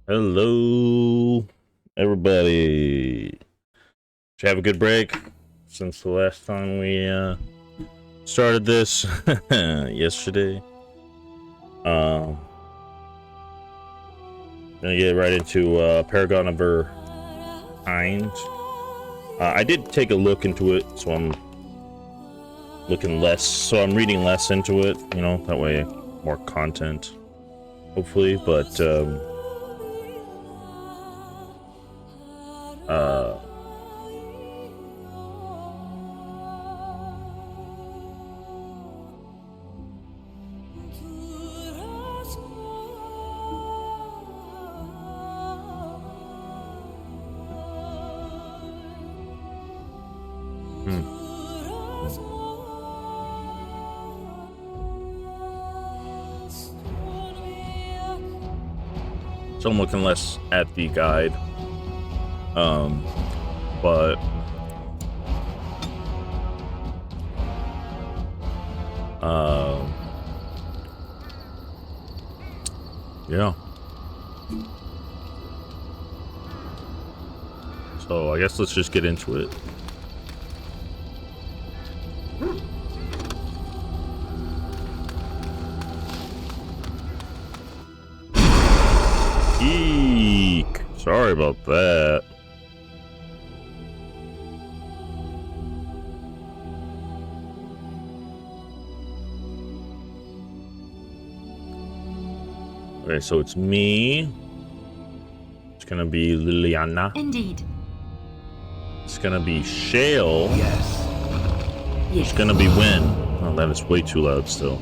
Hello, everybody. Did you have a good break since the last time we started this yesterday? Gonna get right into Paragon of Verhind. I did take a look into it, so I'm reading less into it, you know, that way more content, hopefully, but so I'm looking less at the guide, but yeah. So I guess let's just get into it. Eek! Sorry about that. Okay, so it's me. It's gonna be Liliana. Indeed. It's gonna be Shale. Yes. It's gonna be Win. Oh, that is way too loud still.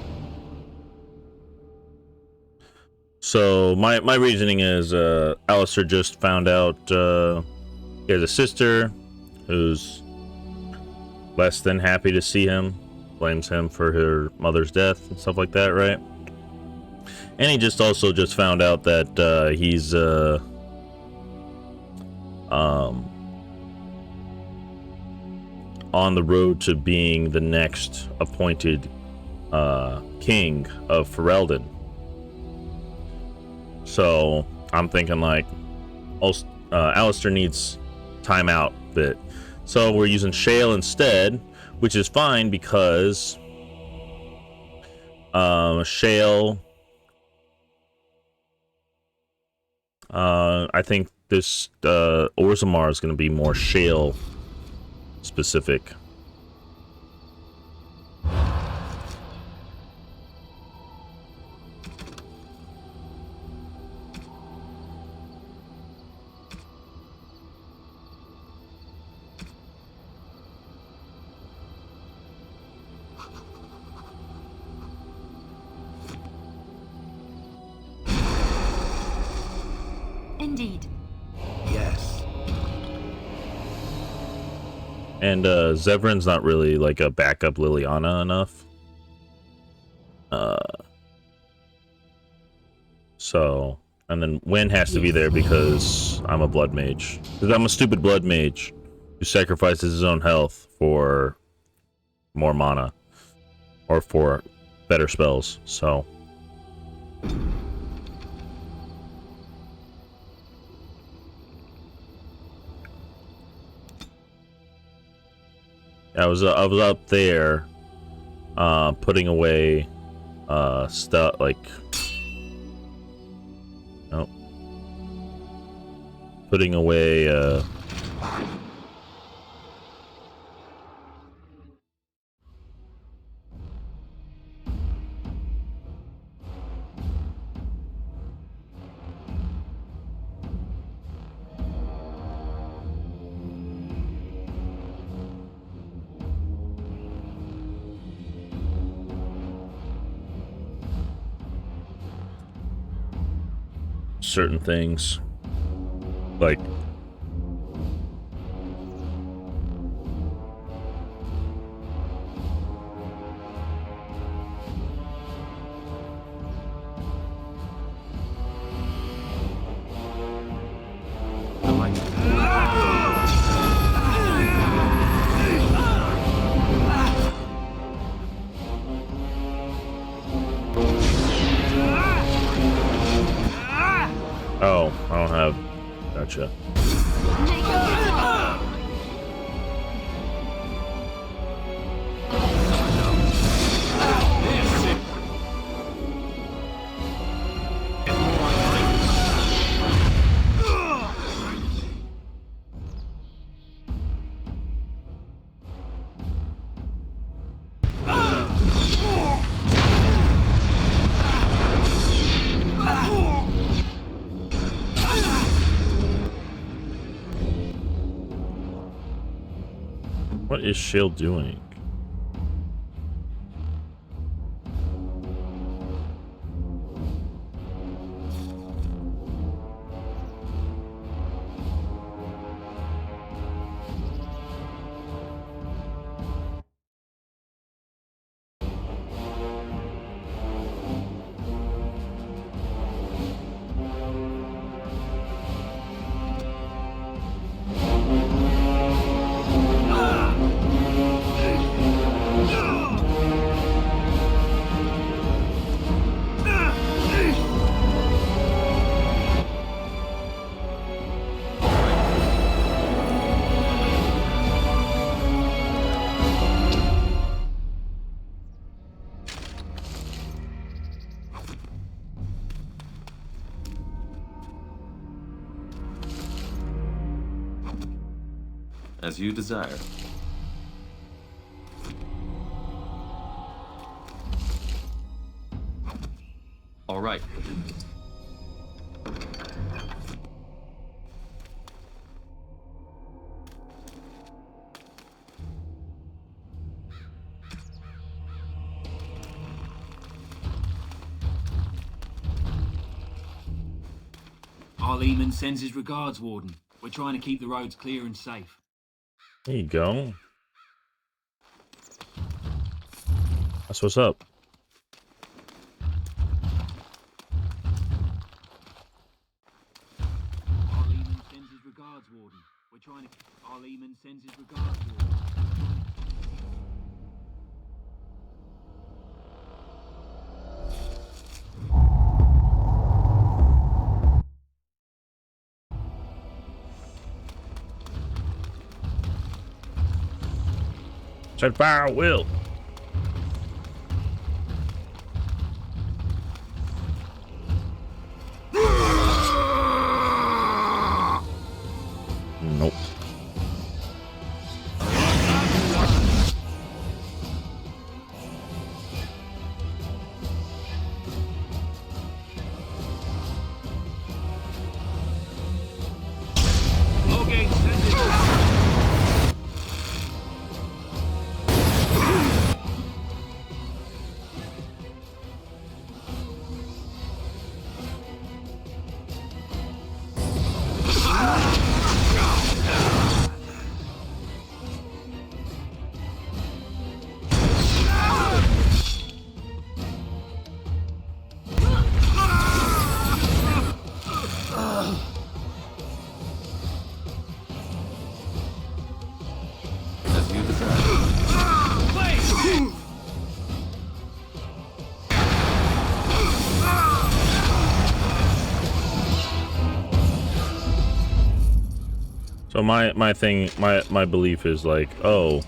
So my reasoning is Alistair just found out he has a sister who's less than happy to see him, blames him for her mother's death and stuff like that, right? And he just also found out that he's on the road to being the next appointed king of Ferelden. So I'm thinking like, Alistair needs time out a bit. So we're using Shale instead, which is fine because Shale, I think this Orzammar is going to be more Shale specific. Indeed. Yes. And Zevran's not really like a backup Liliana enough. So, and then Win has to be there because I'm a blood mage. Because I'm a stupid blood mage who sacrifices his own health for more mana or for better spells. So I was up there putting away stuff like putting away certain things like Oh, I don't have. Gotcha. What is Shale doing? As you desire. All right. Harrowmont sends his regards, Warden. We're trying to keep the roads clear and safe. There you go. That's what's up. Harrowmont sends his regards, Warden. We're trying to. Harrowmont sends his regards, Warden. Set fire at will. Nope. Loghain sends his As you desire. So my thing, my belief is like, oh,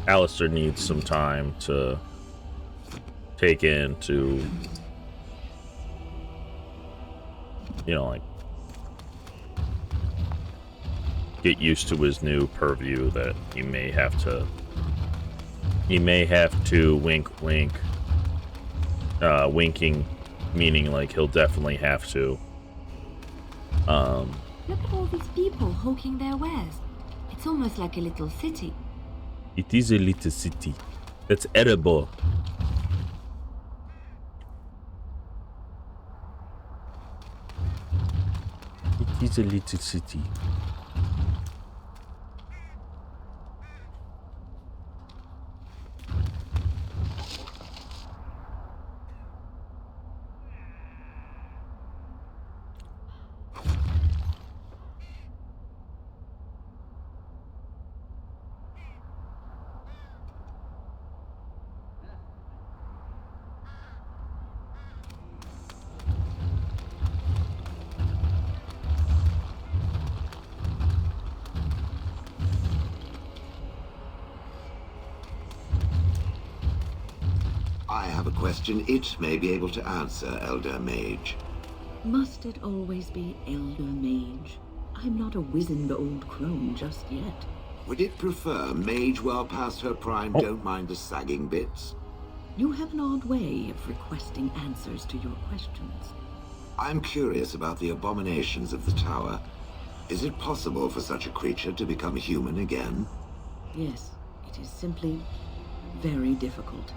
Alistair needs some time to take in to, you know, like get used to his new purview that he may have to wink wink, winking meaning like he'll definitely have to. Look at all these people hawking their wares. It's almost like a little city. It is a little city. That's edible. It is a little city. I have a question it may be able to answer, Elder Mage. Must it always be Elder Mage? I'm not a wizened old crone just yet. Would it prefer mage well past her prime don't mind the sagging bits? You have an odd way of requesting answers to your questions. I'm curious about the abominations of the tower. Is it possible for such a creature to become human again? Yes, it is simply very difficult.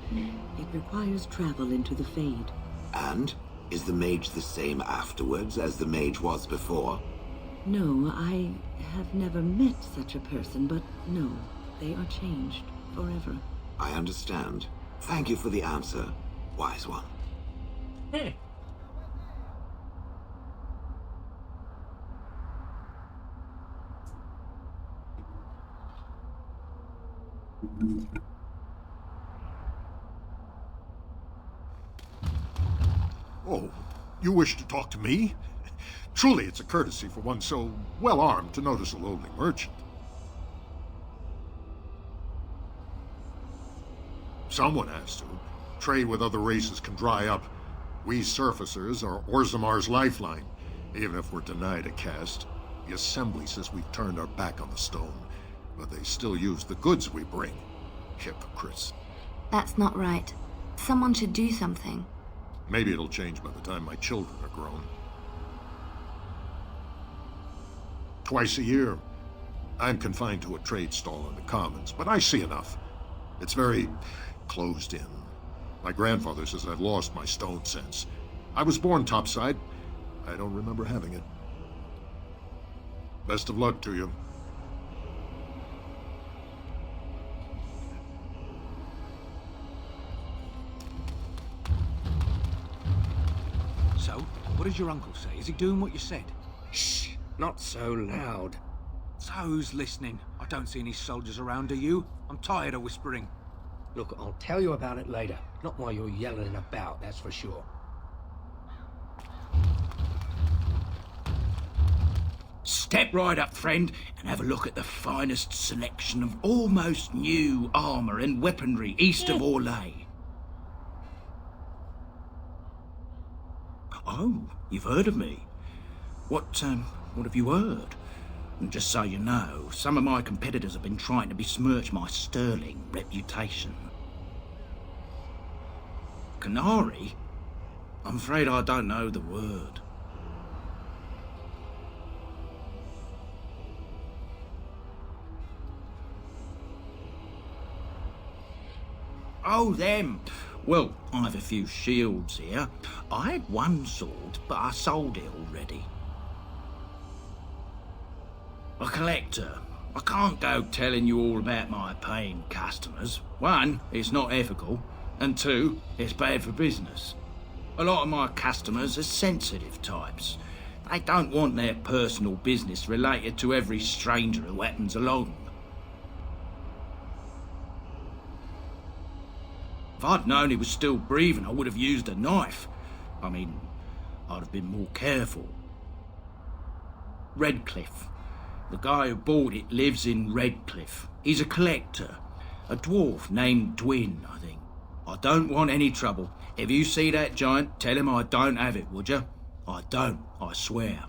It requires travel into the Fade. And? Is the mage the same afterwards as the mage was before? No, I have never met such a person, but no, they are changed forever. I understand. Thank you for the answer, wise one. Oh, you wish to talk to me? Truly, it's a courtesy for one so well-armed to notice a lowly merchant. Someone has to. Trade with other races can dry up. We surfacers are Orzammar's lifeline. Even if we're denied a caste, the Assembly says we've turned our back on the stone, but they still use the goods we bring. Hypocrites. That's not right. Someone should do something. Maybe it'll change by the time my children are grown. Twice a year, I'm confined to a trade stall in the Commons, but I see enough. It's very closed in. My grandfather says I've lost my stone sense. I was born topside. I don't remember having it. Best of luck to you. So, what does your uncle say? Is he doing what you said? Shh! Not so loud. So who's listening? I don't see any soldiers around, do you? I'm tired of whispering. Look, I'll tell you about it later. Not while you're yelling about, that's for sure. Step right up, friend, and have a look at the finest selection of almost new armor and weaponry east of Orzammar. Oh, you've heard of me. What have you heard? And just so you know, some of my competitors have been trying to besmirch my sterling reputation. Canary? I'm afraid I don't know the word. Oh, them. Well, I have a few shields here. I had one sword, but I sold it already. A collector. I can't go telling you all about my paying customers. One, it's not ethical, and two, it's bad for business. A lot of my customers are sensitive types. They don't want their personal business related to every stranger who happens along. If I'd known he was still breathing, I would have used a knife. I mean, I'd have been more careful. Redcliffe. The guy who bought it lives in Redcliffe. He's a collector. A dwarf named Dwin, I think. I don't want any trouble. If you see that giant, tell him I don't have it, would you? I don't, I swear.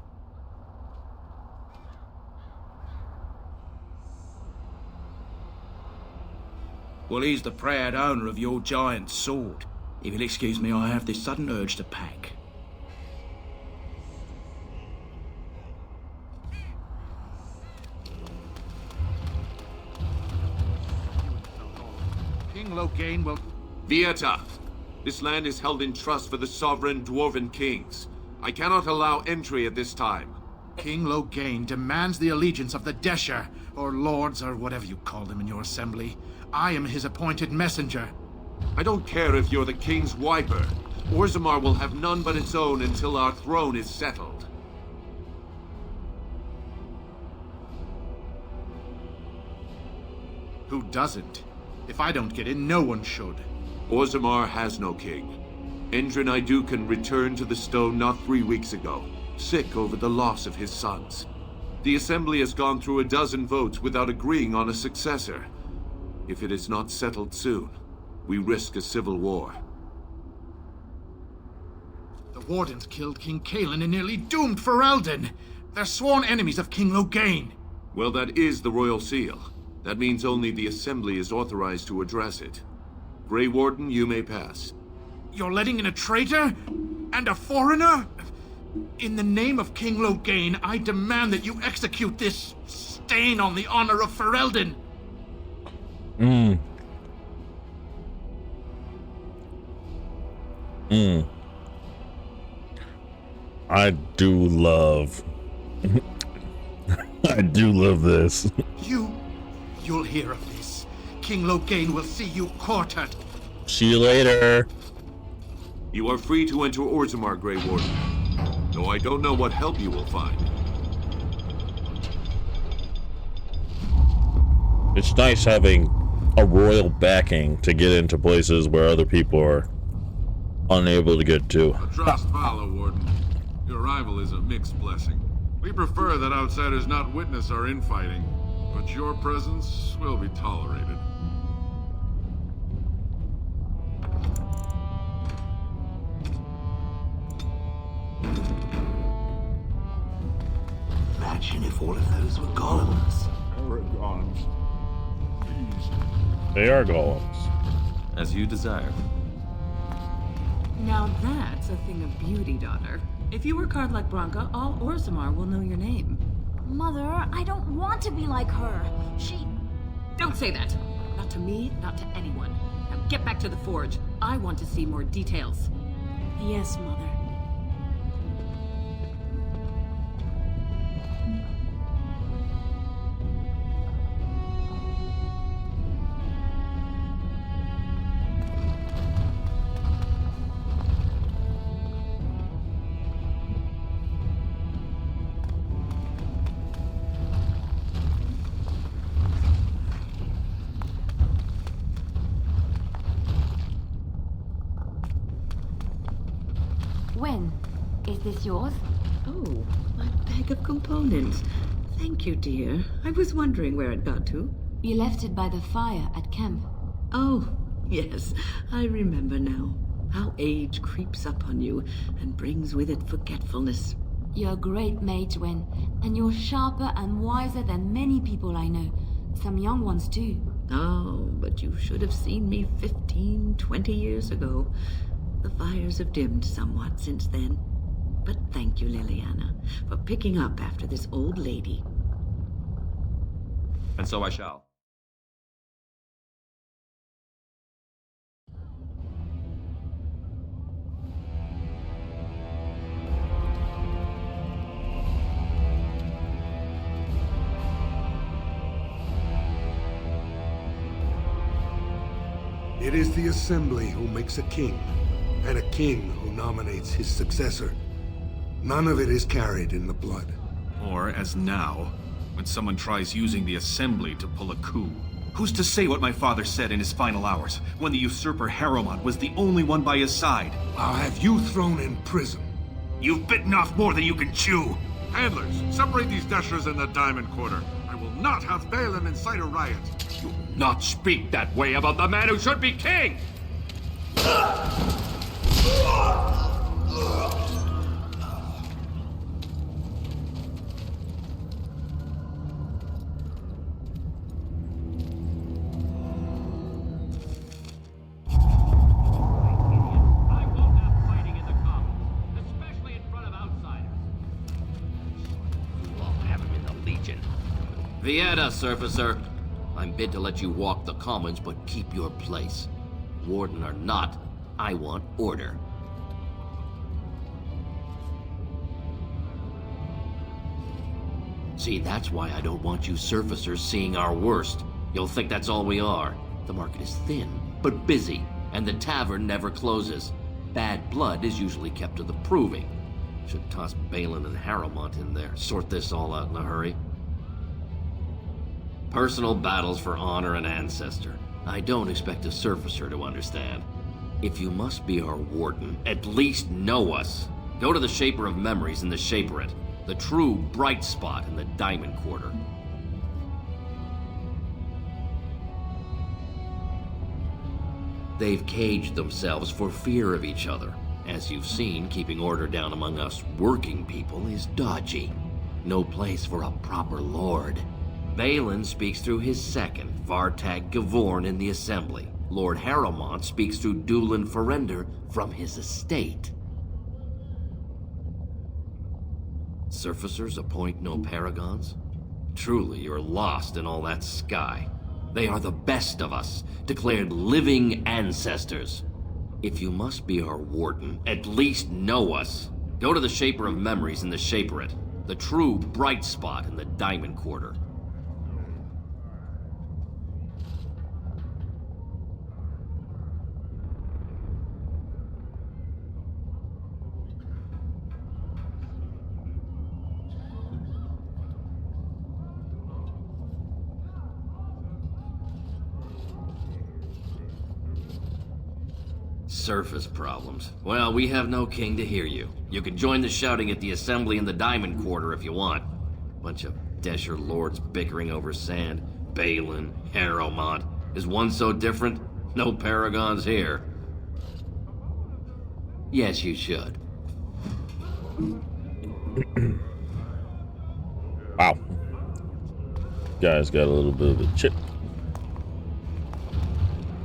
Well, he's the proud owner of your giant sword. If you'll excuse me, I have this sudden urge to pack. King Loghain will... Vieta! This land is held in trust for the sovereign dwarven kings. I cannot allow entry at this time. King Loghain demands the allegiance of the Desher, or lords, or whatever you call them in your assembly. I am his appointed messenger. I don't care if you're the king's wiper. Orzammar will have none but its own until our throne is settled. Who doesn't? If I don't get in, no one should. Orzammar has no king. Endrin Idukan returned to the stone not 3 weeks ago, sick over the loss of his sons. The assembly has gone through a dozen votes without agreeing on a successor. If it is not settled soon, we risk a civil war. The Wardens killed King Cailan and nearly doomed Ferelden. They're sworn enemies of King Loghain. Well, that is the Royal Seal. That means only the Assembly is authorized to address it. Grey Warden, you may pass. You're letting in a traitor? And a foreigner? In the name of King Loghain, I demand that you execute this stain on the honor of Ferelden. I do love I do love this. You'll hear of this. King Loghain will see you quartered. See you later. You are free to enter Orzammar, Grey Warden. Though I don't know what help you will find. It's nice having a royal backing to get into places where other people are unable to get to. A trust follow, Warden. Your arrival is a mixed blessing. We prefer that outsiders not witness our infighting, but your presence will be tolerated. Imagine if all of those were golems. Aragons. Please. They are golems. As you desire. Now that's a thing of beauty, daughter. If you work hard like Branka, all Orzammar will know your name. Mother, I don't want to be like her. Don't say that. Not to me, not to anyone. Now get back to the forge. I want to see more details. Yes, Mother. When? Is this yours? Oh, my bag of components. Thank you, dear. I was wondering where it got to. You left it by the fire at camp. Oh, yes. I remember now. How age creeps up on you and brings with it forgetfulness. You're a great mage, Wen, and you're sharper and wiser than many people I know. Some young ones too. Oh, but you should have seen me 15, 20 years ago. The fires have dimmed somewhat since then. But thank you, Liliana, for picking up after this old lady. And so I shall. It is the Assembly who makes a king, and a king who nominates his successor. None of it is carried in the blood. Or, as now, when someone tries using the Assembly to pull a coup. Who's to say what my father said in his final hours, when the usurper Harrowmont was the only one by his side? I'll have you thrown in prison. You've bitten off more than you can chew! Handlers, separate these dashers in the Diamond Quarter. I will not have Bhelen incite a riot. You will not speak that way about the man who should be king! Vieta, Surfacer. I'm bid to let you walk the commons, but keep your place. Warden or not, I want order. See, that's why I don't want you surfacers seeing our worst. You'll think that's all we are. The market is thin, but busy, and the tavern never closes. Bad blood is usually kept to the proving. Should toss Bhelen and Harrowmont in there, sort this all out in a hurry. Personal battles for honor and ancestor. I don't expect a surfacer to understand. If you must be our warden, at least know us. Go to the Shaper of Memories in the Shaperate, the true bright spot in the Diamond Quarter. They've caged themselves for fear of each other. As you've seen, keeping order down among us working people is dodgy. No place for a proper lord. Bhelen speaks through his second, Vartag Gavorn, in the Assembly. Lord Harrowmont speaks through Dulin Ferender from his estate. Surfacers appoint no paragons? Truly, you're lost in all that sky. They are the best of us, declared living ancestors. If you must be our warden, at least know us. Go to the Shaper of Memories in the Shaperate, the true bright spot in the Diamond Quarter. Surface problems. Well, we have no king to hear you. You can join the shouting at the Assembly in the Diamond Quarter if you want. Bunch of Desher lords bickering over sand. Bhelen, Harrowmont. Is one so different? No paragons here. Yes, you should. Wow. Guy's got a little bit of a chip.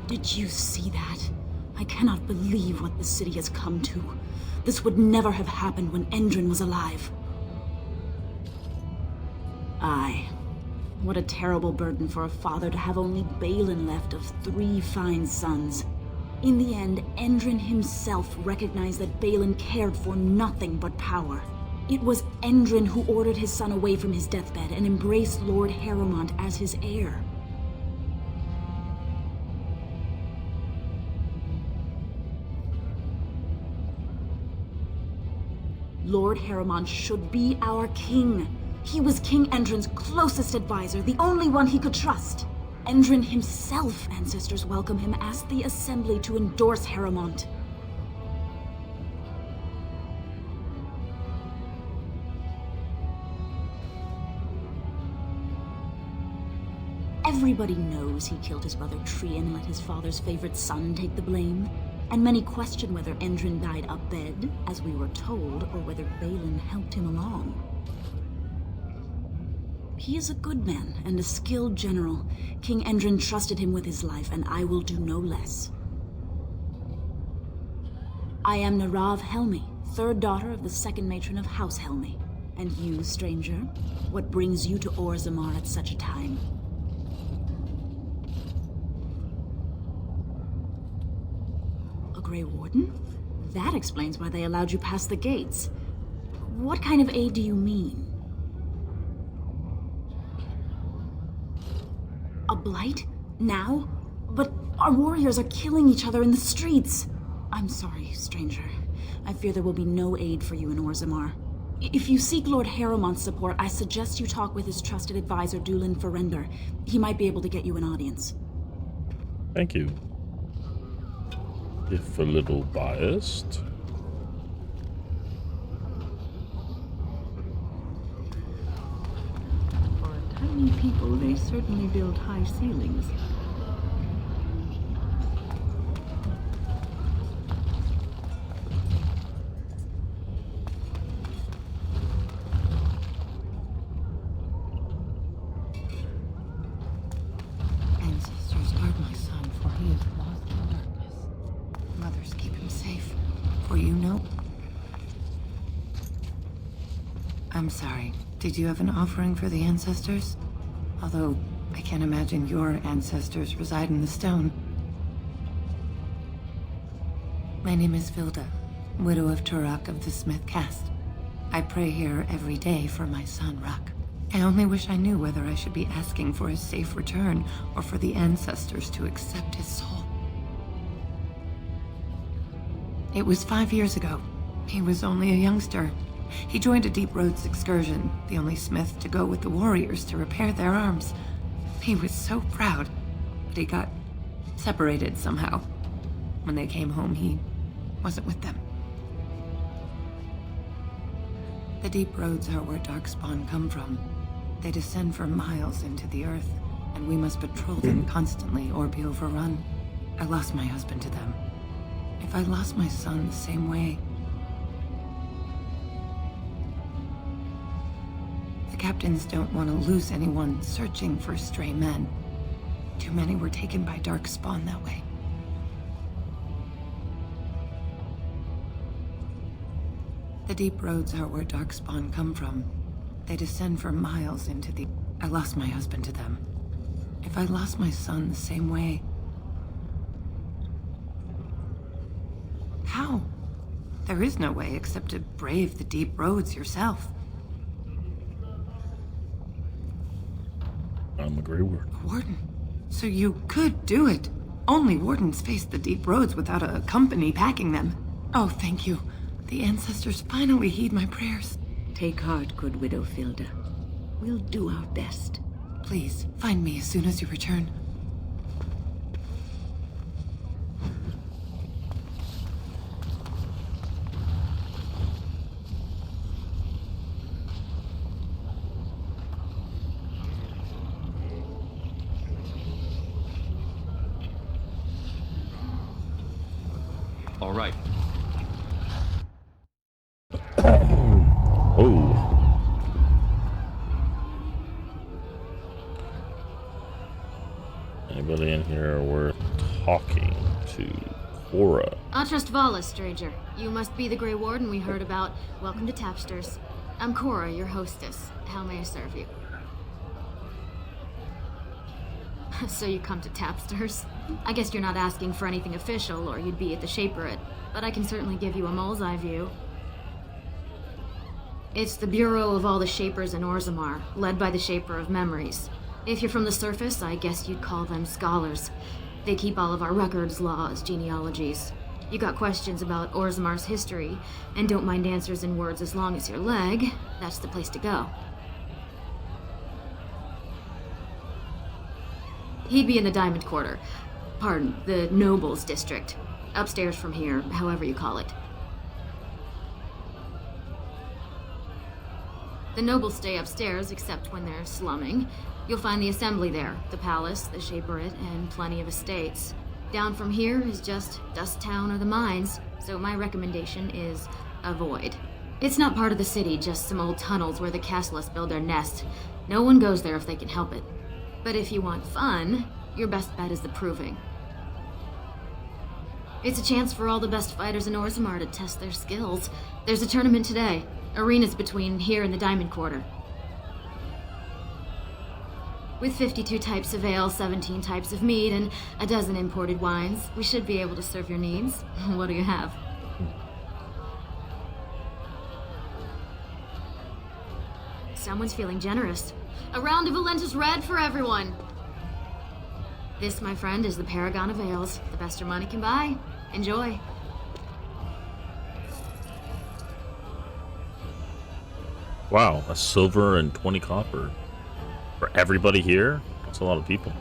Did you see that? I cannot believe what the city has come to. This would never have happened when Endrin was alive. Aye. What a terrible burden for a father to have only Bhelen left of 3 fine sons. In the end, Endrin himself recognized that Bhelen cared for nothing but power. It was Endrin who ordered his son away from his deathbed and embraced Lord Harrowmont as his heir. Lord Harrowmont should be our king. He was King Endrin's closest advisor, the only one he could trust. Endrin himself, ancestors welcome him, asked the Assembly to endorse Harrowmont. Everybody knows he killed his brother Trian and let his father's favorite son take the blame. And many question whether Endrin died abed, as we were told, or whether Bhelen helped him along. He is a good man and a skilled general. King Endrin trusted him with his life, and I will do no less. I am Narav Helmi, 3rd daughter of the 2nd matron of House Helmi. And you, stranger, what brings you to Orzammar at such a time? Grey Warden? That explains why they allowed you past the gates. What kind of aid do you mean? A blight? Now? But our warriors are killing each other in the streets. I'm sorry, stranger. I fear there will be no aid for you in Orzammar. If you seek Lord Harrowmont's support, I suggest you talk with his trusted advisor, Dulin Ferender. He might be able to get you an audience. Thank you. If a little biased. For a tiny people, they certainly build high ceilings. Ancestors guard my son, for he is lost in the darkness. Mothers keep him safe, for you know. I'm sorry. Did you have an offering for the ancestors? Although, I can't imagine your ancestors reside in the stone. My name is Vilda, widow of Turak of the Smith Caste. I pray here every day for my son, Rak. I only wish I knew whether I should be asking for his safe return or for the ancestors to accept his soul. It was 5 years ago. He was only a youngster. He joined a Deep Roads excursion, the only smith to go with the warriors to repair their arms. He was so proud, but he got separated somehow. When they came home, he wasn't with them. The Deep Roads are where darkspawn come from. They descend for miles into the earth, and we must patrol them constantly or be overrun. I lost my husband to them. If I lost my son the same way... The captains don't want to lose anyone searching for stray men. Too many were taken by darkspawn that way. The deep roads are where darkspawn come from. They descend for miles into the... I lost my husband to them. If I lost my son the same way... How? There is no way except to brave the deep roads yourself. I'm the Grey Warden. A warden? So you could do it. Only wardens face the deep roads without a company packing them. Oh, thank you. The ancestors finally heed my prayers. Take heart, good Widow Filda. We'll do our best. Please, find me as soon as you return. All right. Oh. Anybody in here worth talking to? Cora. I trust Vala, stranger. You must be the Grey Warden we heard about. Welcome to Tapsters. I'm Cora, your hostess. How may I serve you? So you come to Tapsters? I guess you're not asking for anything official, or you'd be at the Shaperate. But I can certainly give you a mole's eye view. It's the bureau of all the Shapers in Orzammar, led by the Shaper of Memories. If you're from the surface, I guess you'd call them scholars. They keep all of our records, laws, genealogies. You got questions about Orzammar's history, and don't mind answers in words as long as your leg, that's the place to go. He'd be in the Diamond Quarter. Pardon, the Nobles District. Upstairs from here, however you call it. The nobles stay upstairs, except when they're slumming. You'll find the assembly there, the palace, the Shaperate, and plenty of estates. Down from here is just Dust Town or the mines, so my recommendation is avoid. It's not part of the city, just some old tunnels where the castlists build their nest. No one goes there if they can help it. But if you want fun, your best bet is the Proving. It's a chance for all the best fighters in Orzammar to test their skills. There's a tournament today. Arenas between here and the Diamond Quarter. With 52 types of ale, 17 types of mead, and a dozen imported wines, we should be able to serve your needs. What do you have? Someone's feeling generous. A round of Valentis Red for everyone. This, my friend, is the Paragon of Ales. The best your money can buy. Enjoy. Wow, a silver and 20 copper. For everybody here? That's a lot of people.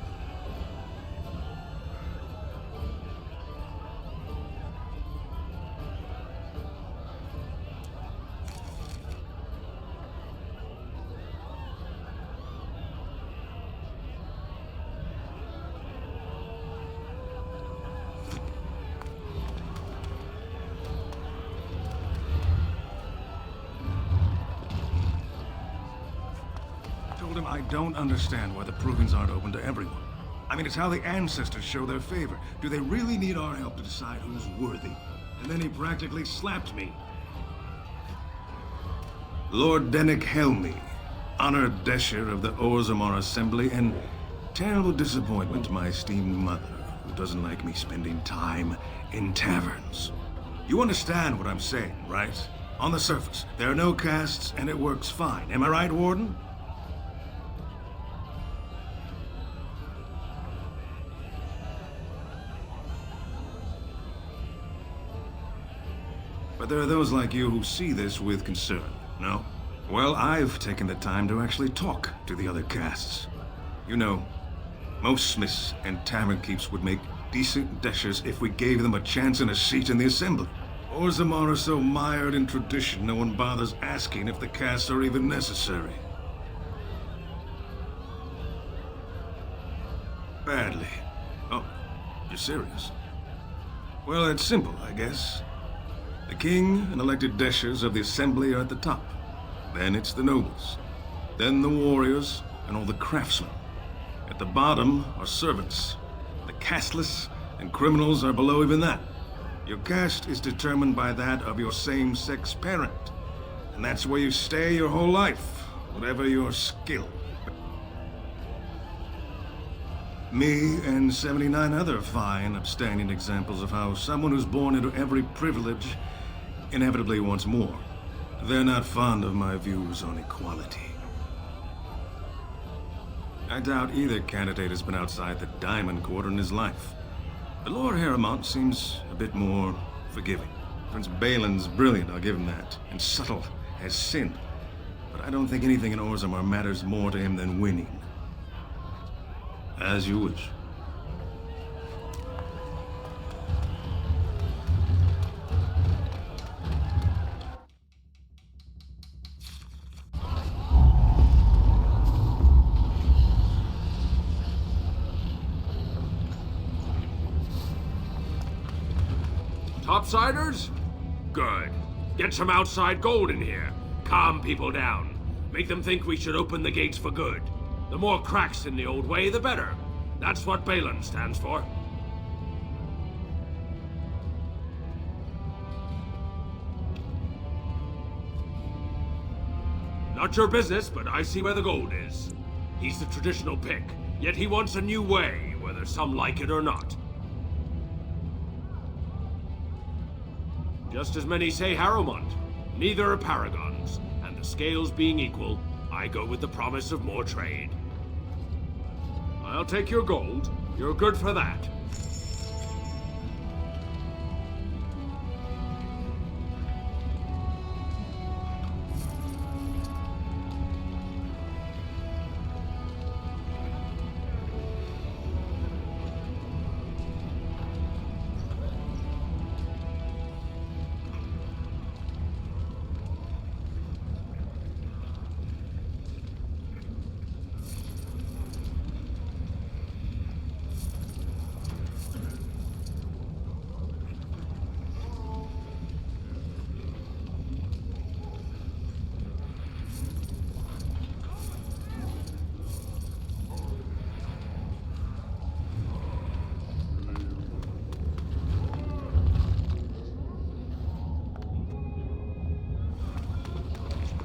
I don't understand why the provings aren't open to everyone. I mean, it's how the ancestors show their favor. Do they really need our help to decide who's worthy? And then he practically slapped me. Lord Dennick Helmy, honored Desher of the Orzammar Assembly, and terrible disappointment to my esteemed mother, who doesn't like me spending time in taverns. You understand what I'm saying, right? On the surface, there are no castes, and it works fine. Am I right, Warden? But there are those like you who see this with concern, no? Well, I've taken the time to actually talk to the other castes. You know, most smiths and tavern keeps would make decent deshers if we gave them a chance and a seat in the assembly. Orzammar are so mired in tradition, no one bothers asking if the castes are even necessary. Badly. Oh, you're serious? Well, it's simple, I guess. The king and elected deshers of the assembly are at the top. Then it's the nobles. Then the warriors and all the craftsmen. At the bottom are servants. The casteless and criminals are below even that. Your caste is determined by that of your same-sex parent. And that's where you stay your whole life, whatever your skill. Me and 79 other fine, upstanding examples of how someone who's born into every privilege inevitably wants more. They're not fond of my views on equality. I doubt either candidate has been outside the Diamond Quarter in his life. But Lord Harrowmont seems a bit more forgiving. Prince Bhelen's brilliant, I'll give him that, and subtle as sin. But I don't think anything in Orzammar matters more to him than winning. As you wish. Topsiders? Good. Get some outside gold in here. Calm people down. Make them think we should open the gates for good. The more cracks in the old way, the better. That's what Bhelen stands for. Not your business, but I see where the gold is. He's the traditional pick, yet he wants a new way, whether some like it or not. Just as many say Harrowmont. Neither are paragons, and the scales being equal, I go with the promise of more trade. I'll take your gold. You're good for that.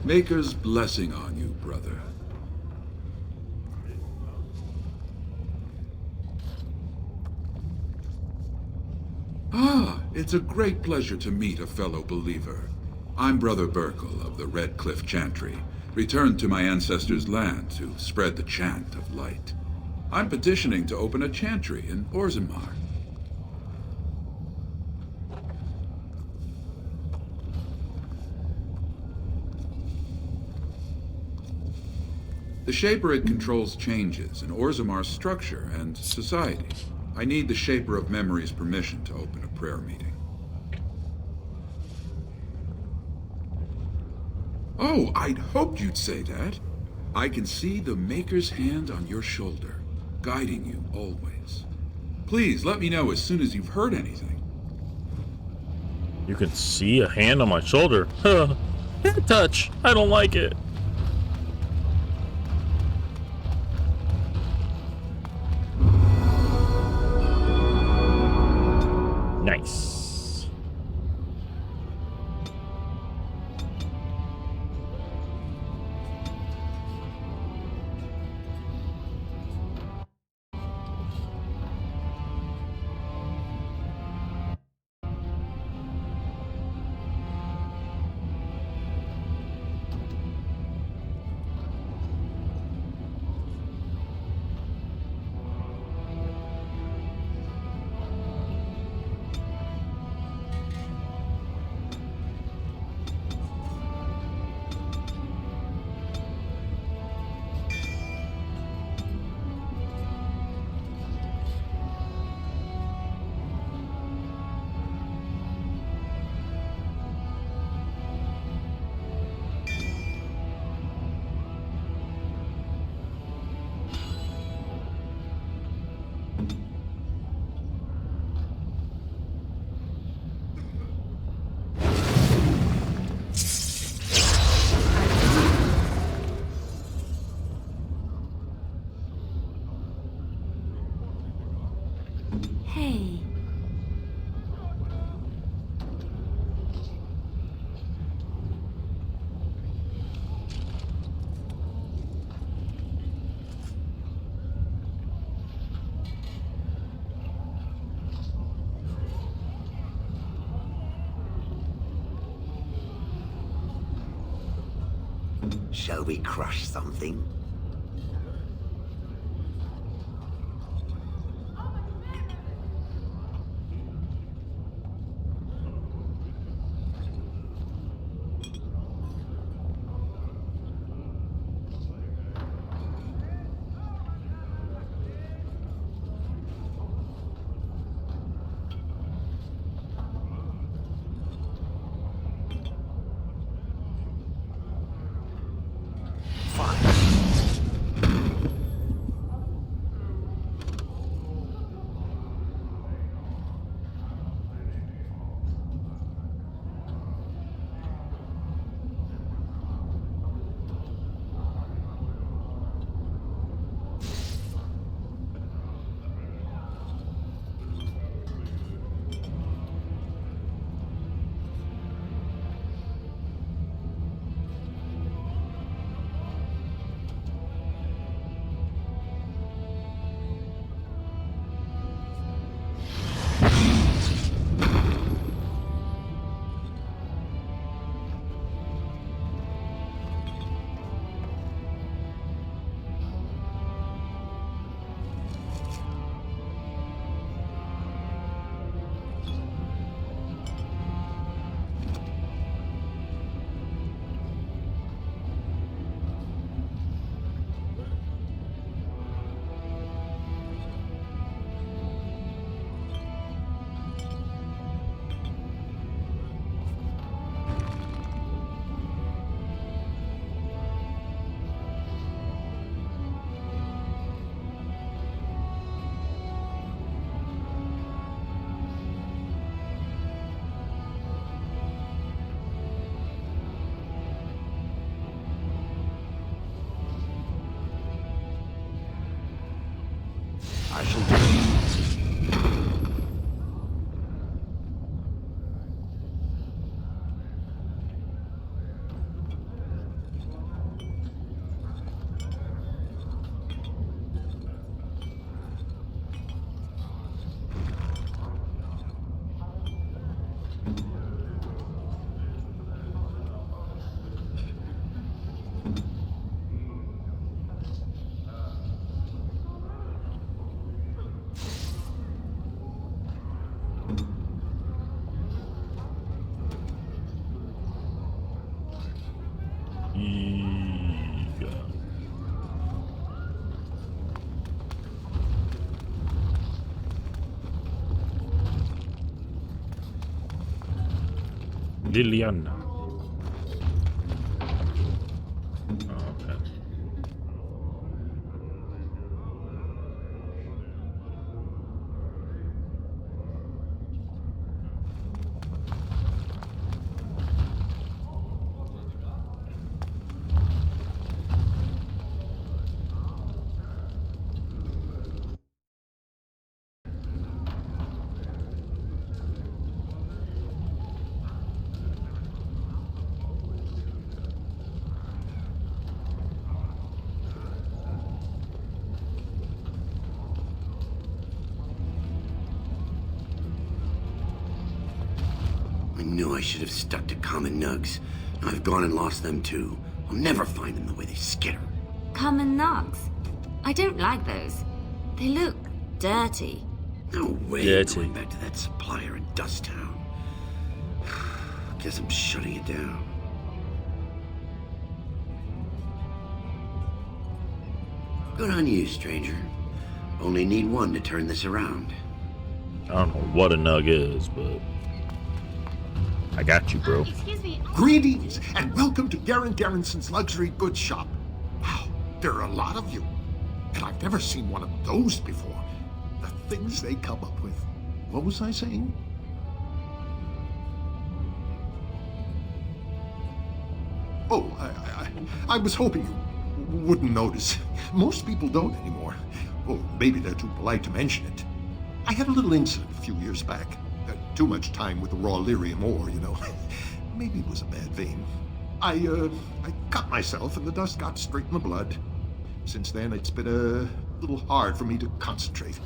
Maker's blessing on you, brother. Ah, it's a great pleasure to meet a fellow believer. I'm Brother Burkle of the Red Cliff Chantry, returned to my ancestors' land to spread the chant of light. I'm petitioning to open a chantry in Orzammar. The Shaperid controls changes in Orzammar's structure and society. I need the Shaper of Memory's permission to open a prayer meeting. Oh, I'd hoped you'd say that. I can see the Maker's hand on your shoulder, guiding you always. Please let me know as soon as you've heard anything. You can see a hand on my shoulder. Huh. Hand touch. I don't like it. Nice. Shall we crush something? I shall do it. Liliana. I knew I should have stuck to common nugs. I've gone and lost them too. I'll never find them the way they skitter. Common nugs? I don't like those. They look dirty. No way Dirty. I'm going back to that supplier in Dust Town. Guess I'm shutting it down. Good on you, stranger. Only need one to turn this around. I don't know what a nug is, but I got you, bro. Excuse me. Greetings, and welcome to Garen Garrison's luxury goods shop. Wow, there are a lot of you. And I've never seen one of those before. The things they come up with. What was I saying? Oh, I was hoping you wouldn't notice. Most people don't anymore. Well, maybe they're too polite to mention it. I had a little incident a few years back. Too much time with the raw lyrium ore, you know. Maybe it was a bad vein. I cut myself and the dust got straight in the blood. Since then, it's been a little hard for me to concentrate.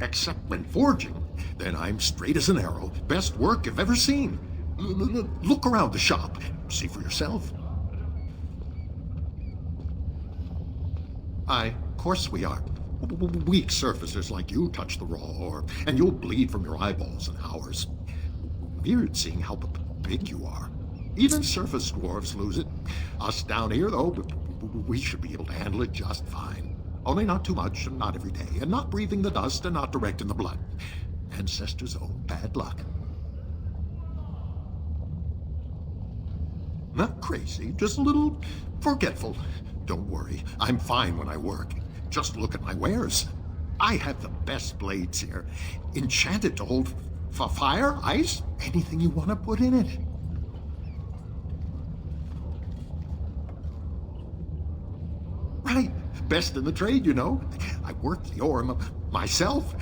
Except when forging. Then I'm straight as an arrow. Best work I've ever seen. Look around the shop. See for yourself. Aye, of course we are. Weak surfacers like you touch the raw ore, and you'll bleed from your eyeballs in hours. Weird seeing how big you are. Even surface dwarves lose it. Us down here, though, we should be able to handle it just fine. Only not too much, and not every day, and not breathing the dust, and not directing the blood. Ancestors' own bad luck. Not crazy, just a little forgetful. Don't worry, I'm fine when I work. Just look at my wares. I have the best blades here. Enchanted to hold fire, ice, anything you want to put in it. Right, best in the trade, you know. I work the ore myself.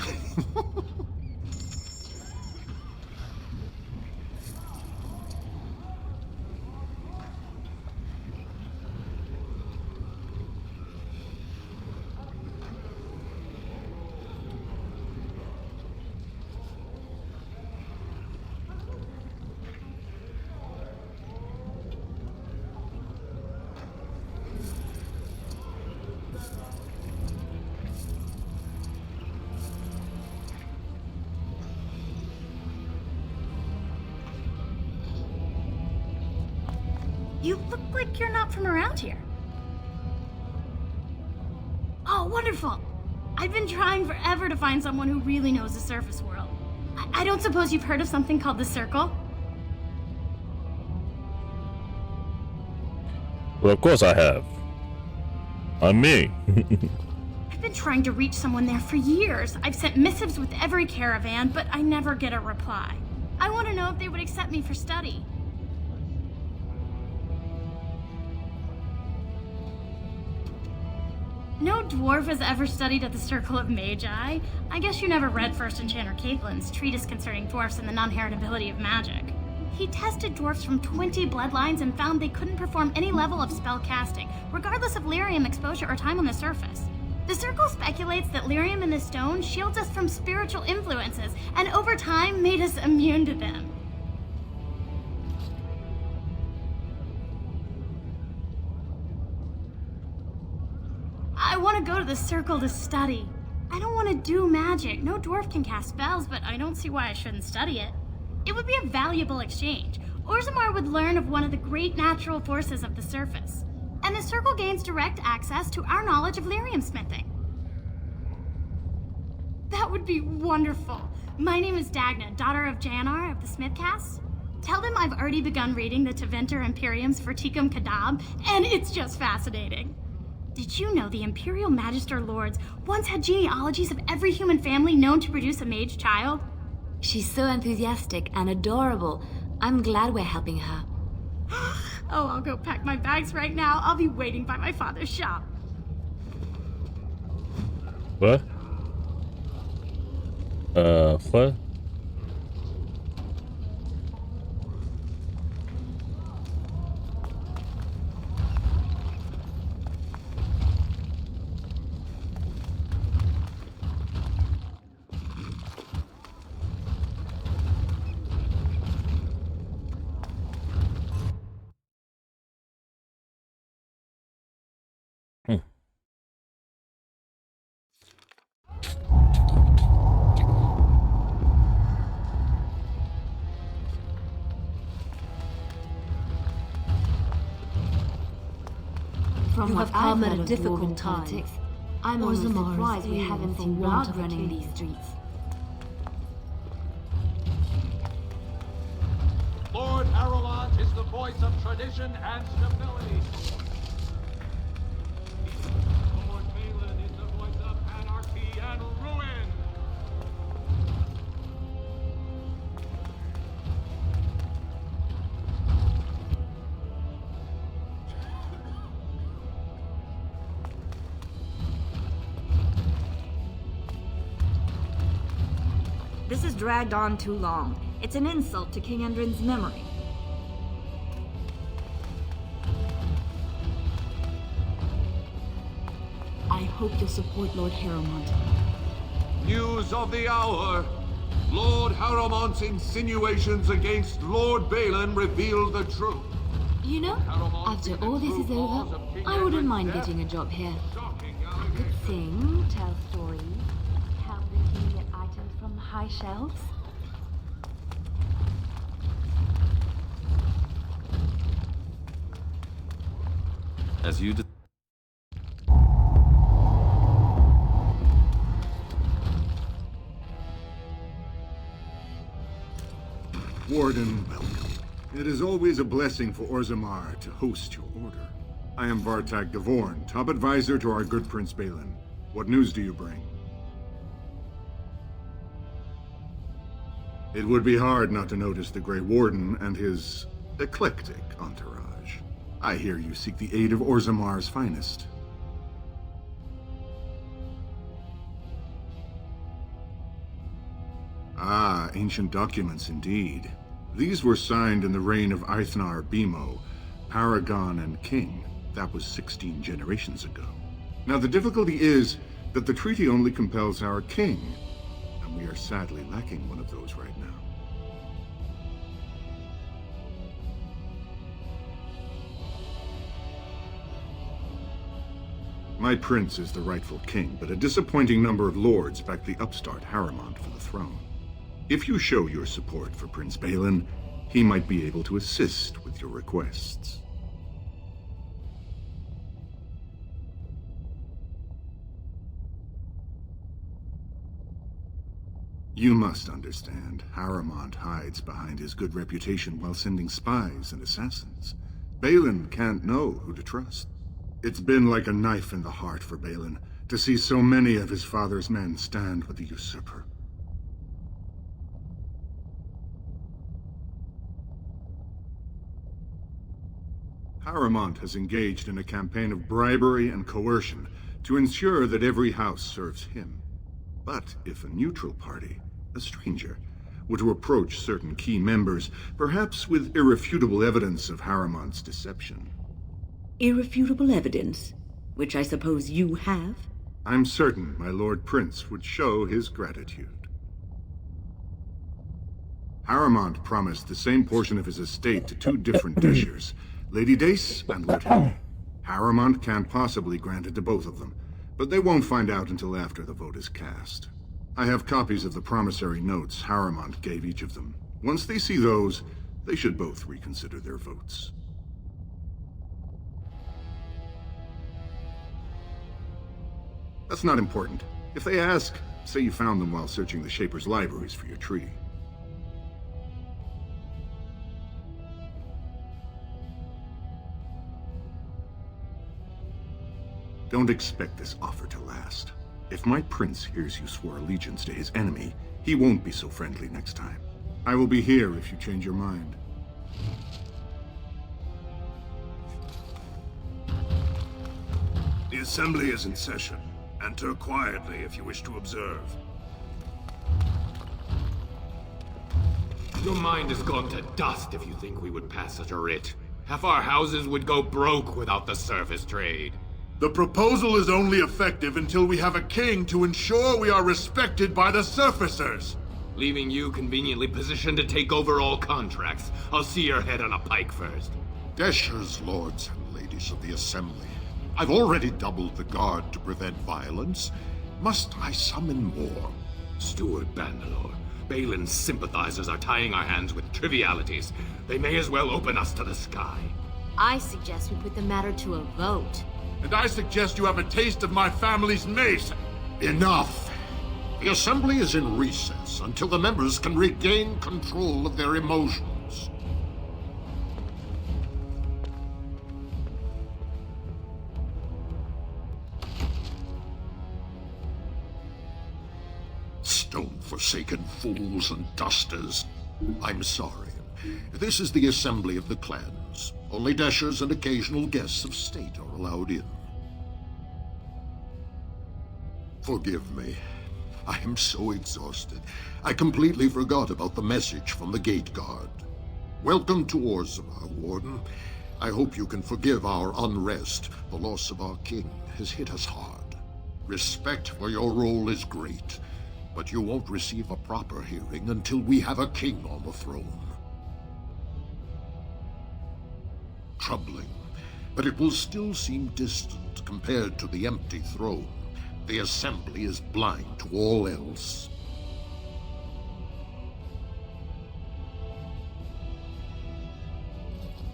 You look like you're not from around here. Oh, wonderful! I've been trying forever to find someone who really knows the surface world. I don't suppose you've heard of something called the Circle? Well, of course I have. I'm me. I've been trying to reach someone there for years. I've sent missives with every caravan, but I never get a reply. I want to know if they would accept me for study. No dwarf has ever studied at the Circle of Magi. I guess you never read First Enchanter Caitlin's treatise concerning dwarfs and the non-heritability of magic. He tested dwarfs from 20 bloodlines and found they couldn't perform any level of spell casting, regardless of lyrium exposure or time on the surface. The Circle speculates that lyrium in the stone shields us from spiritual influences, and over time made us immune to them. I want to go to the Circle to study. I don't want to do magic. No dwarf can cast spells, but I don't see why I shouldn't study it. It would be a valuable exchange. Orzammar would learn of one of the great natural forces of the surface. And the Circle gains direct access to our knowledge of lyrium smithing. That would be wonderful. My name is Dagna, daughter of Janar of the Smithcasts. Tell them I've already begun reading the Tevinter Imperium's Ferticum Kadab, and it's just fascinating. Did you know the Imperial Magister Lords once had genealogies of every human family known to produce a mage child? She's so enthusiastic and adorable. I'm glad we're helping her. Oh, I'll go pack my bags right now. I'll be waiting by my father's shop. What? What? From You what have come I've at heard a of difficult dwarven time. politics, I'm almost Orzammar is surprised we ill haven't for seen want blood of a running king. these streets. Lord Harrowmont is the voice of tradition and stability. Lord Bhelen is the voice of anarchy and ruin. This has dragged on too long. It's an insult to King Endrin's memory. I hope you'll support Lord Harrowmont. News of the hour. Lord Harrowmont's insinuations against Lord Bhelen reveal the truth. You know, after all this is over, I wouldn't mind getting a job here. Sing, tell stories, help the king get items from the high shelves. As you Warden, welcome. It is always a blessing for Orzammar to host your order. I am Vartag Gavorn, top advisor to our good Prince Bhelen. What news do you bring? It would be hard not to notice the Grey Warden and his eclectic entourage. I hear you seek the aid of Orzammar's finest. Ah, ancient documents indeed. These were signed in the reign of Eithnar Bimo, Paragon and King. That was 16 generations ago. Now the difficulty is that the treaty only compels our king, and we are sadly lacking one of those right now. My prince is the rightful king, but a disappointing number of lords back the upstart Harrowmont for the throne. If you show your support for Prince Bhelen, he might be able to assist with your requests. You must understand, Harrowmont hides behind his good reputation while sending spies and assassins. Bhelen can't know who to trust. It's been like a knife in the heart for Bhelen to see so many of his father's men stand with the usurper. Harrowmont has engaged in a campaign of bribery and coercion to ensure that every house serves him. But if a neutral party, a stranger, were to approach certain key members, perhaps with irrefutable evidence of Harrowmont's deception. Irrefutable evidence, which I suppose you have? I'm certain my Lord Prince would show his gratitude. Harrowmont promised the same portion of his estate to two different dishers, Lady Dace and Lord Henry. Harrowmont can't possibly grant it to both of them, but they won't find out until after the vote is cast. I have copies of the promissory notes Harrowmont gave each of them. Once they see those, they should both reconsider their votes. That's not important. If they ask, say you found them while searching the Shaper's libraries for your treaty. Don't expect this offer to last. If my prince hears you swore allegiance to his enemy, he won't be so friendly next time. I will be here if you change your mind. The assembly is in session. Enter quietly if you wish to observe. Your mind has gone to dust if you think we would pass such a writ. Half our houses would go broke without the service trade. The proposal is only effective until we have a king to ensure we are respected by the surfacers. Leaving you conveniently positioned to take over all contracts. I'll see your head on a pike first. Deshers, lords and ladies of the assembly. I've already doubled the guard to prevent violence. Must I summon more? Steward Bandalore, Bhelen's sympathizers are tying our hands with trivialities. They may as well open us to the sky. I suggest we put the matter to a vote. And I suggest you have a taste of my family's mace. Enough! The assembly is in recess until the members can regain control of their emotions. Stone-forsaken fools and dusters. I'm sorry. This is the assembly of the clans. Only dashers and occasional guests of state are allowed in. Forgive me. I am so exhausted. I completely forgot about the message from the gate guard. Welcome to Orzammar, Warden. I hope you can forgive our unrest. The loss of our king has hit us hard. Respect for your role is great, but you won't receive a proper hearing until we have a king on the throne. Troubling, but it will still seem distant compared to the empty throne. The Assembly is blind to all else.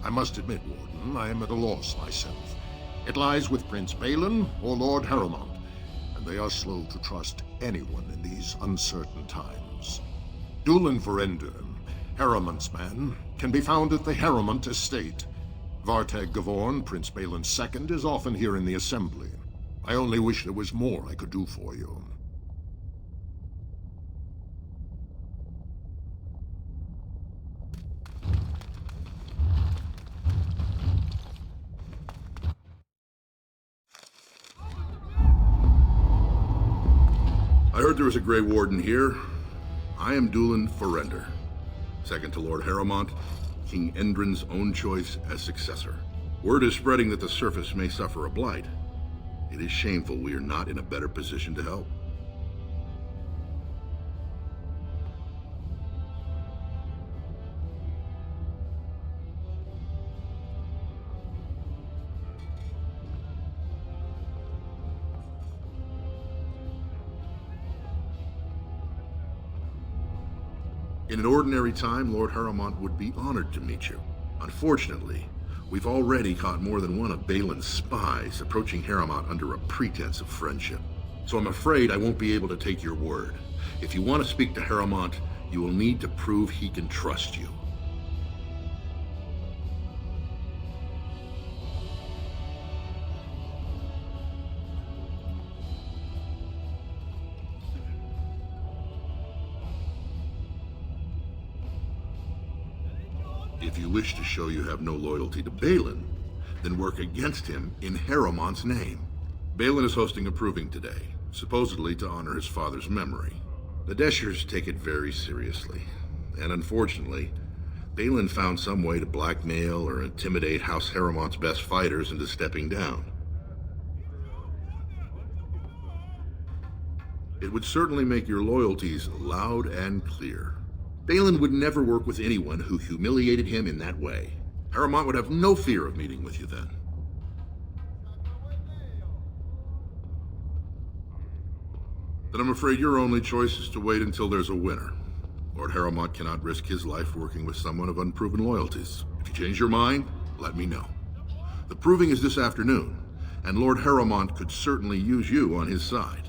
I must admit, Warden, I am at a loss myself. It lies with Prince Bhelen or Lord Harrowmont, and they are slow to trust anyone in these uncertain times. Dulin Verender, Harrowmont's man, can be found at the Harrowmont estate. Vartag Gavorn, Prince Bhelen's second, is often here in the Assembly. I only wish there was more I could do for you. I heard there was a Grey Warden here. I am Dulin Verender, second to Lord Harrowmont, King Endrin's own choice as successor. Word is spreading that the surface may suffer a blight. It is shameful we are not in a better position to help. In an ordinary time, Lord Harrowmont would be honored to meet you. Unfortunately, we've already caught more than one of Bhelen's spies approaching Harrowmont under a pretense of friendship. So I'm afraid I won't be able to take your word. If you want to speak to Harrowmont, you will need to prove he can trust you. If you wish to show you have no loyalty to Bhelen, then work against him in Harrowmont's name. Bhelen is hosting a proving today, supposedly to honor his father's memory. The Deshers take it very seriously, and unfortunately, Bhelen found some way to blackmail or intimidate House Harrowmont's best fighters into stepping down. It would certainly make your loyalties loud and clear. Bhelen would never work with anyone who humiliated him in that way. Harrowmont would have no fear of meeting with you then. Then I'm afraid your only choice is to wait until there's a winner. Lord Harrowmont cannot risk his life working with someone of unproven loyalties. If you change your mind, let me know. The proving is this afternoon, and Lord Harrowmont could certainly use you on his side.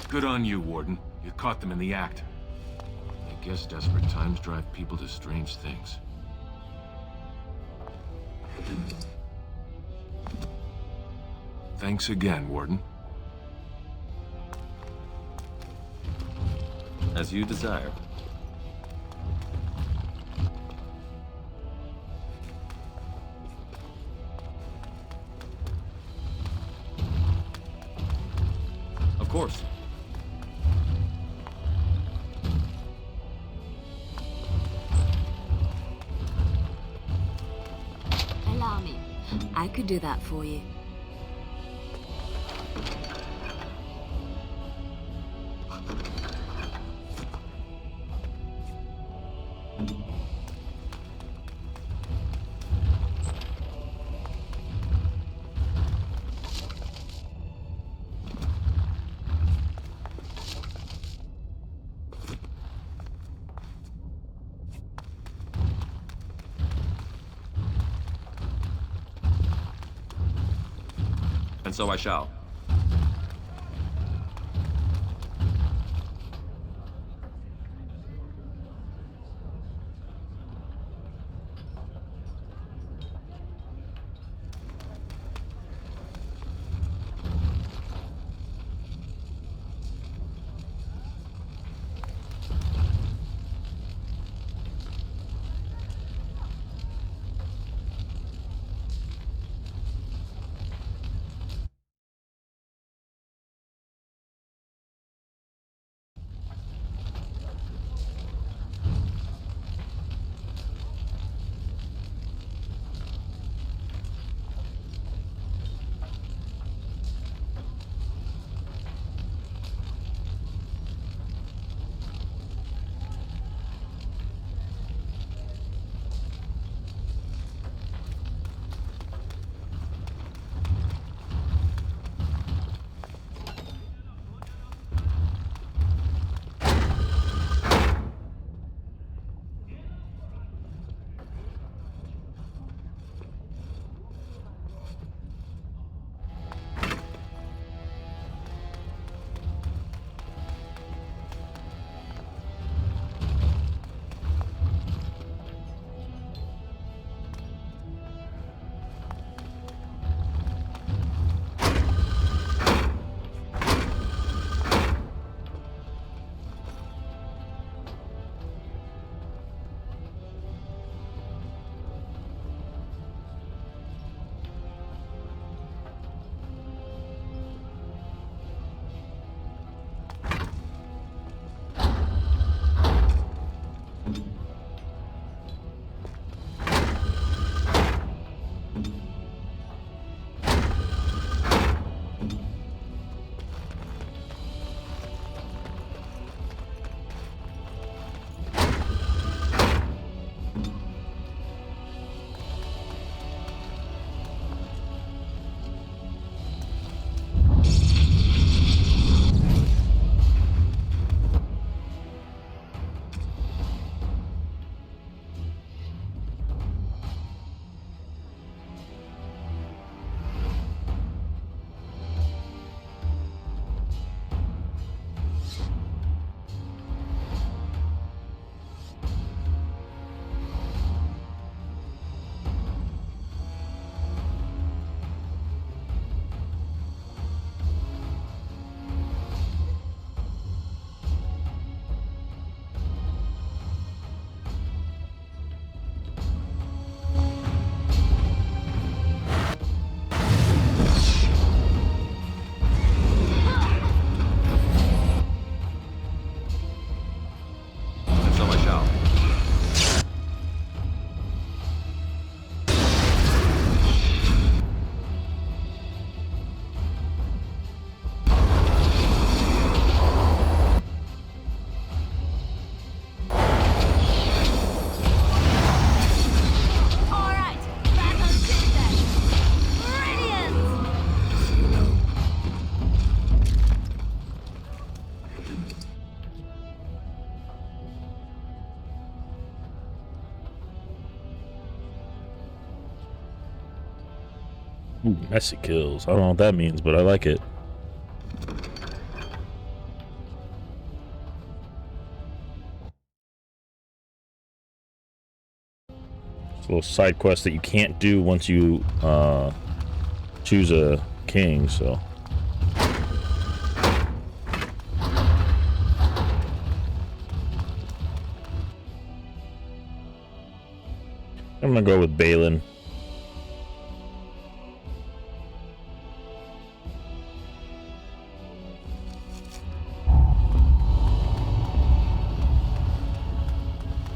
Good on you, Warden. You caught them in the act. I guess desperate times drive people to strange things. Thanks again, Warden. As you desire. Of course. I could do that for you. And so I shall. Ooh, messy kills. I don't know what that means, but I like it. It's a little side quest that you can't do once you choose a king, so. I'm gonna go with Bhelen.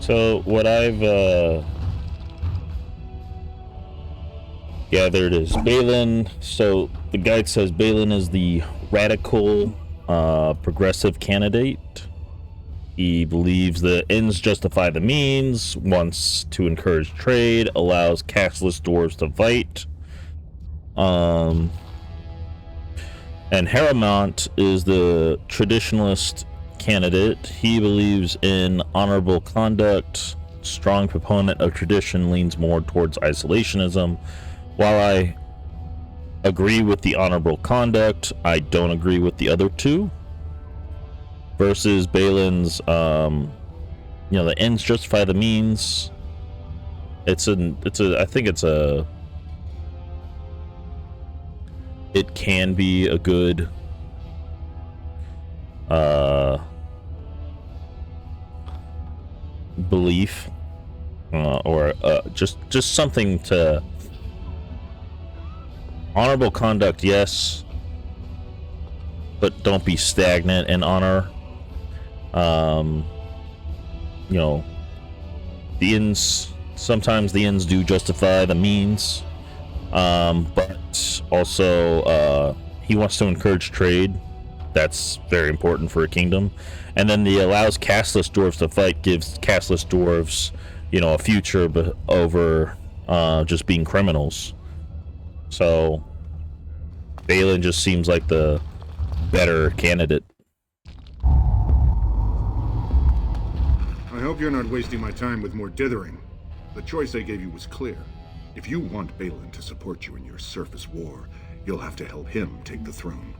So what I've Yeah, there it is. Bhelen. So the guide says Bhelen is the radical, progressive candidate. He believes the ends justify the means, wants to encourage trade, allows castless dwarves to fight. And Harrowmont is the traditionalist candidate. He believes in honorable conduct, strong proponent of tradition, leans more towards isolationism. While I agree with the honorable conduct, I don't agree with the other two. Versus Bhelen's, the ends justify the means. I think it can be a good, belief, or just something to. Honorable conduct, yes, but don't be stagnant in honor. The ends, sometimes the ends do justify the means, but also he wants to encourage trade. That's very important for a kingdom. And then the allows castless dwarves to fight, gives castless dwarves, a future over just being criminals. So Bhelen just seems like the better candidate. I hope you're not wasting my time with more dithering. The choice I gave you was clear. If you want Bhelen to support you in your surface war, you'll have to help him take the throne.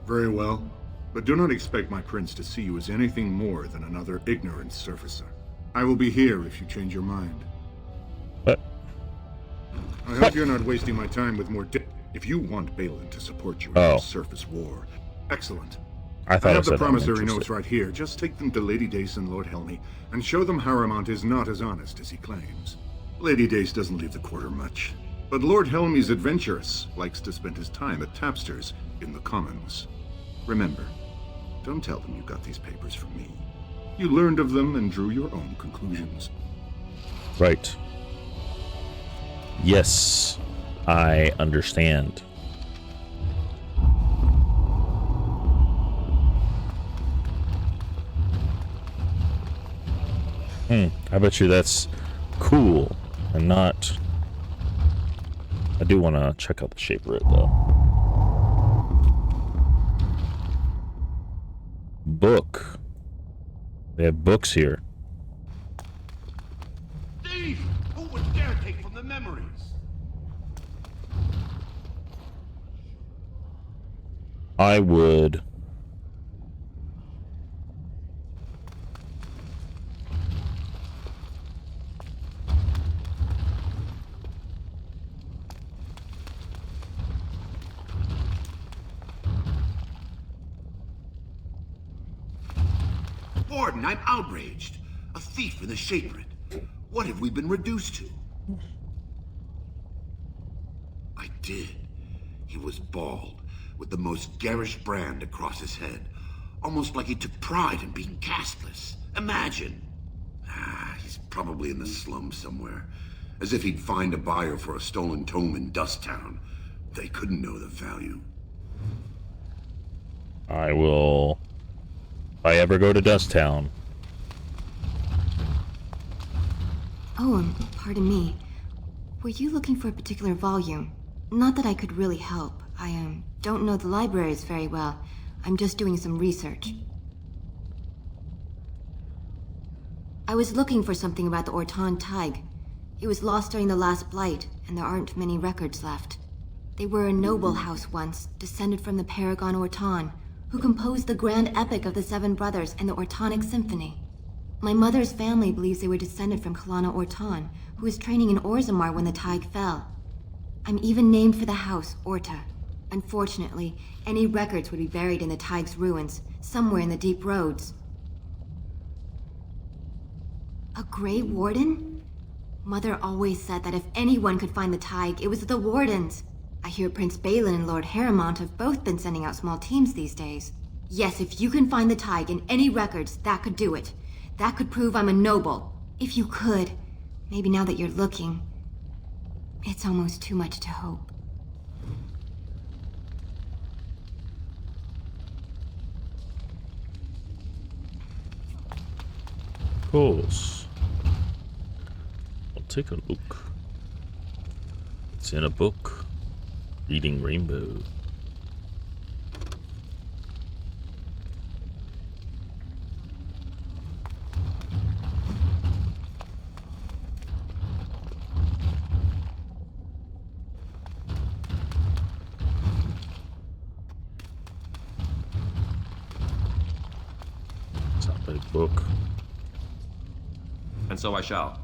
Very well, but do not expect my prince to see you as anything more than another ignorant surfacer. I will be here if you change your mind. What? I hope you're not wasting my time with more if you want Bhelen to support you in your surface war. Excellent. I have the promissory notes right here. Just take them to Lady Dace and Lord Helmy, and show them Harrowmont is not as honest as he claims. Lady Dace doesn't leave the quarter much, but Lord Helmy's adventurous, likes to spend his time at tapsters in the Commons. Remember, don't tell them you got these papers from me. You learned of them and drew your own conclusions. Right. Yes, I understand. I bet you that's cool and not. I do want to check out the Shaperate though. Book. They have books here. Thief! Who would dare take from the memories? I would. Warden, I'm outraged. A thief in the Shaperate. What have we been reduced to? I did. He was bald, with the most garish brand across his head. Almost like he took pride in being castless. Imagine. He's probably in the slums somewhere. As if he'd find a buyer for a stolen tome in Dusttown. They couldn't know the value. I will... If I ever go to Dusttown. Oh, pardon me. Were you looking for a particular volume? Not that I could really help. I don't know the libraries very well. I'm just doing some research. I was looking for something about the Orton Tig. It was lost during the last Blight, and there aren't many records left. They were a noble house once, descended from the Paragon Orton, who composed the grand epic of the Seven Brothers and the Ortonic Symphony. My mother's family believes they were descended from Kalana Orton, who was training in Orzammar when the Tig fell. I'm even named for the house, Orta. Unfortunately, any records would be buried in the Tig's ruins, somewhere in the deep roads. A Grey Warden? Mother always said that if anyone could find the Tig, it was the Wardens. I hear Prince Bhelen and Lord Harrowmont have both been sending out small teams these days. Yes, if you can find the Tig in any records, that could do it. That could prove I'm a noble. If you could. Maybe now that you're looking. It's almost too much to hope. Of course. I'll take a look. It's in a book. Reading Rainbow. It's a big book. And so I shall.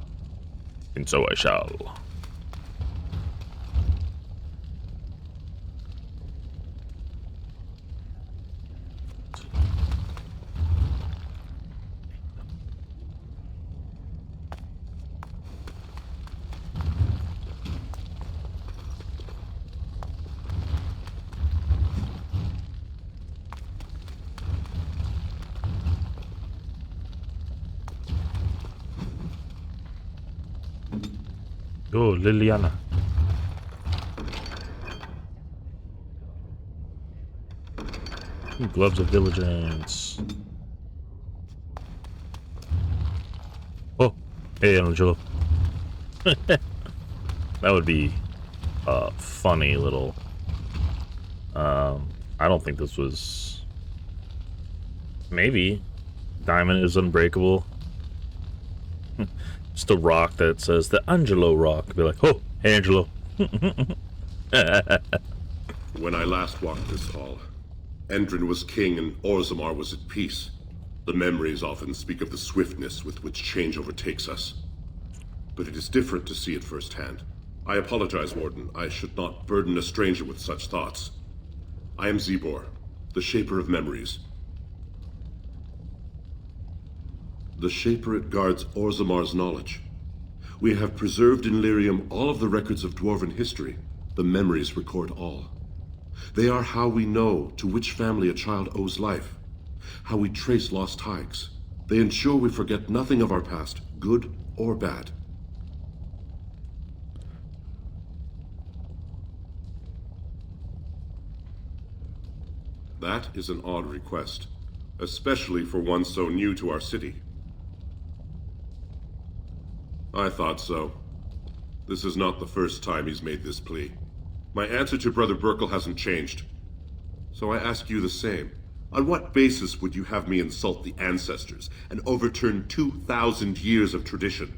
And so I shall. Oh, Liliana. Gloves of diligence. Oh, hey, Angelo. That would be a funny little. I don't think this was. Maybe Diamond is unbreakable. Just a rock that says the Angelo rock. Be like, oh, hey, Angelo. When I last walked this hall, Endrin was king and Orzammar was at peace. The memories often speak of the swiftness with which change overtakes us. But it is different to see it firsthand. I apologize, Warden. I should not burden a stranger with such thoughts. I am Zebor, the Shaper of Memories. The Shaperate guards Orzammar's knowledge. We have preserved in Lyrium all of the records of dwarven history. The memories record all. They are how we know to which family a child owes life, how we trace lost ties. They ensure we forget nothing of our past, good or bad. That is an odd request, especially for one so new to our city. I thought so. This is not the first time he's made this plea. My answer to Brother Burkle hasn't changed. So I ask you the same. On what basis would you have me insult the ancestors and overturn 2,000 years of tradition?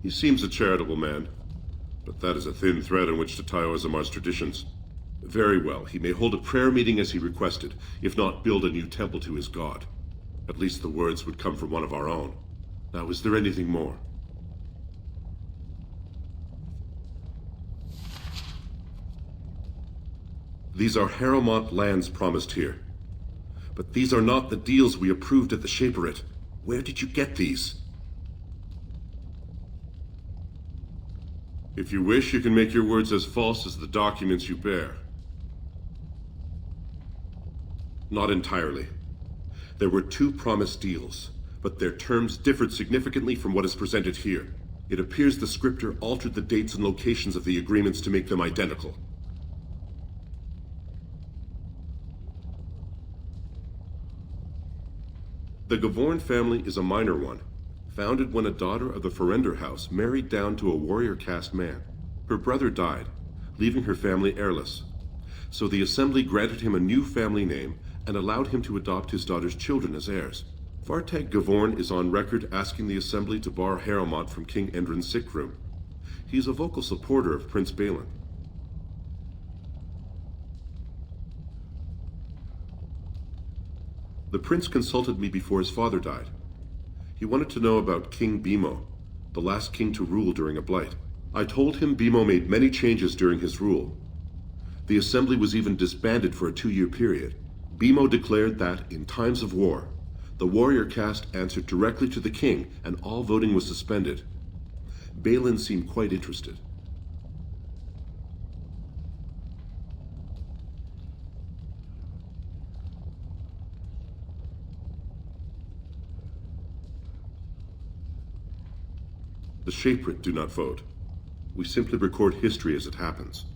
He seems a charitable man. But that is a thin thread on which to tie Orzammar's traditions. Very well, he may hold a prayer meeting as he requested, if not build a new temple to his god. At least the words would come from one of our own. Now, is there anything more? These are Harrowmont lands promised here. But these are not the deals we approved at the Shaperate. Where did you get these? If you wish, you can make your words as false as the documents you bear. Not entirely. There were 2 promised deals, but their terms differed significantly from what is presented here. It appears the scripter altered the dates and locations of the agreements to make them identical. The Gavorn family is a minor one, founded when a daughter of the Ferender house married down to a warrior caste man. Her brother died, leaving her family heirless. So the Assembly granted him a new family name and allowed him to adopt his daughter's children as heirs. Vartag Gavorn is on record asking the Assembly to bar Harrowmont from King Endrin's sick room. He's a vocal supporter of Prince Bhelen. The prince consulted me before his father died. He wanted to know about King Bimo, the last king to rule during a blight. I told him Bimo made many changes during his rule. The assembly was even disbanded for a 2-year period. Bimo declared that, in times of war, the warrior caste answered directly to the king and all voting was suspended. Bhelen seemed quite interested. The Shaprit do not vote. We simply record history as it happens.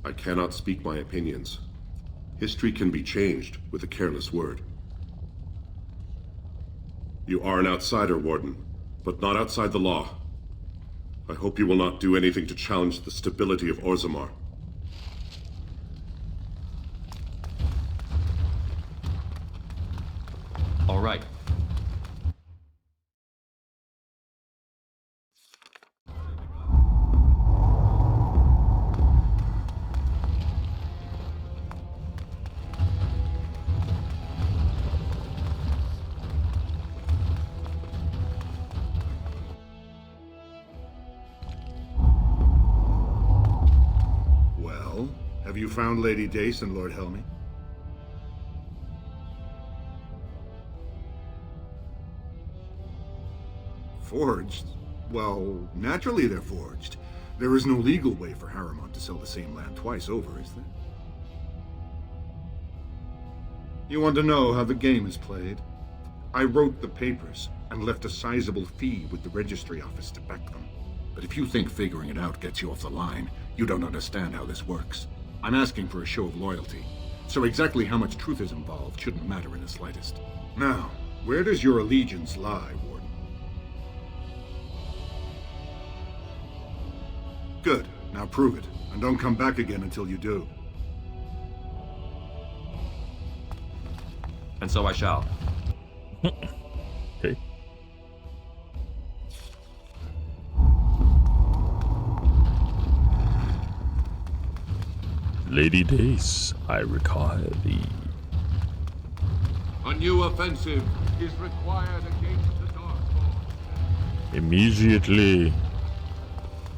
I cannot speak my opinions. History can be changed with a careless word. You are an outsider, Warden, but not outside the law. I hope you will not do anything to challenge the stability of Orzammar. All right. Have you found Lady Dace and Lord Helmy? Forged? Well, naturally they're forged. There is no legal way for Harrowmont to sell the same land twice over, is there? You want to know how the game is played? I wrote the papers and left a sizable fee with the registry office to back them. But if you think figuring it out gets you off the line, you don't understand how this works. I'm asking for a show of loyalty, so exactly how much truth is involved shouldn't matter in the slightest. Now, where does your allegiance lie, Warden? Good. Now prove it, and don't come back again until you do. And so I shall. Okay. Lady Dace, I require thee. A new offensive is required against the darkspawn. Immediately.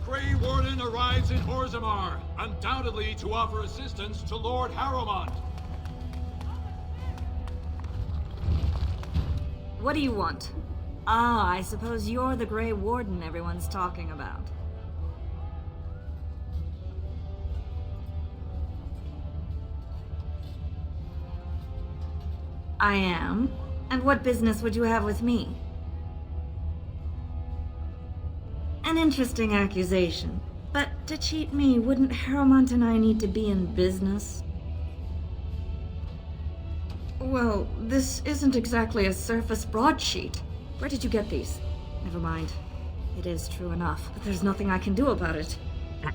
Grey Warden arrives in Orzammar, undoubtedly to offer assistance to Lord Harrowmont. What do you want? Ah, I suppose you're the Grey Warden everyone's talking about. I am. And what business would you have with me? An interesting accusation. But to cheat me, wouldn't Harrowmont and I need to be in business? Well, this isn't exactly a surface broadsheet. Where did you get these? Never mind. It is true enough, but there's nothing I can do about it.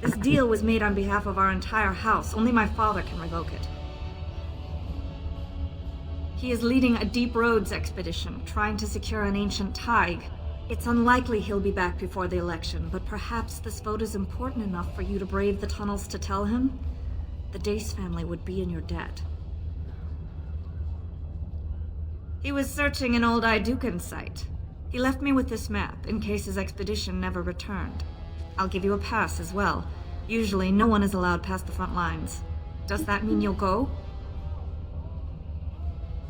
This deal was made on behalf of our entire house. Only my father can revoke it. He is leading a Deep Roads expedition, trying to secure an ancient thaig. It's unlikely he'll be back before the election, but perhaps this vote is important enough for you to brave the tunnels to tell him? The Dace family would be in your debt. He was searching an old Idukan site. He left me with this map, in case his expedition never returned. I'll give you a pass as well. Usually, no one is allowed past the front lines. Does that mean you'll go?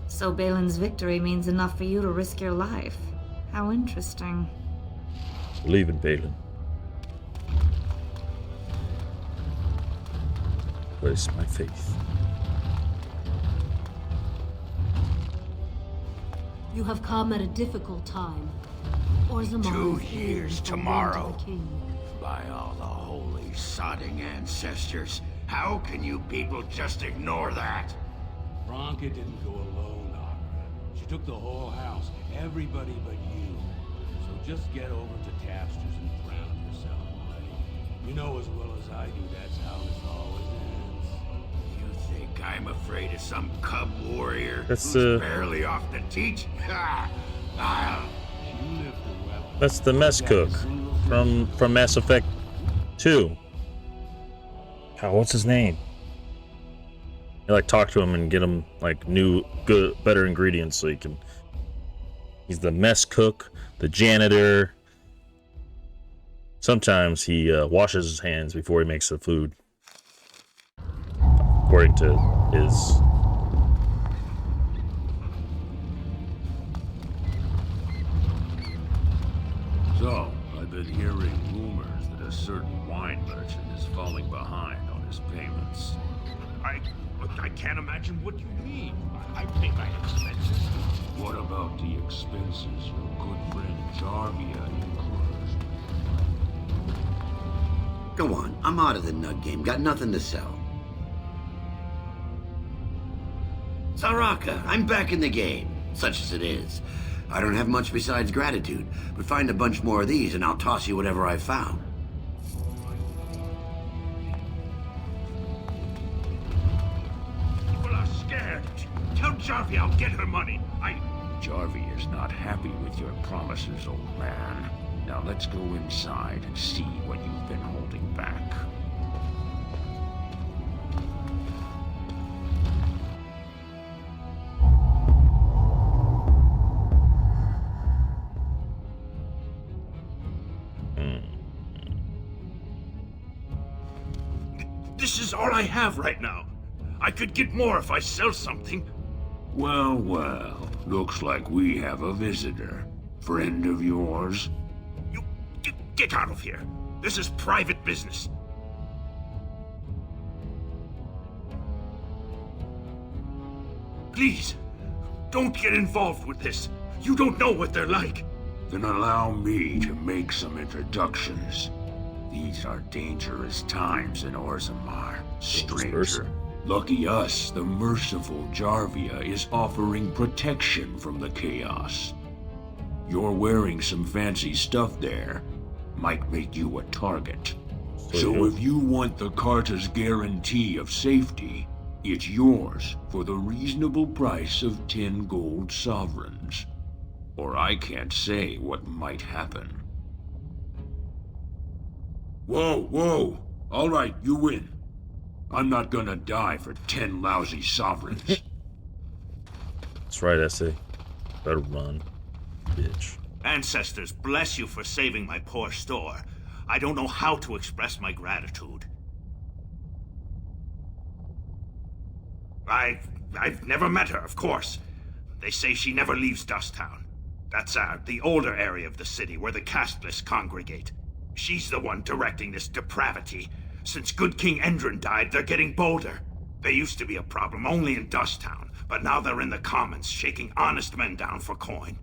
So Bhelen's victory means enough for you to risk your life. How interesting. Believe in Bhelen. Place my faith. You have come at a difficult time. Orzammar 2 years tomorrow. King. By all the holy sodding ancestors, how can you people just ignore that? Bronca didn't go alone, Opera. She took the whole house, everybody but you. So just get over to Tapster's and drown yourself already. You know as well as I do that's how this always ends. You think I'm afraid of some cub warrior That's, who's barely off the teat? That's the mess cook from Mass Effect 2. God, what's his name? You like talk to him and get him like new, good, better ingredients so he can. He's the mess cook, the janitor. Sometimes he washes his hands before he makes the food, according to his. So, I've been hearing rumors that a certain wine merchant is falling behind on his payments. I can't imagine what you mean. I pay my expenses. What about the expenses your good friend Jarvia incurs? Go on, I'm out of the nug game. Got nothing to sell. Saraka, I'm back in the game, such as it is. I don't have much besides gratitude, but find a bunch more of these and I'll toss you whatever I found. People are scared. Tell Jarvia I'll get her money. Jarvia is not happy with your promises, old man. Now let's go inside and see what you've been holding back. This is all I have right now. I could get more if I sell something. Well, well. Looks like we have a visitor. Friend of yours? Get out of here. This is private business. Please, don't get involved with this. You don't know what they're like. Then allow me to make some introductions. These are dangerous times in Orzammar, stranger. Lucky us, the merciful Jarvia is offering protection from the chaos. You're wearing some fancy stuff there. Might make you a target. So if you want the Carta's guarantee of safety, it's yours for the reasonable price of 10 gold sovereigns. Or I can't say what might happen. Whoa, whoa! All right, you win. I'm not gonna die for 10 lousy sovereigns. That's right, Essay. Better run, bitch. Ancestors, bless you for saving my poor store. I don't know how to express my gratitude. I've never met her, of course. They say she never leaves Dusttown. That's the older area of the city where the casteless congregate. She's the one directing this depravity. Since good King Endrin died, they're getting bolder. They used to be a problem only in Dusttown, but now they're in the commons, shaking honest men down for coin.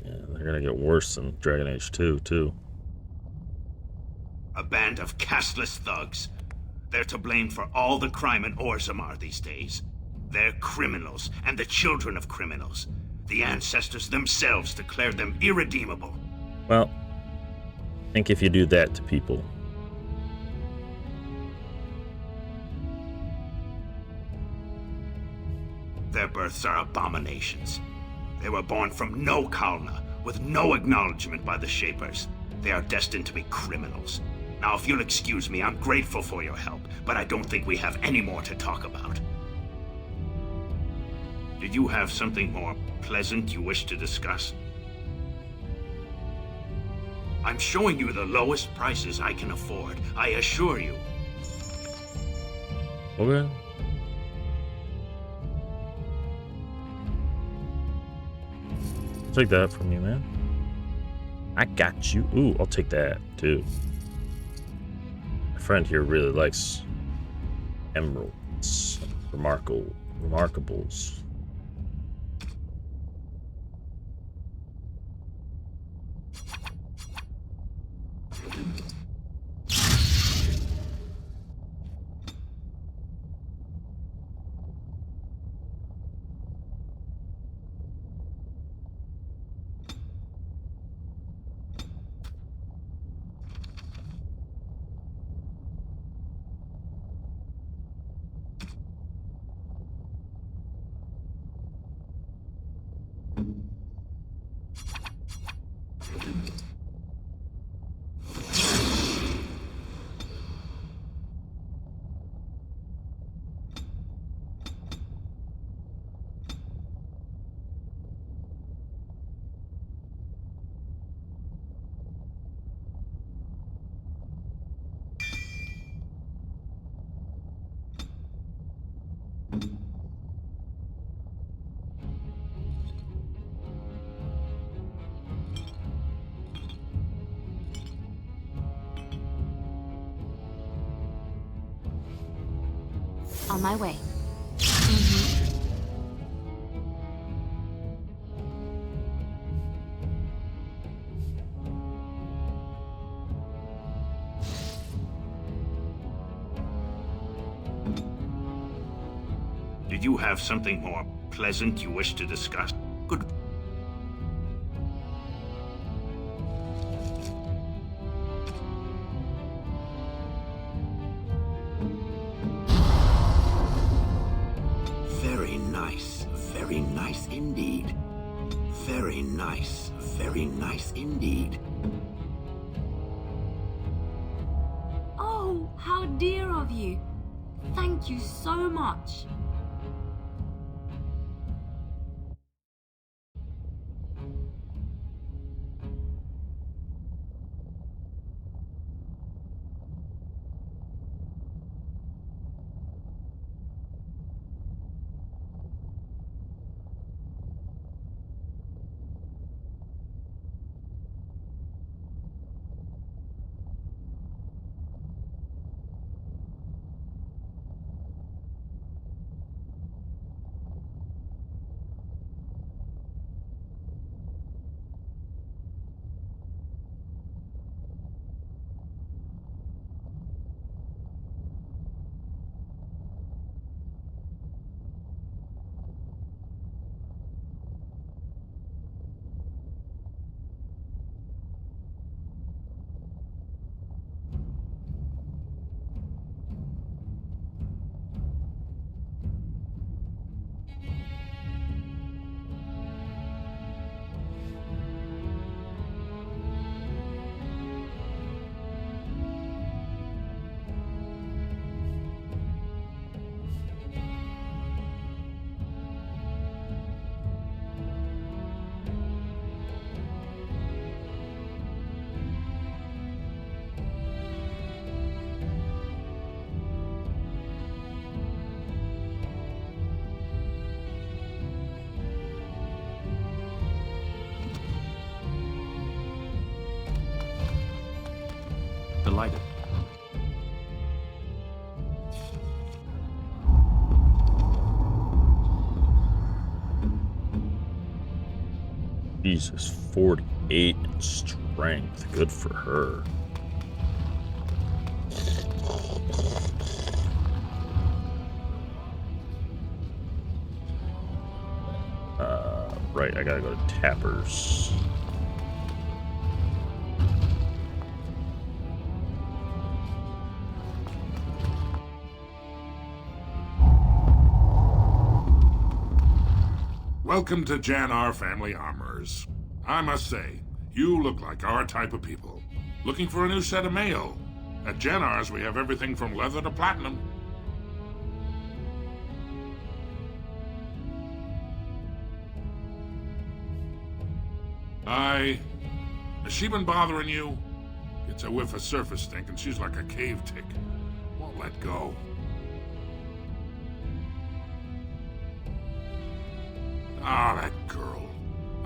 Yeah, they're gonna get worse than Dragon Age 2, too. A band of casteless thugs. They're to blame for all the crime in Orzammar these days. They're criminals, and the children of criminals. The ancestors themselves declared them irredeemable. Well, I think if you do that to people... Their births are abominations. They were born from no Kalna, with no acknowledgement by the Shapers. They are destined to be criminals. Now, if you'll excuse me, I'm grateful for your help, but I don't think we have any more to talk about. Did you have something more pleasant you wish to discuss? I'm showing you the lowest prices I can afford, I assure you. Okay. Take that from you, man. I got you. Ooh, I'll take that, too. My friend here really likes emeralds. Remarkables. On my way. Did you have something more pleasant you wish to discuss? Good. Very nice indeed. Very nice indeed. Oh, how dear of you. Thank you so much. Delighted. Jesus, 48 in strength. Good for her. Right, I gotta go to Tappers. Welcome to Jannar Family Armorers. I must say, you look like our type of people. Looking for a new set of mail? At Jannar's, we have everything from leather to platinum. Has she been bothering you? Gets a whiff of surface stink and she's like a cave tick. Won't let go. Ah, that girl.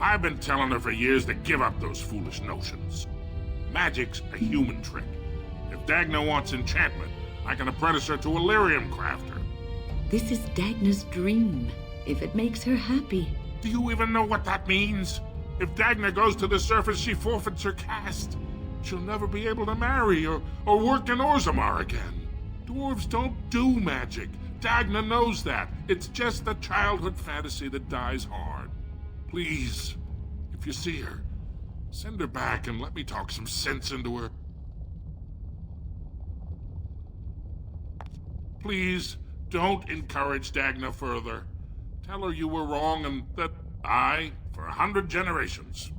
I've been telling her for years to give up those foolish notions. Magic's a human trick. If Dagna wants enchantment, I can apprentice her to a lyrium crafter. This is Dagna's dream, if it makes her happy. Do you even know what that means? If Dagna goes to the surface, she forfeits her caste. She'll never be able to marry or work in Orzammar again. Dwarves don't do magic. Dagna knows that. It's just a childhood fantasy that dies hard. Please, if you see her, send her back and let me talk some sense into her. Please, don't encourage Dagna further. Tell her you were wrong and that I, for 100 generations,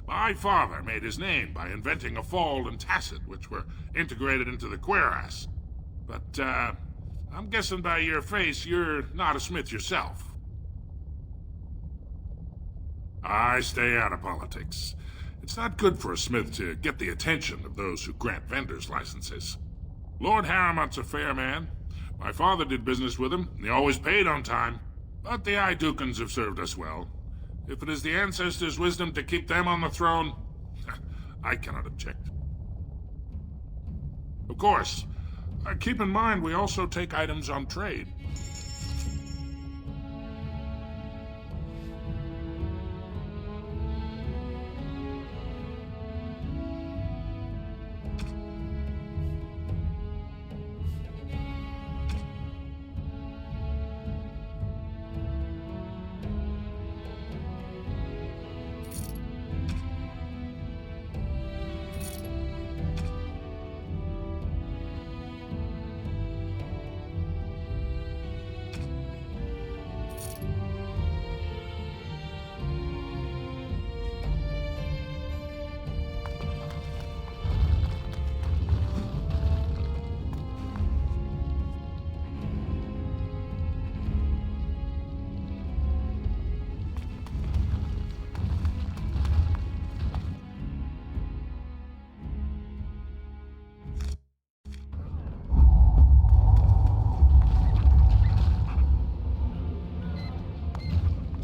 my father made his name by inventing a Fald and Tacit, which were integrated into the cuirass. But, I'm guessing by your face you're not a smith yourself. I stay out of politics. It's not good for a smith to get the attention of those who grant vendors licenses. Lord Harrowmont's a fair man, My father did business with him, and he always paid on time. But the Idukans have served us well. If it is the ancestors' wisdom to keep them on the throne, I cannot object. Of course, keep in mind we also take items on trade.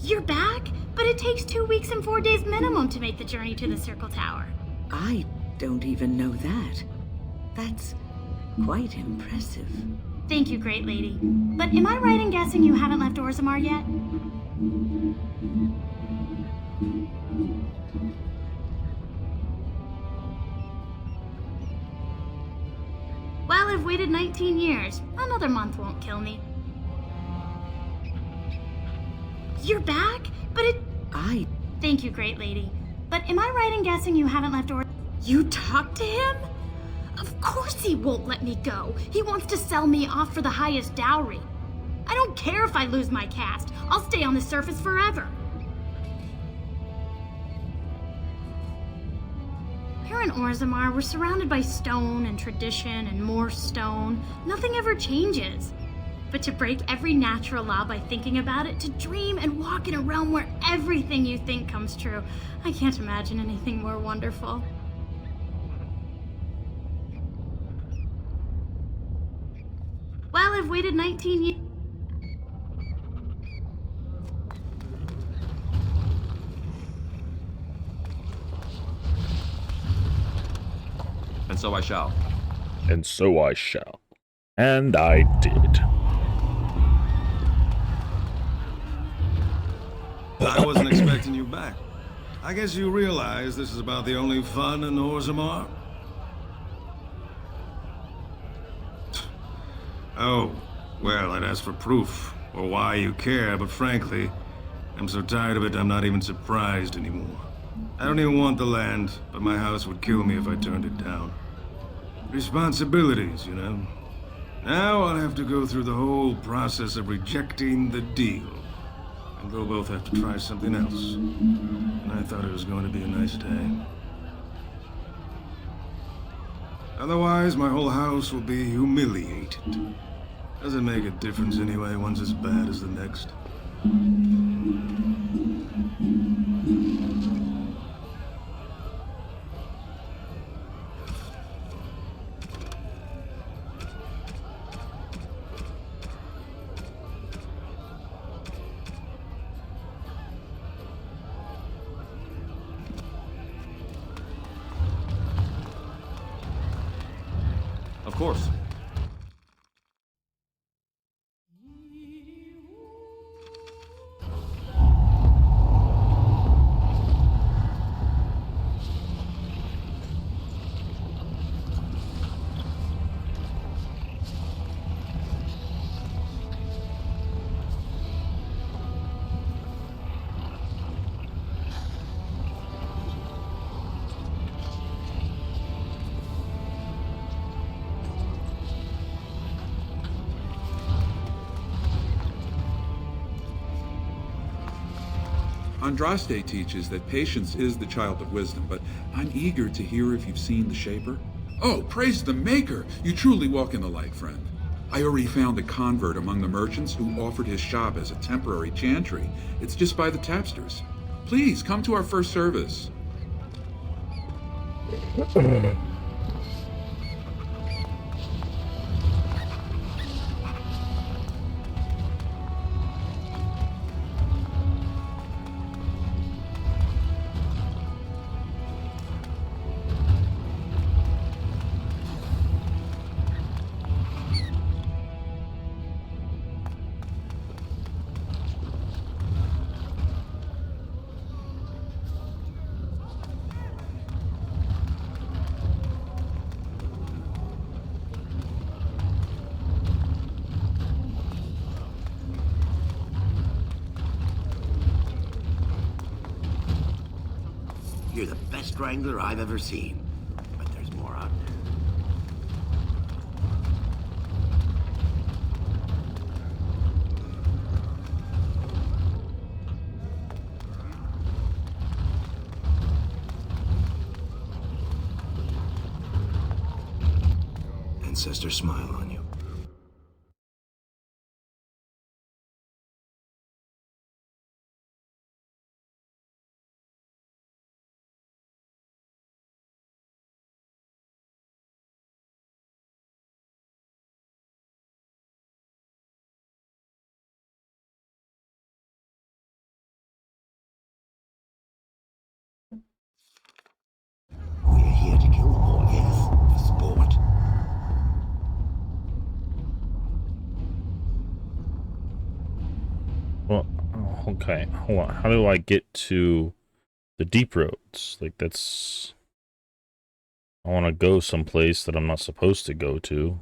You're back? But it takes 2 weeks and 4 days minimum to make the journey to the Circle Tower. I don't even know that. That's quite impressive. Thank you, great lady. But am I right in guessing you haven't left Orzammar yet? Well, I've waited 19 years. Another month won't kill me. You're back? But Thank you, great lady. But am I right in guessing you haven't left You talked to him? Of course he won't let me go. He wants to sell me off for the highest dowry. I don't care if I lose my caste. I'll stay on the surface forever. Here in Orzammar, we're surrounded by stone and tradition and more stone. Nothing ever changes. But to break every natural law by thinking about it, to dream and walk in a realm where everything you think comes true, I can't imagine anything more wonderful. Well, I've waited 19 years. And so I shall. And so I shall. And I did. I wasn't expecting you back. I guess you realize this is about the only fun in Orzammar? Oh, well, I'd ask for proof, or why you care, but frankly, I'm so tired of it I'm not even surprised anymore. I don't even want the land, but my house would kill me if I turned it down. Responsibilities, you know. Now I'll have to go through the whole process of rejecting the deal. And we'll both have to try something else. And I thought it was going to be a nice day. Otherwise, my whole house will be humiliated. Doesn't make a difference anyway, one's as bad as the next. Of course. Andraste teaches that patience is the child of wisdom, but I'm eager to hear if you've seen the Shaper. Oh, praise the Maker! You truly walk in the light, friend. I already found a convert among the merchants who offered his shop as a temporary chantry. It's just by the tapsters. Please, come to our first service. You're the best wrangler I've ever seen. But there's more out there. Ancestor smile on you. We're here to kill them all, yes, for sport. Well, okay. Hold on. How do I get to the deep roads? Like, that's... I want to go someplace that I'm not supposed to go to.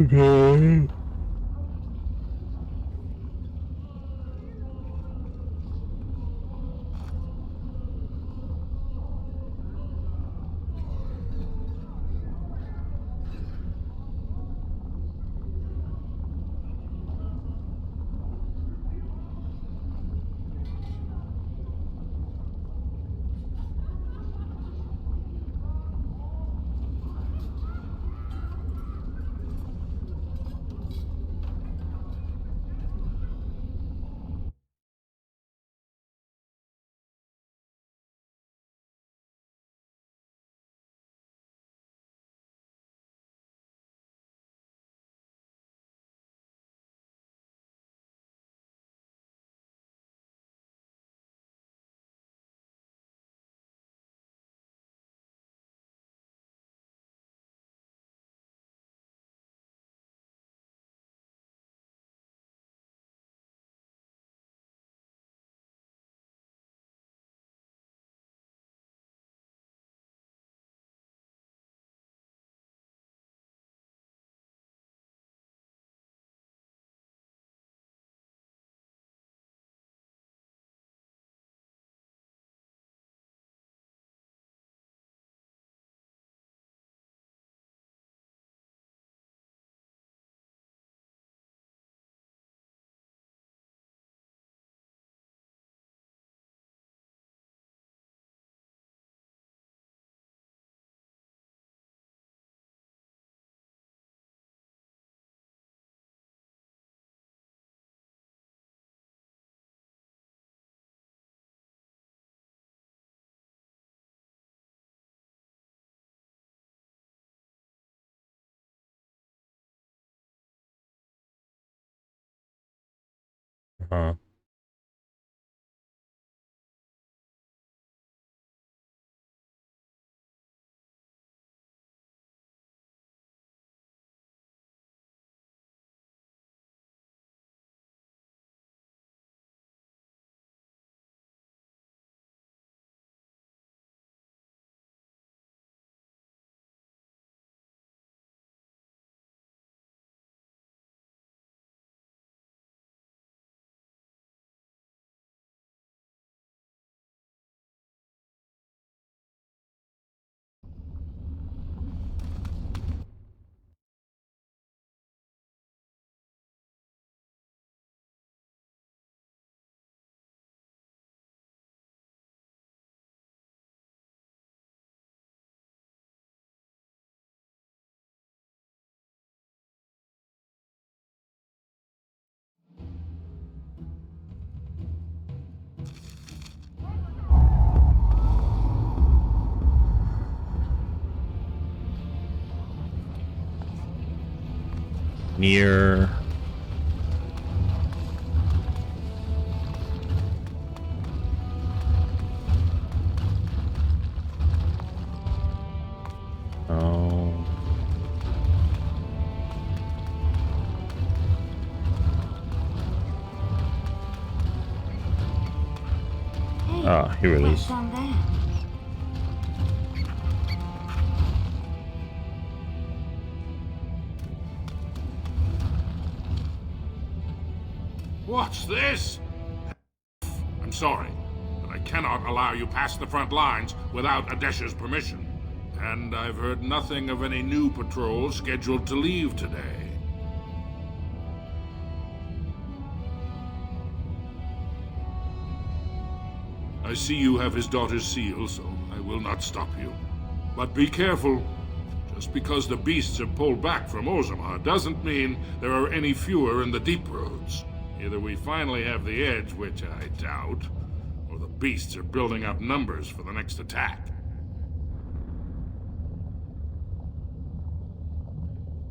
Okay. Uh-huh. near. Oh. Ah, here it is. Down there. What's this? I'm sorry, but I cannot allow you past the front lines without Adesh's permission. And I've heard nothing of any new patrols scheduled to leave today. I see you have his daughter's seal, so I will not stop you. But be careful. Just because the beasts have pulled back from Orzammar doesn't mean there are any fewer in the deep roads. Either we finally have the edge, which I doubt, or the beasts are building up numbers for the next attack.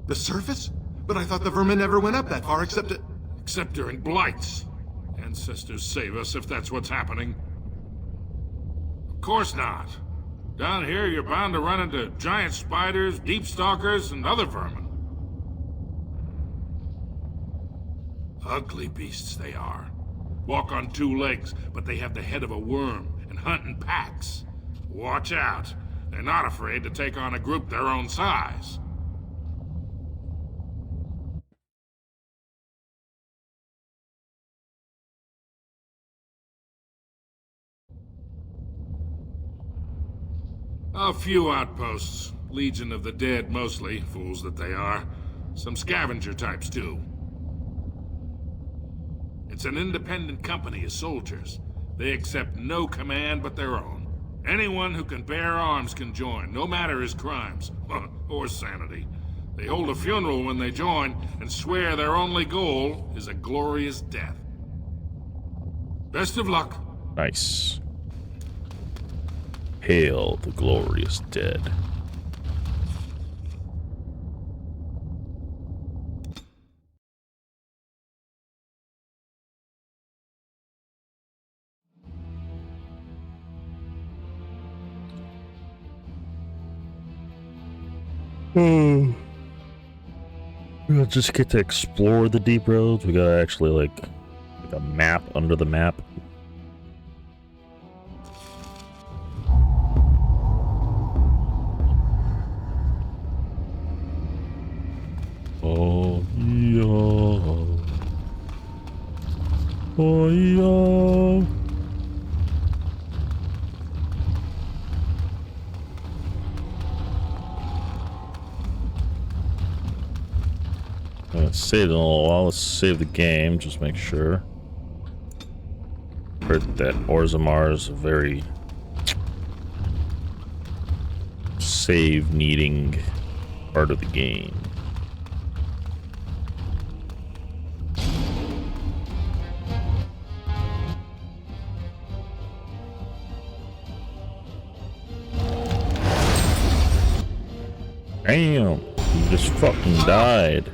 The surface? But I thought the vermin never went up that far except during blights. Ancestors save us if that's what's happening. Of course not. Down here, you're bound to run into giant spiders, deep stalkers, and other vermin. Ugly beasts they are. Walk on two legs, but they have the head of a worm and hunt in packs. Watch out. They're not afraid to take on a group their own size. A few outposts. Legion of the Dead mostly, fools that they are. Some scavenger types too. It's an independent company of soldiers. They accept no command but their own. Anyone who can bear arms can join, no matter his crimes, or sanity. They hold a funeral when they join, and swear their only goal is a glorious death. Best of luck. Nice. Hail the glorious dead. We don't just get to explore the deep roads. We gotta actually like a map under the map. Oh yeah. Oh yeah. Let's save it in a little while. Let's save the game. Just make sure. Heard that Orzammar is a very save-needing part of the game. Damn, you just fucking died.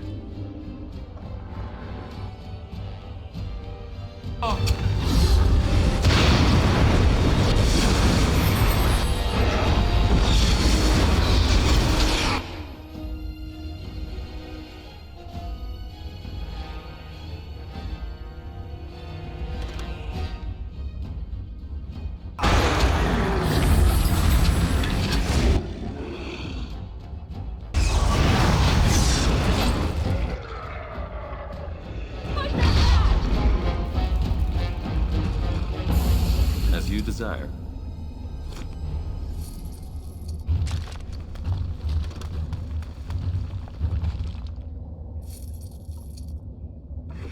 Desire.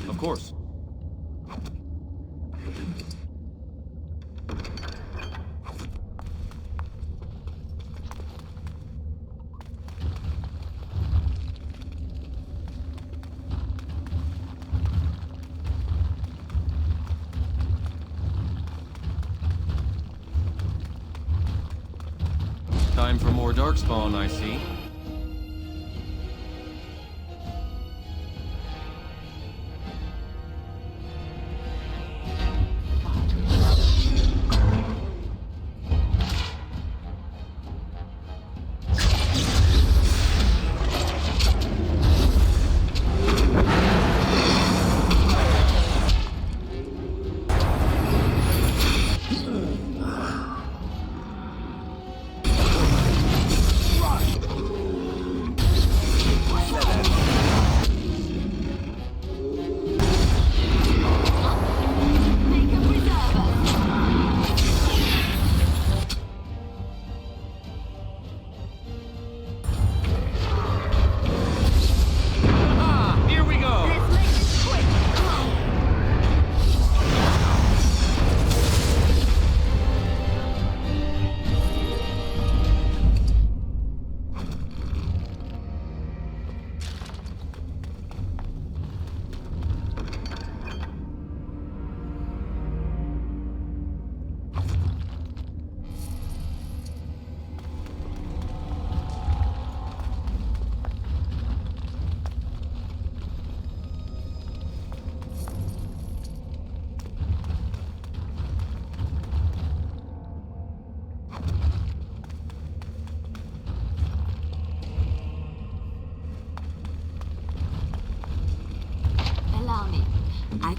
Of course. Time for more darkspawn, I see.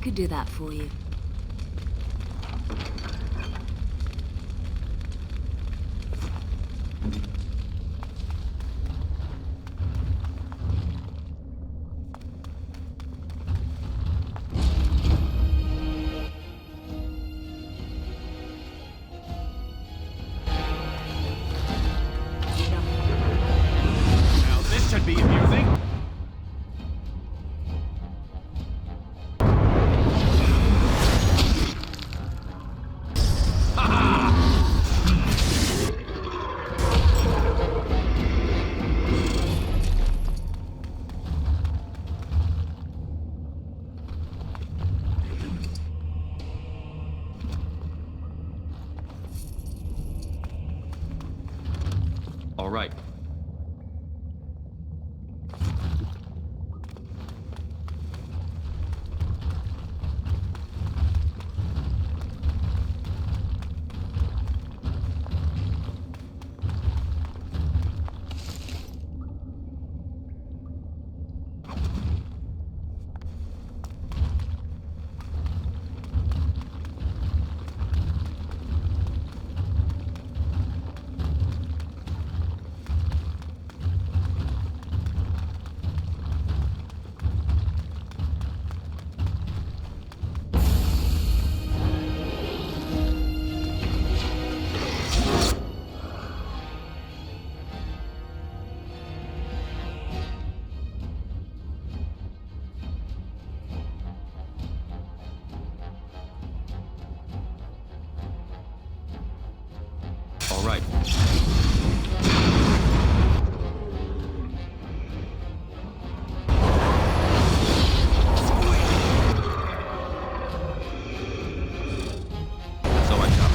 could do that for you. Now this should be amusing. All right. All right. So I come.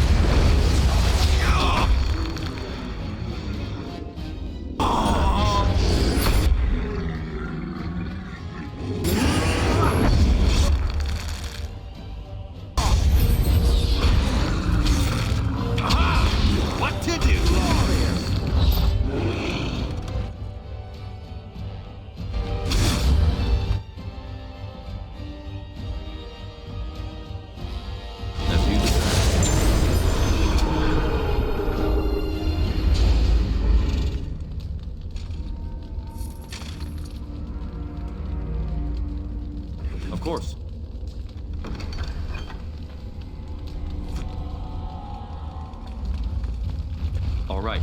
What to do? As you desire. Of course. All right.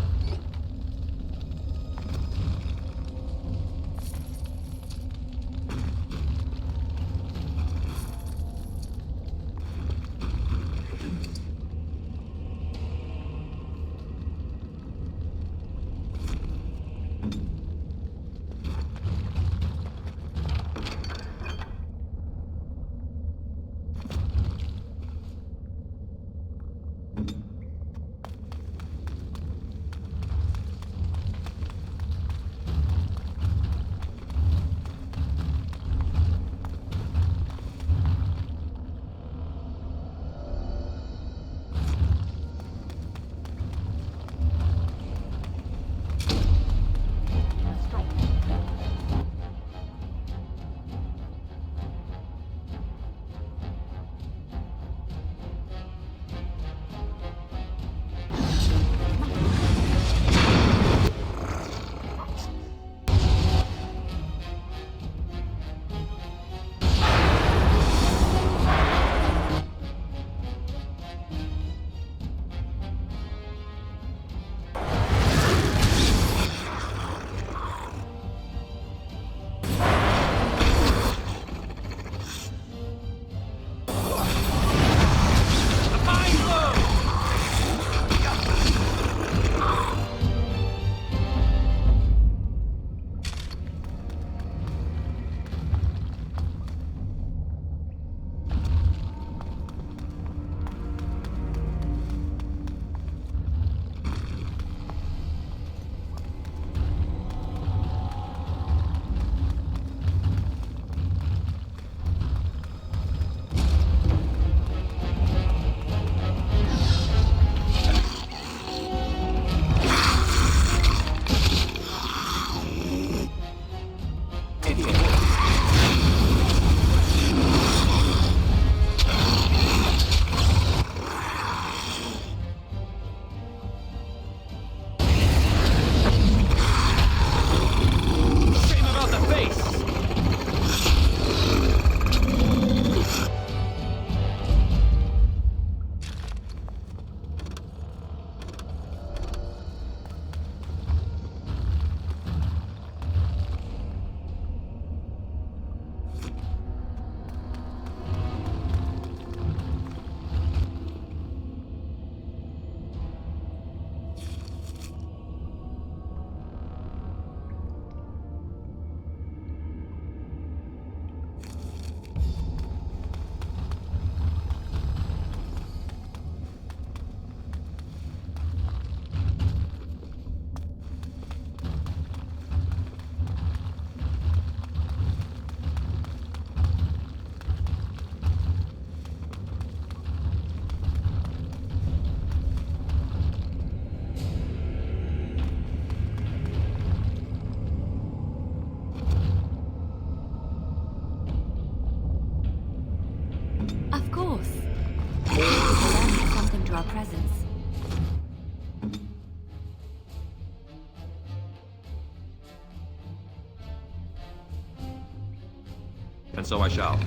so I shall.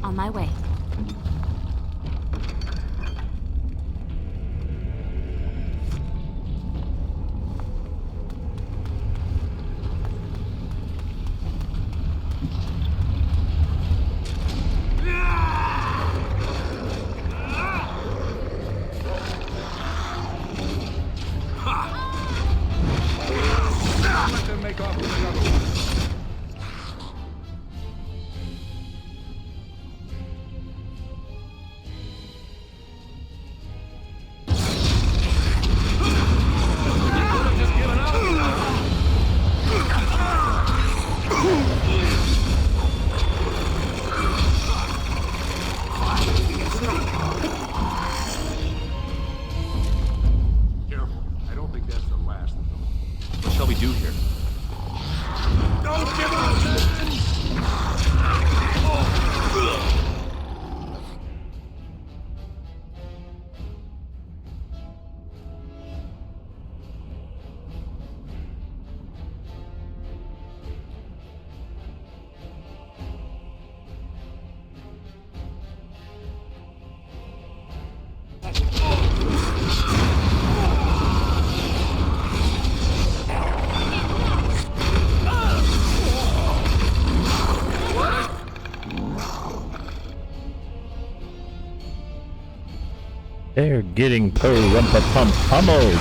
On my way. Let them make off with another one. Careful. I don't think that's the last of them. What shall we do here? Don't give up! They're getting pump pummeled.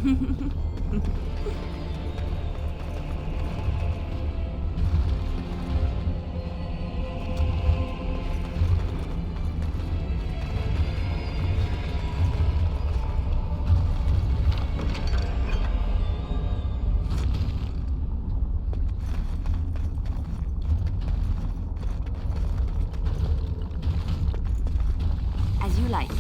As you like.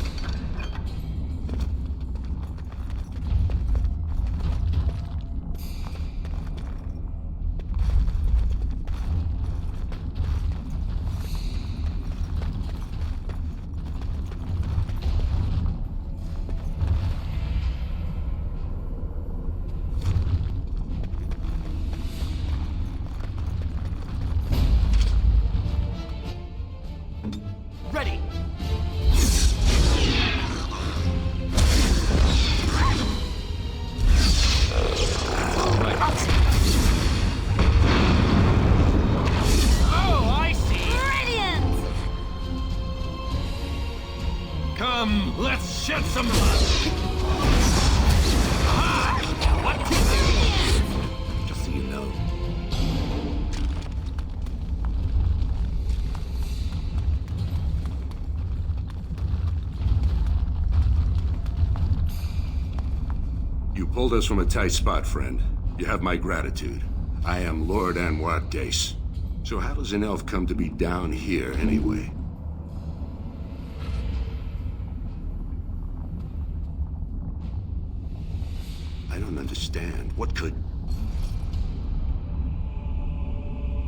Ready! Oh, I see! Brilliant! Come, let's shed some blood! Aha! What to do? Just so you know. You pulled us from a tight spot, friend. You have my gratitude. I am Lord Anwar Dace. So how does an elf come to be down here, anyway? I don't understand. What could...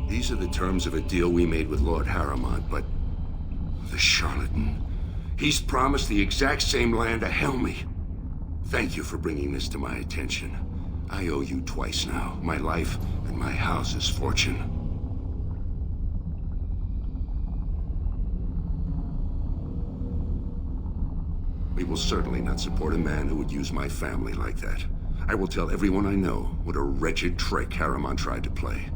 These are the terms of a deal we made with Lord Harrowmont, but... The charlatan. He's promised the exact same land to Helmy. Thank you for bringing this to my attention. I owe you twice now. My life and my house's fortune. We will certainly not support a man who would use my family like that. I will tell everyone I know what a wretched trick Harrowmont tried to play.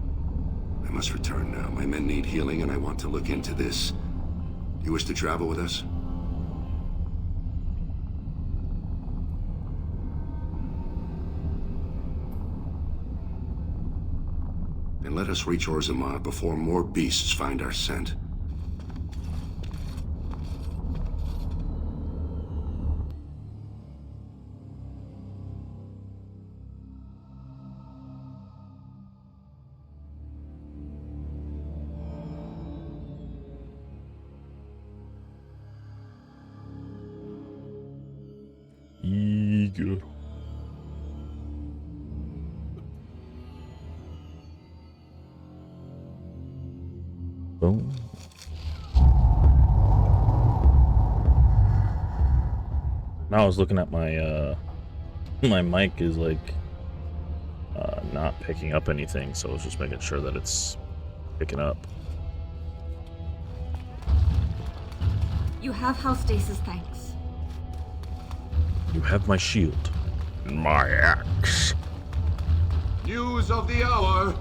I must return now. My men need healing and I want to look into this. You wish to travel with us? And let us reach Orzammar before more beasts find our scent. Eager. Boom. Now I was looking at my my mic is like not picking up anything, so I was just making sure that it's picking up. You have House Dace's thanks. You have my shield and my axe. News of the hour.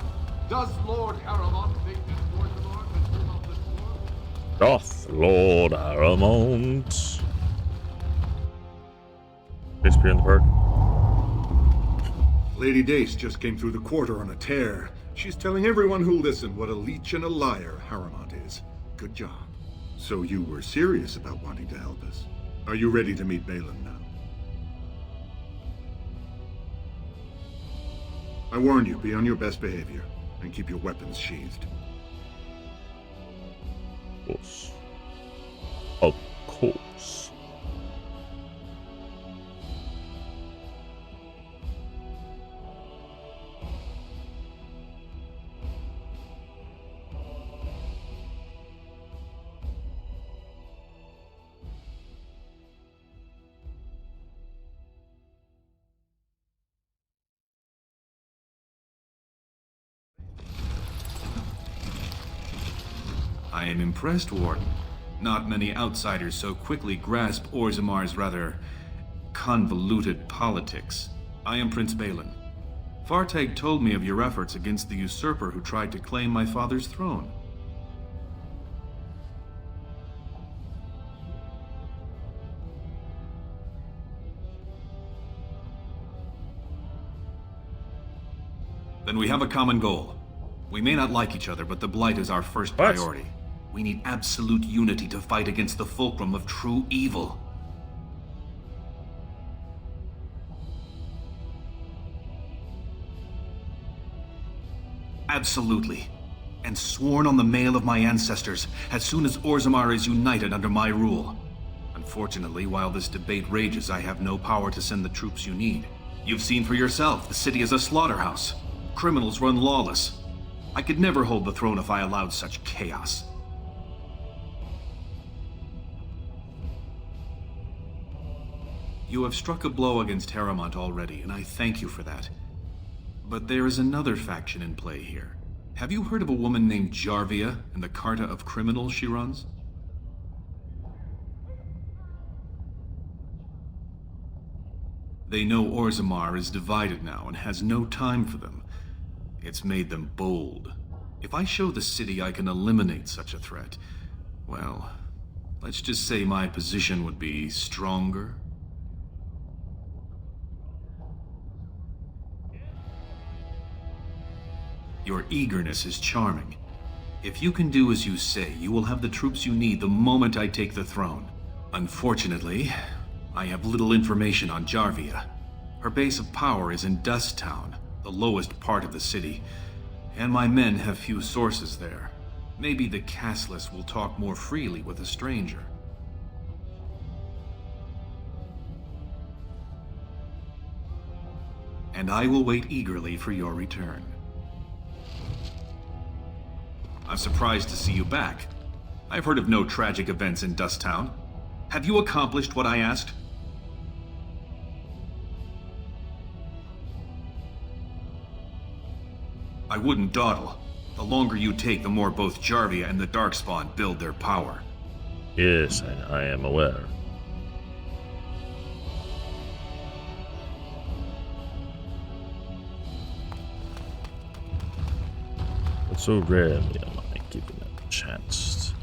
Does Lord Harrowmont think that Orzammar can turn off the dwarves? Doth Lord Harrowmont disappear in the park? Lady Dace just came through the quarter on a tear. She's telling everyone who'll listen what a leech and a liar Harrowmont is. Good job. So you were serious about wanting to help us. Are you ready to meet Bhelen now? I warn you, be on your best behavior, and keep your weapons sheathed. Of course. Of course. I am impressed, Warden. Not many outsiders so quickly grasp Orzammar's rather convoluted politics. I am Prince Bhelen. Fartag told me of your efforts against the usurper who tried to claim my father's throne. Then we have a common goal. We may not like each other, but the Blight is our first priority. We need absolute unity to fight against the fulcrum of true evil. Absolutely. And sworn on the mail of my ancestors, as soon as Orzammar is united under my rule. Unfortunately, while this debate rages, I have no power to send the troops you need. You've seen for yourself, the city is a slaughterhouse. Criminals run lawless. I could never hold the throne if I allowed such chaos. You have struck a blow against Harrowmont already, and I thank you for that. But there is another faction in play here. Have you heard of a woman named Jarvia and the Carta of Criminals she runs? They know Orzammar is divided now and has no time for them. It's made them bold. If I show the city I can eliminate such a threat, well, let's just say my position would be stronger. Your eagerness is charming. If you can do as you say, you will have the troops you need the moment I take the throne. Unfortunately, I have little information on Jarvia. Her base of power is in Dust Town, the lowest part of the city, and my men have few sources there. Maybe the castless will talk more freely with a stranger. And I will wait eagerly for your return. I'm surprised to see you back. I've heard of no tragic events in Dust Town. Have you accomplished what I asked? I wouldn't dawdle. The longer you take, the more both Jarvia and the darkspawn build their power. Yes, I am aware. But so rarely am I given a chance.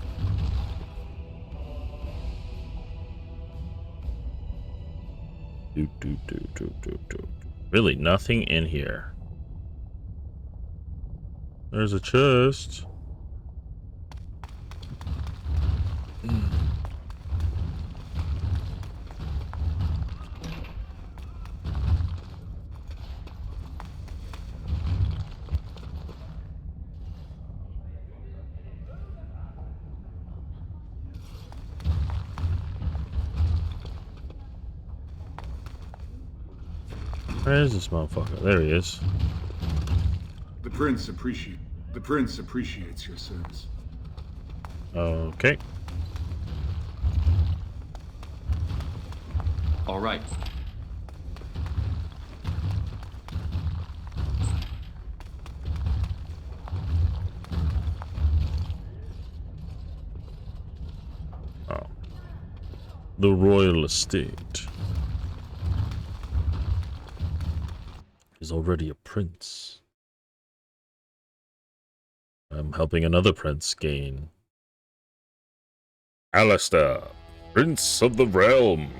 Really, nothing in here. There's a chest. Where is this motherfucker? There he is. The prince appreciates your service. Okay. All right. Oh. The royal estate. He's already a prince. I'm helping another prince gain. Alistair, Prince of the Realm.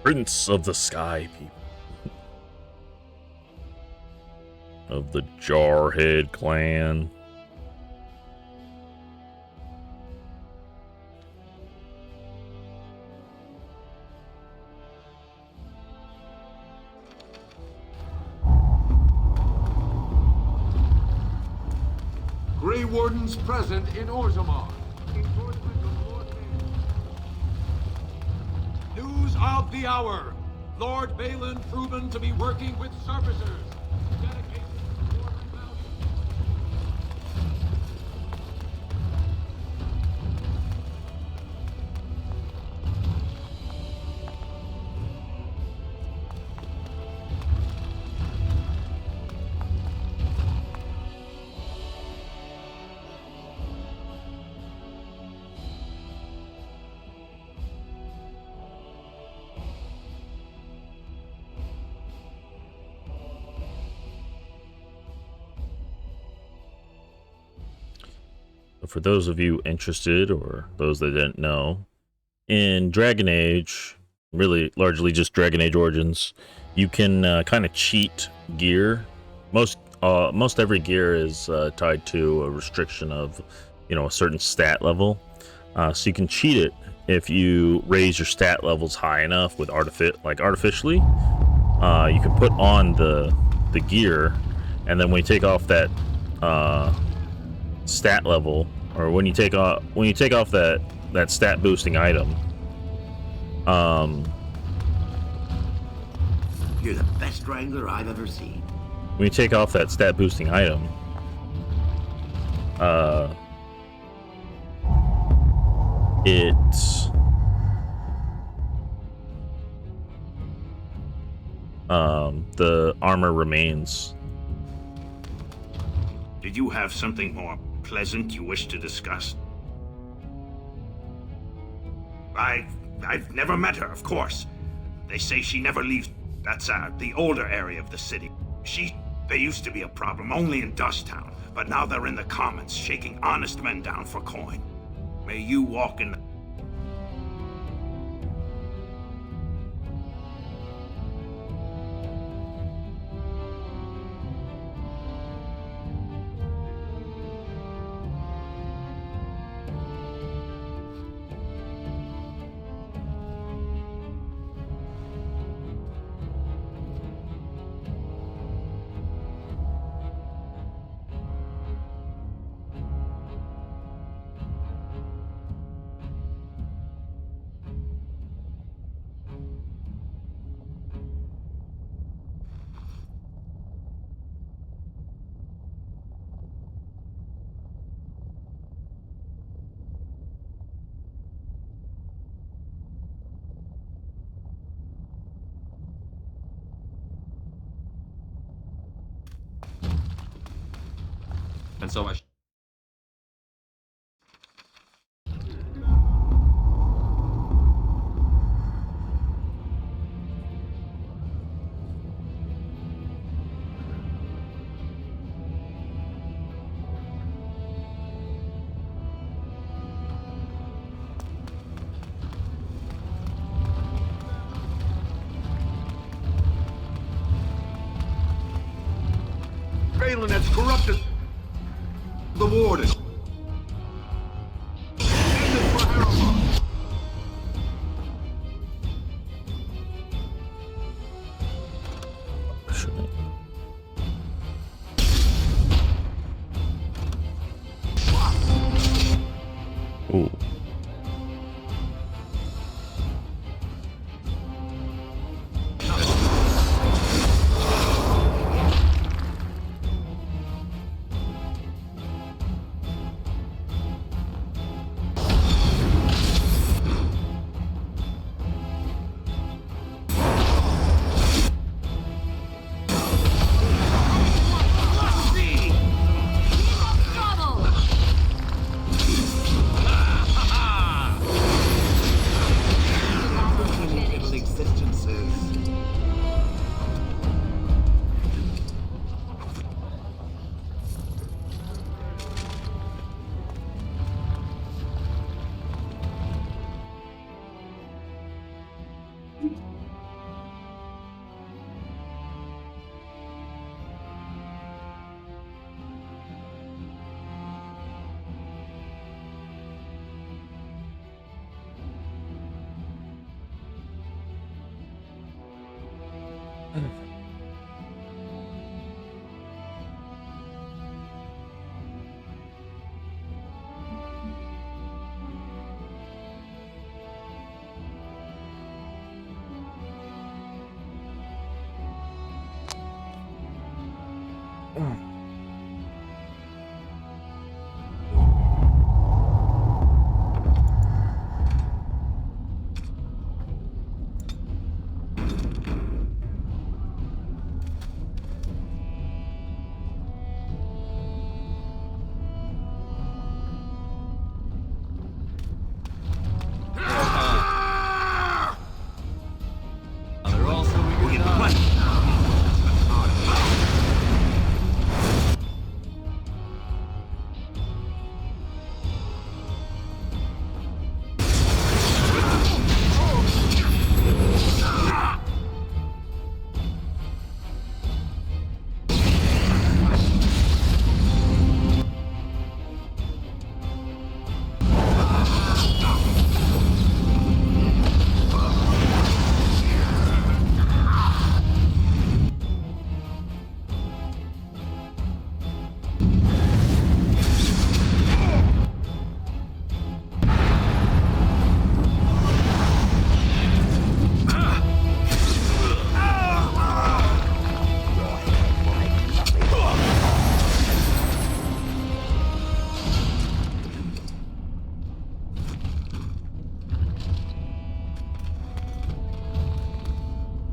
Prince of the Sky People. Of the Jarhead clan. Grey Wardens present in Orzammar. News of the hour. Lord Bhelen proven to be working with servicers. Dedication to dwarven values. For those of you interested, or those that didn't know, in Dragon Age, really largely just Dragon Age Origins. You can kind of cheat gear. Most every gear is tied to a restriction of, a certain stat level. So you can cheat it if you raise your stat levels high enough with artificially. You can put on the gear, and then when you take off that stat level, or when you take off that stat boosting item, You're the best wrangler I've ever seen. when you take off that stat boosting item, the armor remains. Did you have something more pleasant you wish to discuss? I've never met her, of course. They say she never leaves. That's the older area of the city. They used to be a problem only in Dusttown, but now they're in the commons, shaking honest men down for coin. May you walk in the... And so I... Bhelen has corrupted the Warden. End it for Harrowmont. Ooh.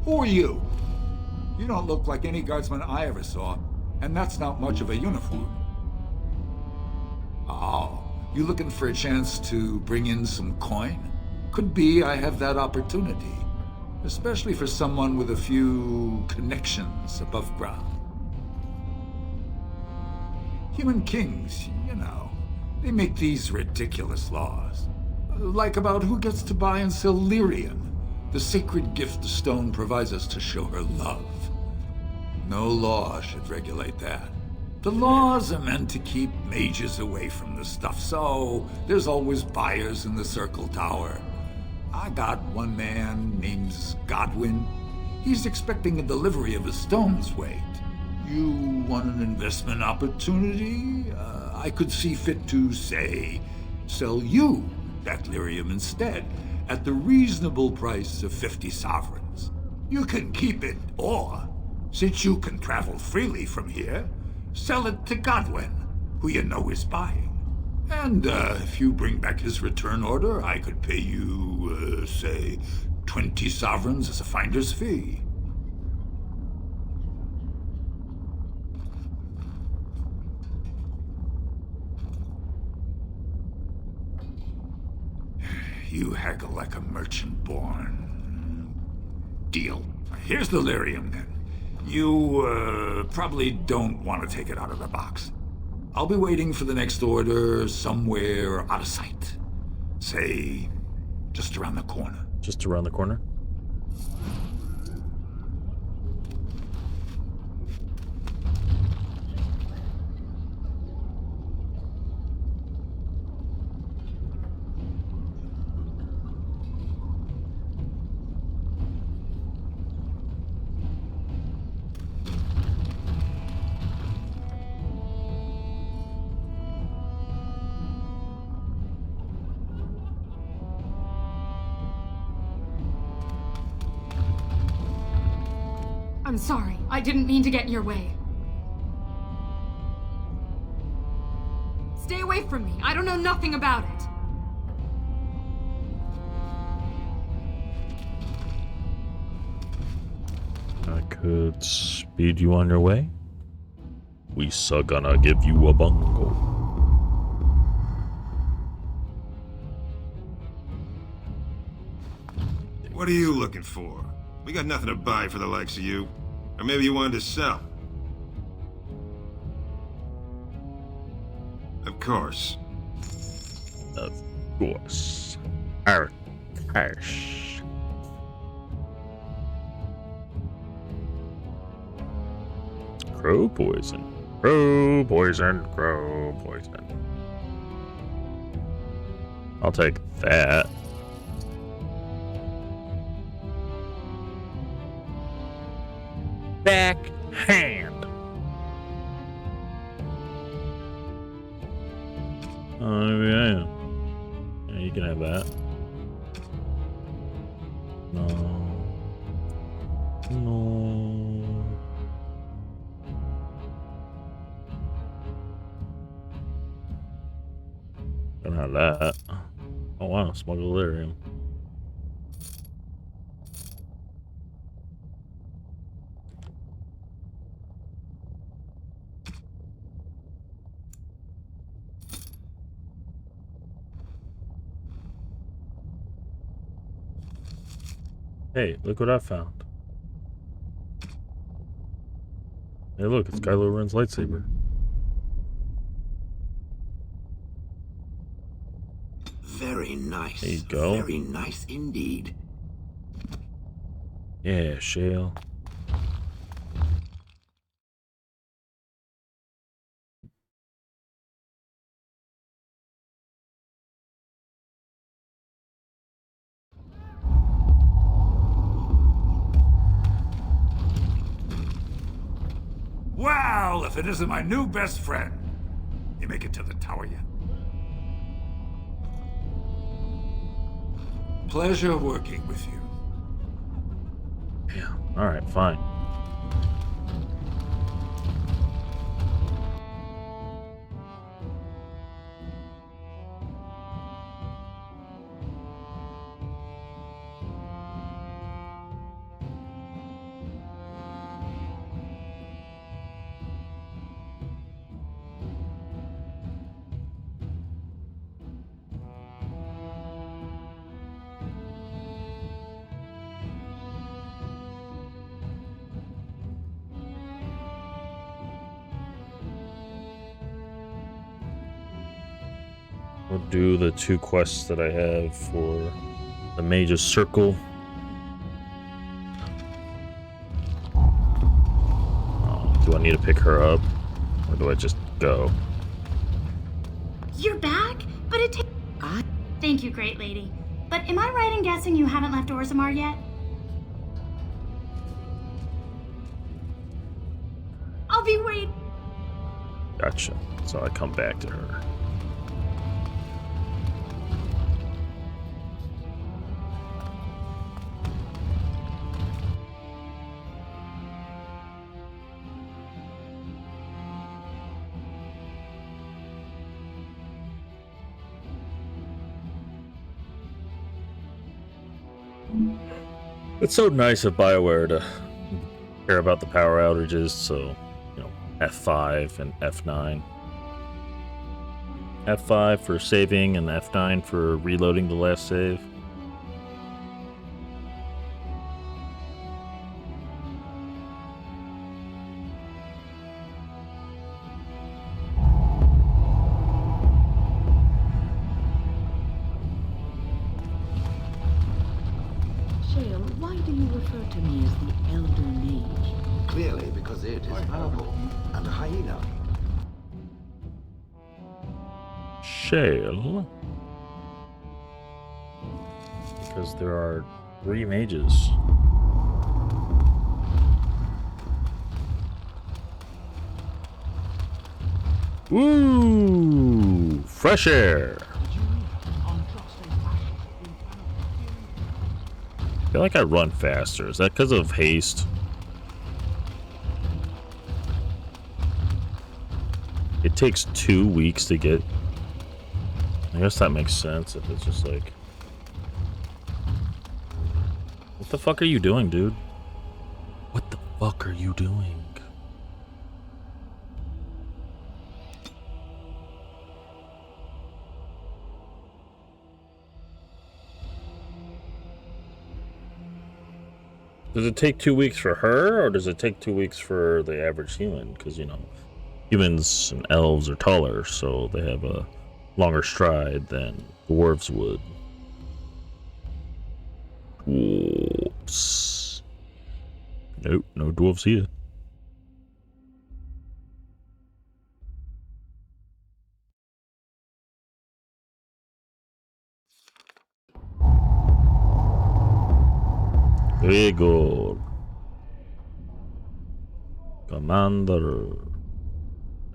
Who are you? You don't look like any guardsman I ever saw, and that's not much of a uniform. Oh, you looking for a chance to bring in some coin? Could be I have that opportunity, especially for someone with a few connections above ground. Human kings, you know, they make these ridiculous laws. Like about who gets to buy and sell lyrium, the sacred gift the stone provides us to show her love. No law should regulate that. The laws are meant to keep mages away from the stuff, so there's always buyers in the Circle Tower. I got one man named Godwin. He's expecting a delivery of a stone's weight. You want an investment opportunity? I could see fit to, say, sell you that lyrium instead, at the reasonable price of 50 sovereigns. You can keep it, or, since you can travel freely from here, sell it to Godwin, who you know is buying. And if you bring back his return order, I could pay you, say, 20 sovereigns as a finder's fee. You haggle like a merchant born. Deal. Here's the lyrium, then. You, probably don't want to take it out of the box. I'll be waiting for the next order somewhere out of sight. Say, just around the corner. Just around the corner? I'm sorry. I didn't mean to get in your way. Stay away from me. I don't know nothing about it. I could speed you on your way. We gonna give you a bungle. What are you looking for? We got nothing to buy for the likes of you. Or maybe you wanted to sell. Of course. Of course. Our cash. Crow poison. Crow poison. Crow poison. I'll take that. Backhand. Oh, yeah. Yeah, you can have that. No. No. Don't have that. Oh, wow. Smuggle lyrium. Hey, look what I found. Hey, look, it's Kylo Ren's lightsaber. Very nice. There you go. Very nice indeed. Yeah, Shale. Well, if it isn't my new best friend. You make it to the tower yet? Pleasure working with you. Yeah, alright, fine. We'll do the 2 quests that I have for the Mage's Circle. Do I need to pick her up? Or do I just go? You're back? But it takes... Thank you, great lady. But am I right in guessing you haven't left Orzammar yet? I'll be waiting. Gotcha. So I come back to her. It's so nice of BioWare to care about the power outages, so, you know, F5 and F9. F5 for saving and F9 for reloading the last save. Shale, why do you refer to me as the Elder Mage? Clearly because it is powerful and a hyena. Shale? Because there are 3 mages. Woo! Fresh air! I feel like I run faster. Is that because of haste? It takes 2 weeks to get... I guess that makes sense if it's just like... What the fuck are you doing, dude? What the fuck are you doing? Does it take 2 weeks for her, or does it take 2 weeks for the average human? Because, you know, humans and elves are taller, so they have a longer stride than dwarves would. Dwarves. Nope, no dwarves here. Igor. Commander.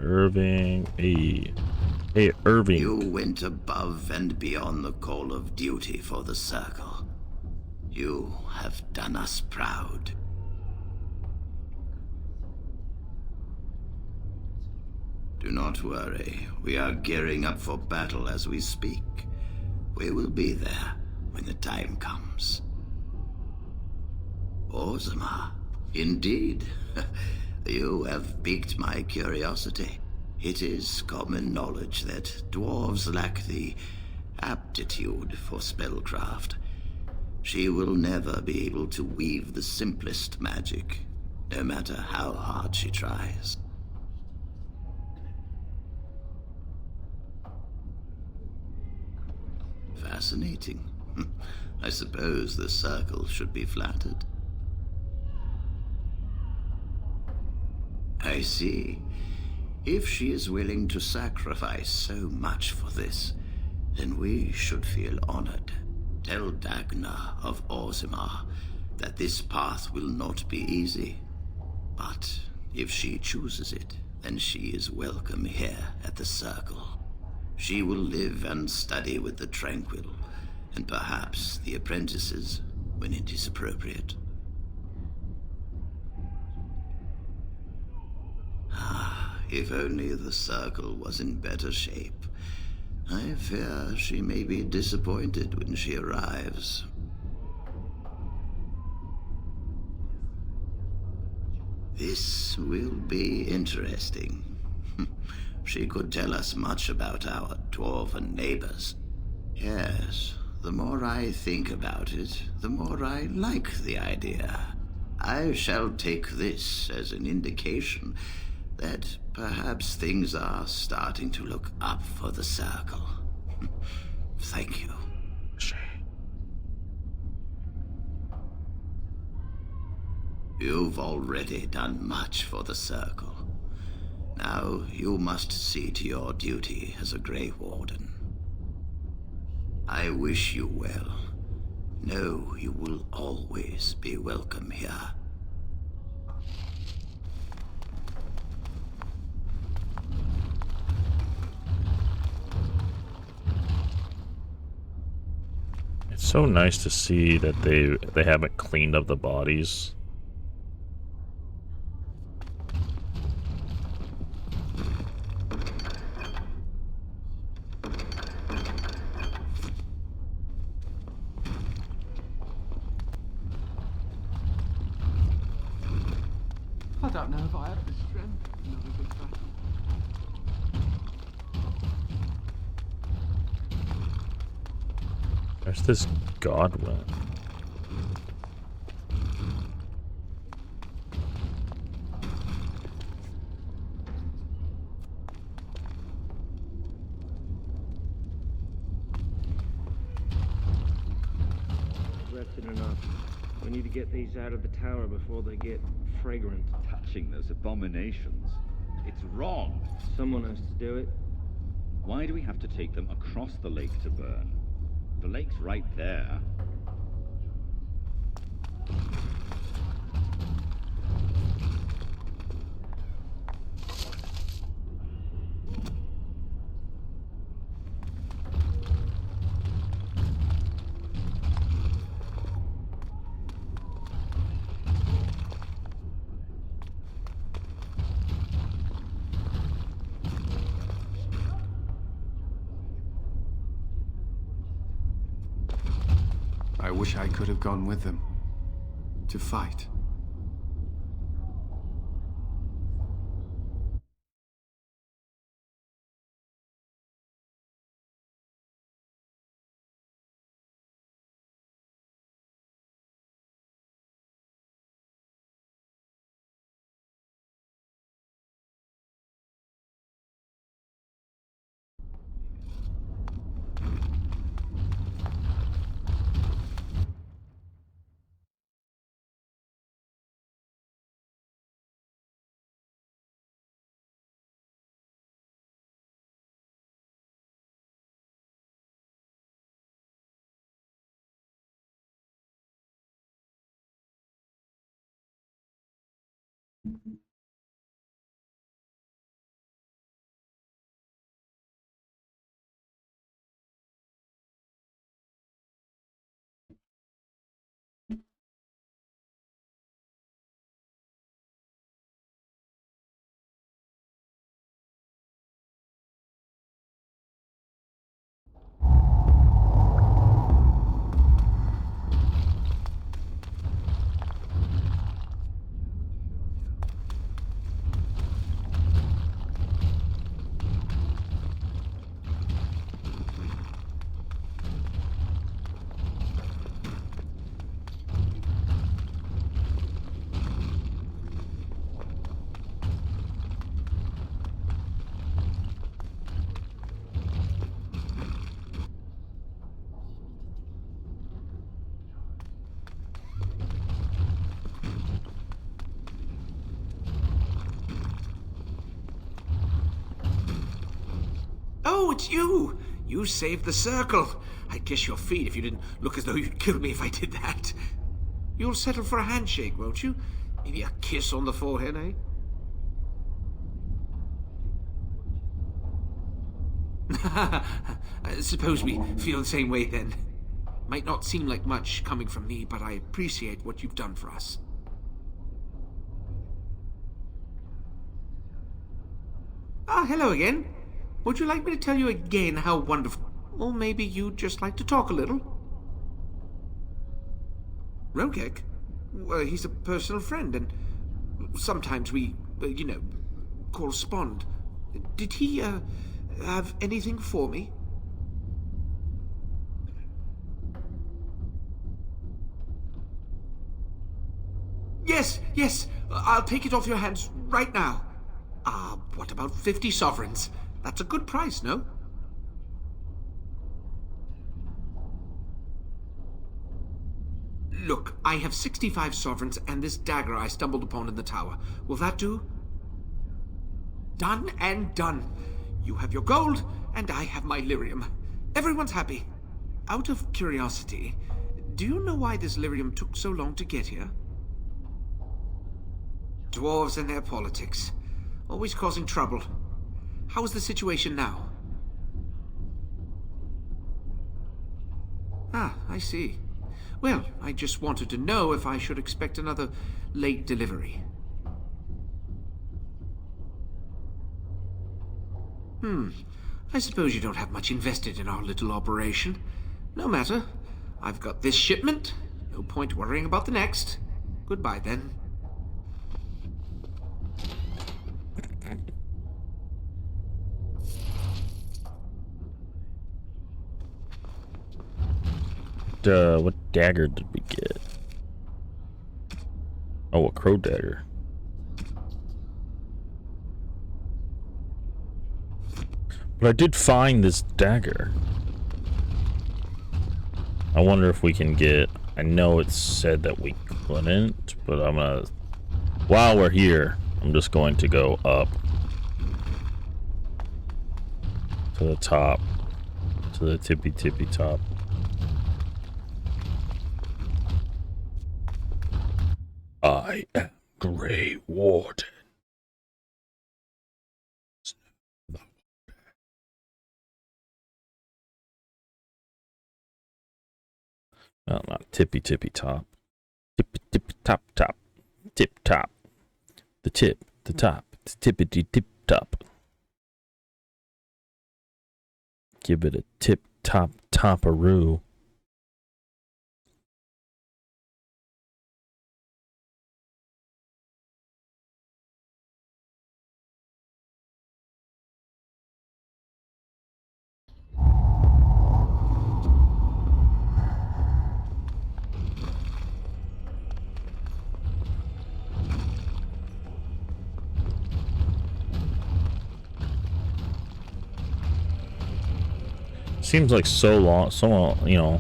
Irving. Hey, Irving. You went above and beyond the call of duty for the Circle. You have done us proud. Do not worry. We are gearing up for battle as we speak. We will be there when the time comes. Orzammar, indeed. You have piqued my curiosity. It is common knowledge that dwarves lack the aptitude for spellcraft. She will never be able to weave the simplest magic, no matter how hard she tries. Fascinating. I suppose the Circle should be flattered. I see. If she is willing to sacrifice so much for this, then we should feel honored. Tell Dagna of Orzammar that this path will not be easy. But if she chooses it, then she is welcome here at the Circle. She will live and study with the Tranquil, and perhaps the apprentices, when it is appropriate. If only the Circle was in better shape. I fear she may be disappointed when she arrives. This will be interesting. She could tell us much about our dwarven neighbors. Yes, the more I think about it, the more I like the idea. I shall take this as an indication that perhaps things are starting to look up for the Circle. Thank you. You've already done much for the Circle. Now you must see to your duty as a Grey Warden. I wish you well. Know you will always be welcome here. It's so nice to see that they haven't cleaned up the bodies. I don't know if I have the strength. Another big battle. There's this godwin. Rested enough. We need to get these out of the tower before they get fragrant. Touching those abominations. It's wrong. Someone has to do it. Why do we have to take them across the lake to burn? The lake's right there. I wish I could have gone with them. To fight. Oh, it's you! You saved the Circle. I'd kiss your feet if you didn't look as though you'd kill me if I did that. You'll settle for a handshake, won't you? Maybe a kiss on the forehead, eh? Suppose we feel the same way then. Might not seem like much coming from me, but I appreciate what you've done for us. Ah, hello again. Would you like me to tell you again how wonderful... Or maybe you'd just like to talk a little? Rogek? Well, he's a personal friend, and sometimes we, correspond. Did he, have anything for me? Yes, I'll take it off your hands right now. What about 50 sovereigns? That's a good price, no? Look, I have 65 sovereigns and this dagger I stumbled upon in the tower. Will that do? Done and done. You have your gold, and I have my lyrium. Everyone's happy. Out of curiosity, do you know why this lyrium took so long to get here? Dwarves and their politics. Always causing trouble. How is the situation now? Ah, I see. Well, I just wanted to know if I should expect another late delivery. I suppose you don't have much invested in our little operation. No matter. I've got this shipment. No point worrying about the next. Goodbye, then. What dagger did we get? Oh, a crow dagger. But I did find this dagger. I wonder if we can get... I know it said that we couldn't, but I'm gonna... While we're here, I'm just going to go up to the top, to the tippy top. I am Grey Warden. Well, not tippy top. Tippy top. Tip top. The tip, the top. It's tippity tip top. Give it a tip top toparoo. Seems like so long, you know,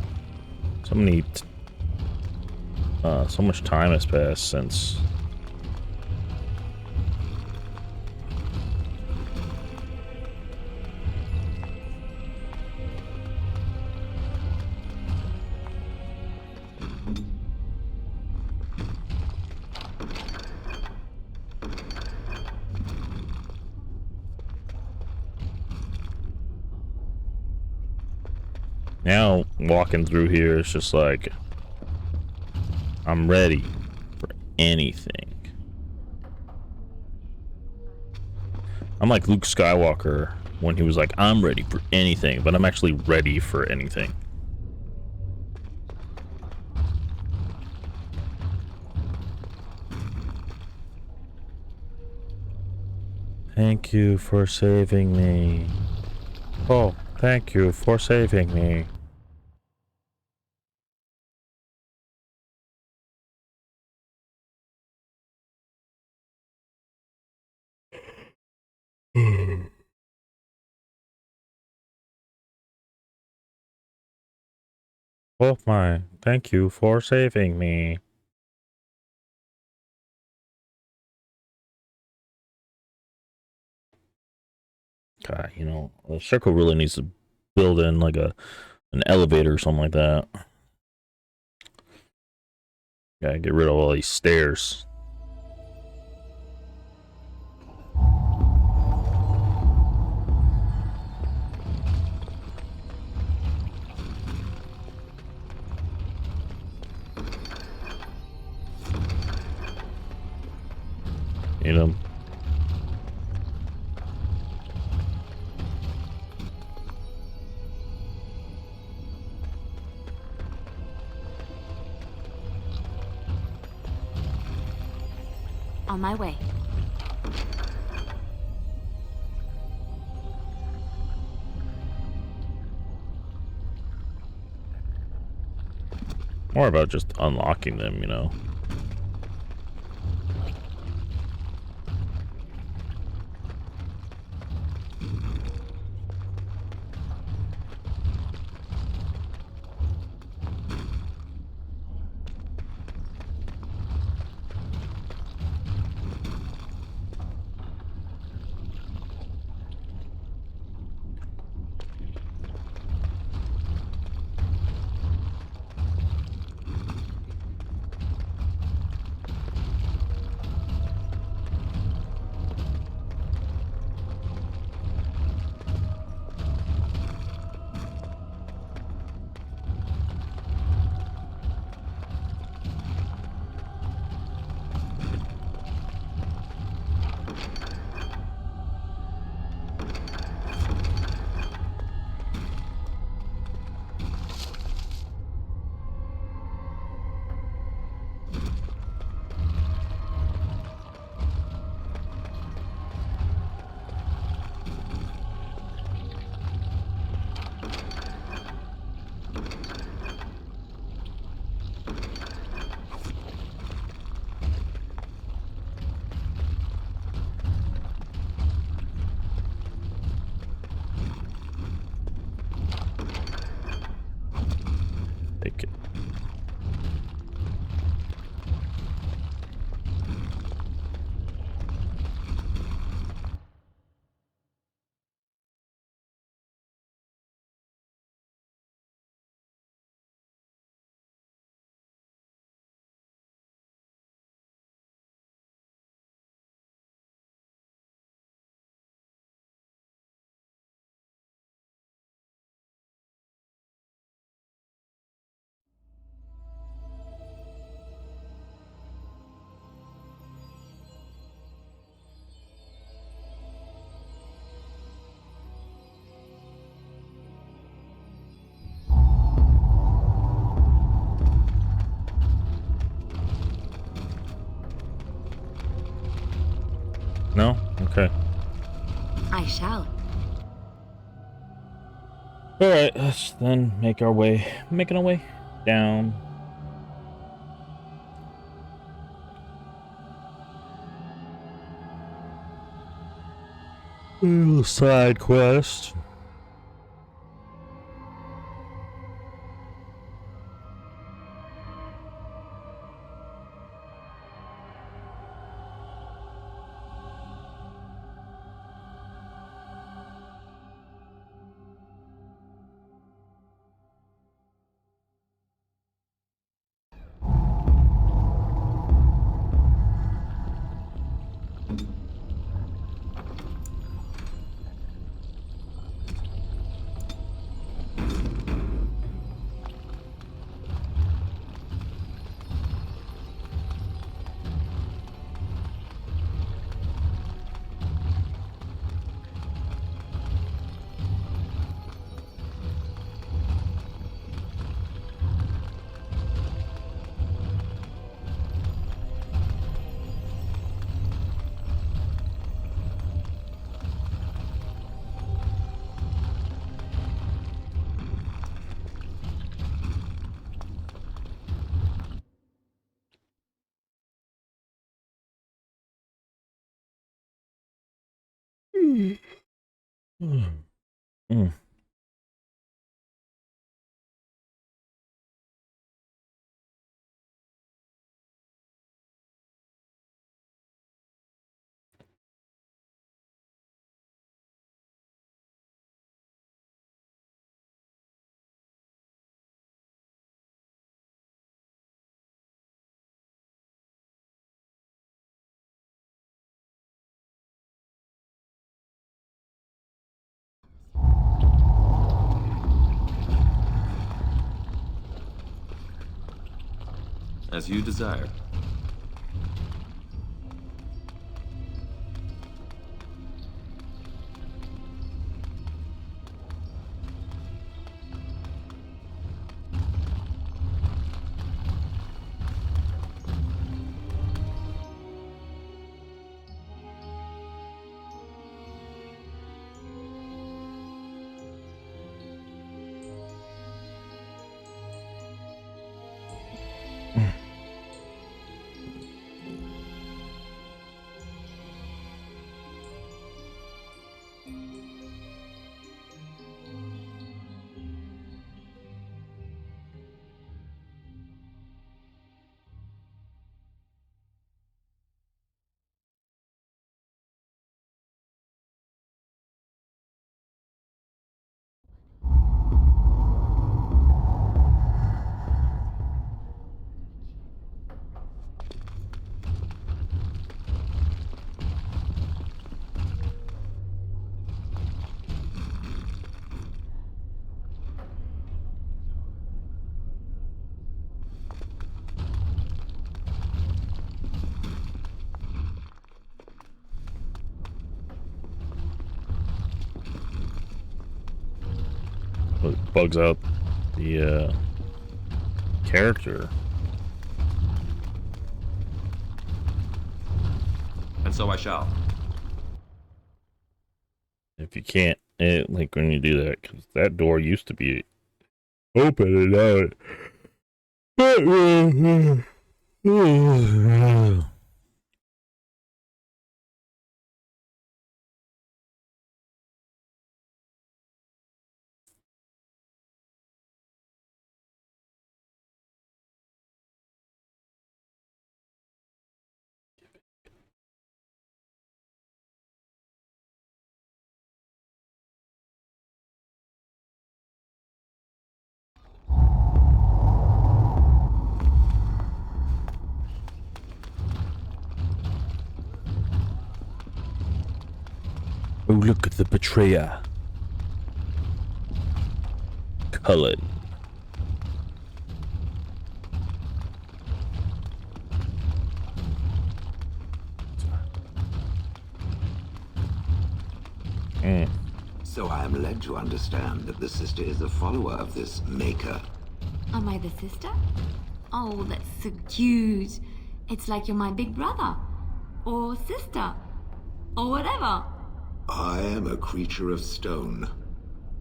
so much time has passed since. Now, walking through here, it's just like, I'm ready for anything. I'm like Luke Skywalker when he was like, I'm ready for anything, but I'm actually ready for anything. Thank you for saving me. Oh, thank you for saving me. Oh my, thank you for saving me. God, you know, the circle really needs to build in like an elevator or something like that. Gotta get rid of all these stairs. You know. On my way. More about just unlocking them, you know. No? Okay. I shall. Alright, let's then making our way down. Little side quest. As you desire. It bugs out the character. And so I shall. If you can't, like when you do that, because that door used to be open and out. Oh, look at the betrayer. Cullen. So I am led to understand that the sister is a follower of this maker. Am I the sister? Oh, that's so cute. It's like you're my big brother. Or sister. or whatever. I am a creature of stone.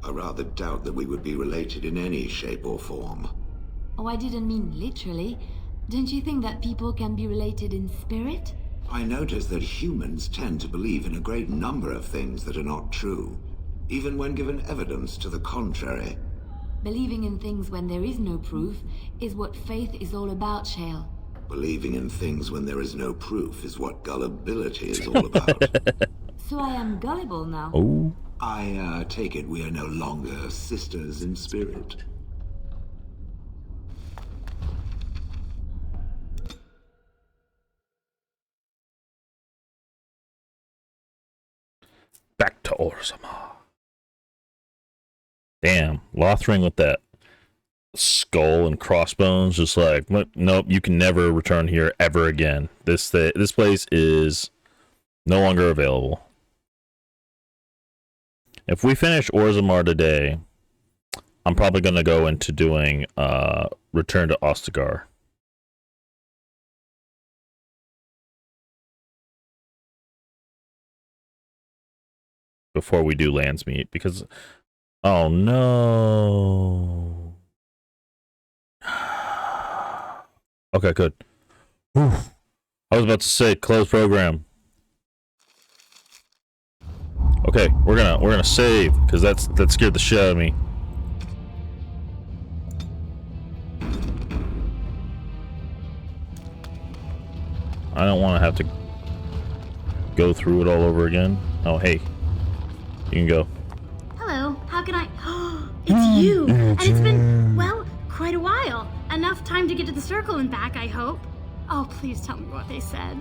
I rather doubt that we would be related in any shape or form. Oh, I didn't mean literally. Don't you think that people can be related in spirit? I notice that humans tend to believe in a great number of things that are not true, even when given evidence to the contrary. Believing in things when there is no proof is what faith is all about, Shale. Believing in things when there is no proof is what gullibility is all about. So I am gullible now. Oh. I take it we are no longer sisters in spirit. Back to Orzammar. Damn, Lothring with that skull and crossbones, just like, nope, you can never return here ever again. This place is no longer available. If we finish Orzammar today, I'm probably going to go into doing Return to Ostagar. Before we do Landsmeet, because oh no. Okay, good. Whew. I was about to say close program. Okay, we're gonna save because that scared the shit out of me. I don't want to have to go through it all over again. Oh, hey. You can go. Hello, how can I... It's you! And it's been, well, quite a while. Enough time to get to the circle and back, I hope. Oh, please tell me what they said.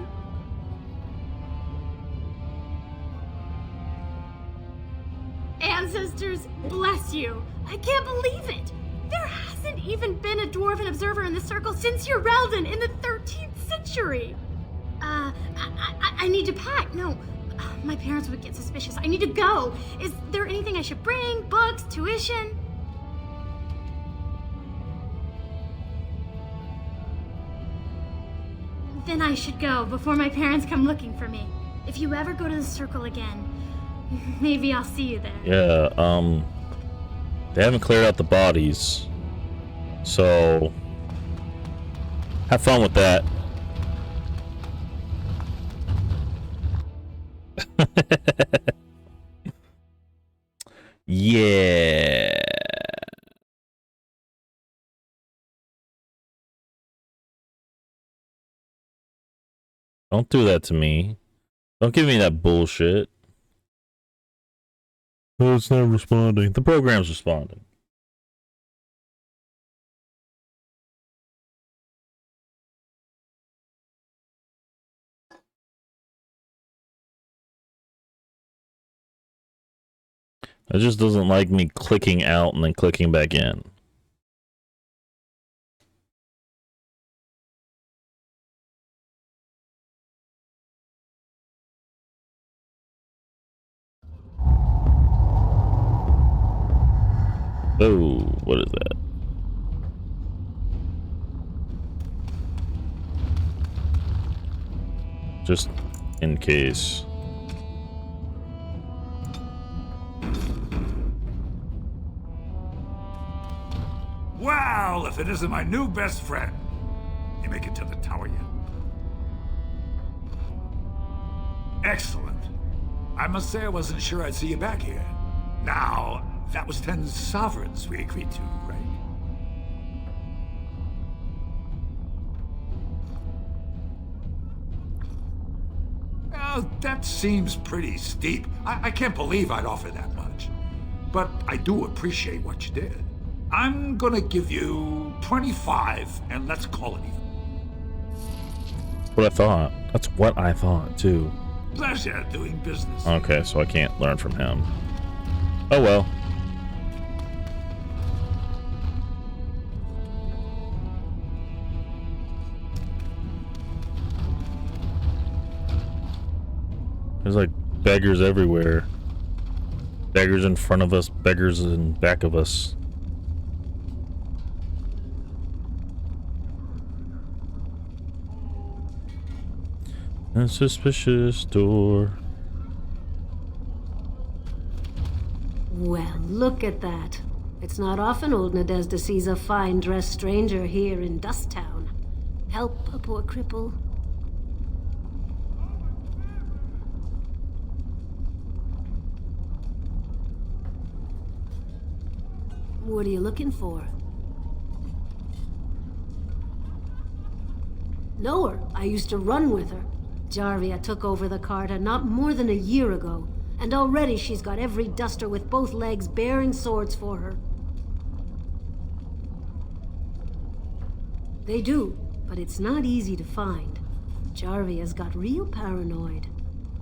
Ancestors, bless you. I can't believe it. There hasn't even been a dwarven observer in the circle since Urelden in the 13th century. I need to pack. No, my parents would get suspicious. I need to go. Is there anything I should bring? Books? Tuition? Then I should go before my parents come looking for me. If you ever go to the circle again, maybe I'll see you there. Yeah, they haven't cleared out the bodies, so have fun with that. Yeah. Don't do that to me. Don't give me that bullshit. Oh, it's not responding. The program's responding. It just doesn't like me clicking out and then clicking back in. Oh, what is that? Just in case. Well, if it isn't my new best friend. You make it to the tower yet? Excellent. I must say I wasn't sure I'd see you back here. Now, that was 10 sovereigns we agreed to, right? Well, that seems pretty steep. I can't believe I'd offer that much. But I do appreciate what you did. I'm gonna give you 25, and let's call it even. What I thought. That's what I thought, too. Pleasure doing business. Okay, so I can't learn from him. Oh well. There's like beggars everywhere. Beggars in front of us, beggars in back of us. A suspicious door. Well, look at that. It's not often old Nadezda sees a fine-dressed stranger here in Dust Town. Help a poor cripple. What are you looking for? Know her. I used to run with her. Jarvia took over the Carta not more than a year ago, and already she's got every duster with both legs bearing swords for her. They do, but it's not easy to find. Jarvia's got real paranoid.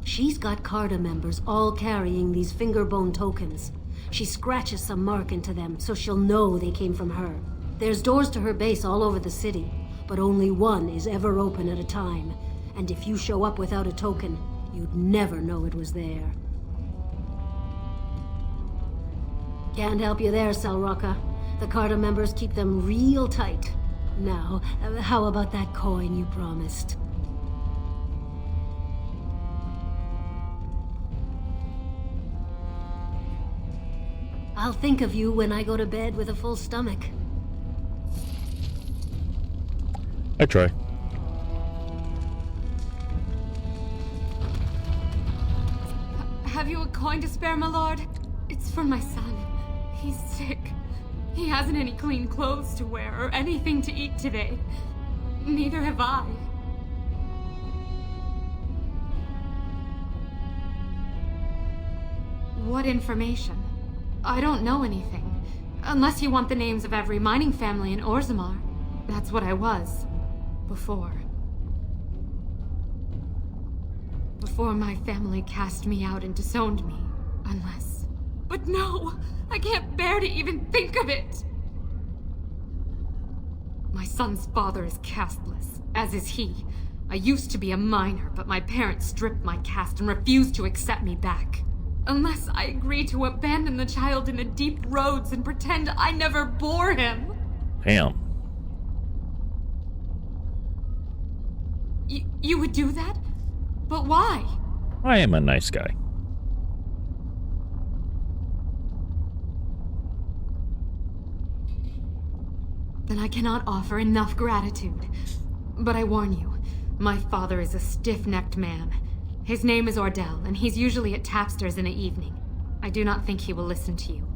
She's got Carta members all carrying these fingerbone tokens. She scratches some mark into them so she'll know they came from her. There's doors to her base all over the city, but only one is ever open at a time. And if you show up without a token, you'd never know it was there. Can't help you there, Selrocka. The Carta members keep them real tight. Now, how about that coin you promised? I'll think of you when I go to bed with a full stomach. I try. Have you a coin to spare, my lord? It's for my son. He's sick. He hasn't any clean clothes to wear or anything to eat today. Neither have I. What information? I don't know anything. Unless you want the names of every mining family in Orzammar. That's what I was. Before. Before my family cast me out and disowned me. Unless... But no! I can't bear to even think of it! My son's father is casteless, as is he. I used to be a miner, but my parents stripped my caste and refused to accept me back. Unless I agree to abandon the child in the deep roads and pretend I never bore him. Damn. You would do that? But why? I am a nice guy. Then I cannot offer enough gratitude. But I warn you, my father is a stiff-necked man. His name is Ordell, and he's usually at tapsters in the evening. I do not think he will listen to you.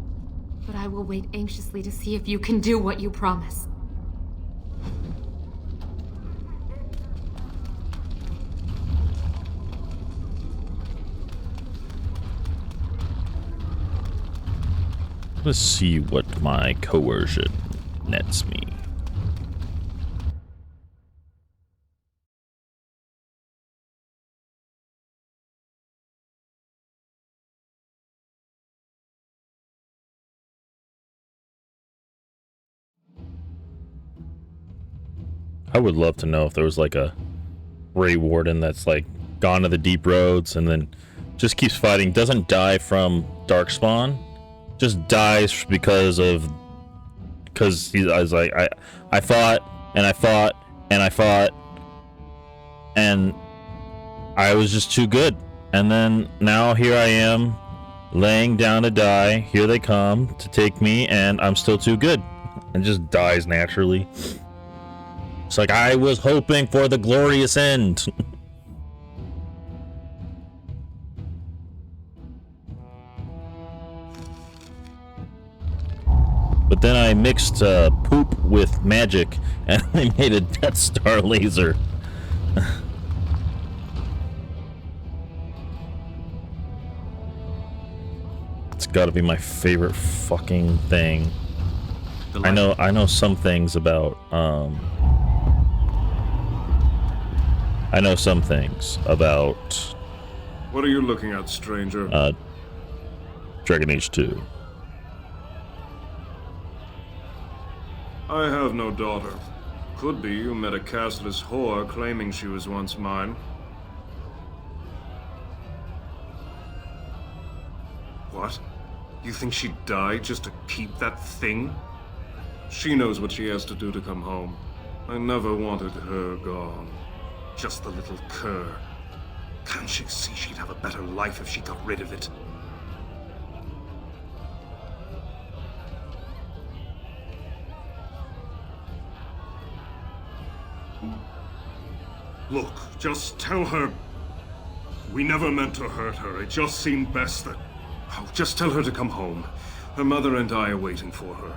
But I will wait anxiously to see if you can do what you promise. Let's see what my coercion nets me. I would love to know if there was like a Grey Warden that's like gone to the deep roads and then just keeps fighting, doesn't die from darkspawn, just dies because I was like, I fought and I fought and I fought and I was just too good. And then now here I am laying down to die. Here they come to take me and I'm still too good. And just dies naturally. It's like I was hoping for the glorious end. But then I mixed poop with magic and I made a Death Star laser. It's gotta be my favorite fucking thing. I know some things about I know some things about What are you looking at, stranger? Dragon Age 2. I have no daughter. Could be you met a castless whore claiming she was once mine. What? You think she'd die just to keep that thing? She knows what she has to do to come home. I never wanted her gone. Just the little cur. Can't she see she'd have a better life if she got rid of it? Look, just tell her we never meant to hurt her. It just seemed best that... Oh, just tell her to come home. Her mother and I are waiting for her.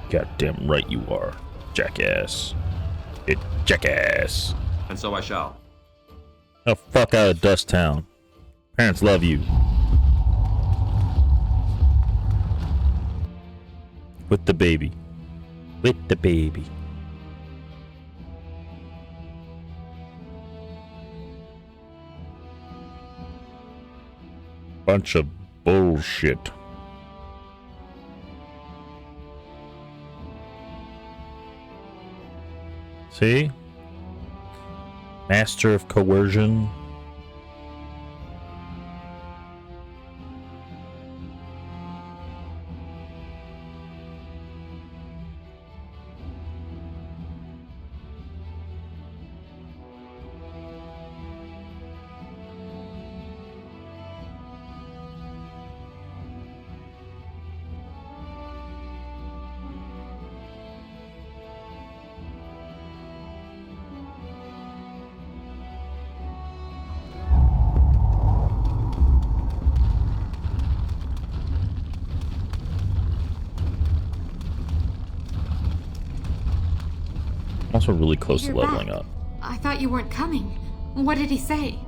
Goddamn right you are, jackass. Jackass. And so I shall. The fuck out of Dust Town. Parents love you. With the baby. With the baby. Bunch of bullshit. See? Master of coercion. Also really close to leveling up. I thought you weren't coming. What did he say?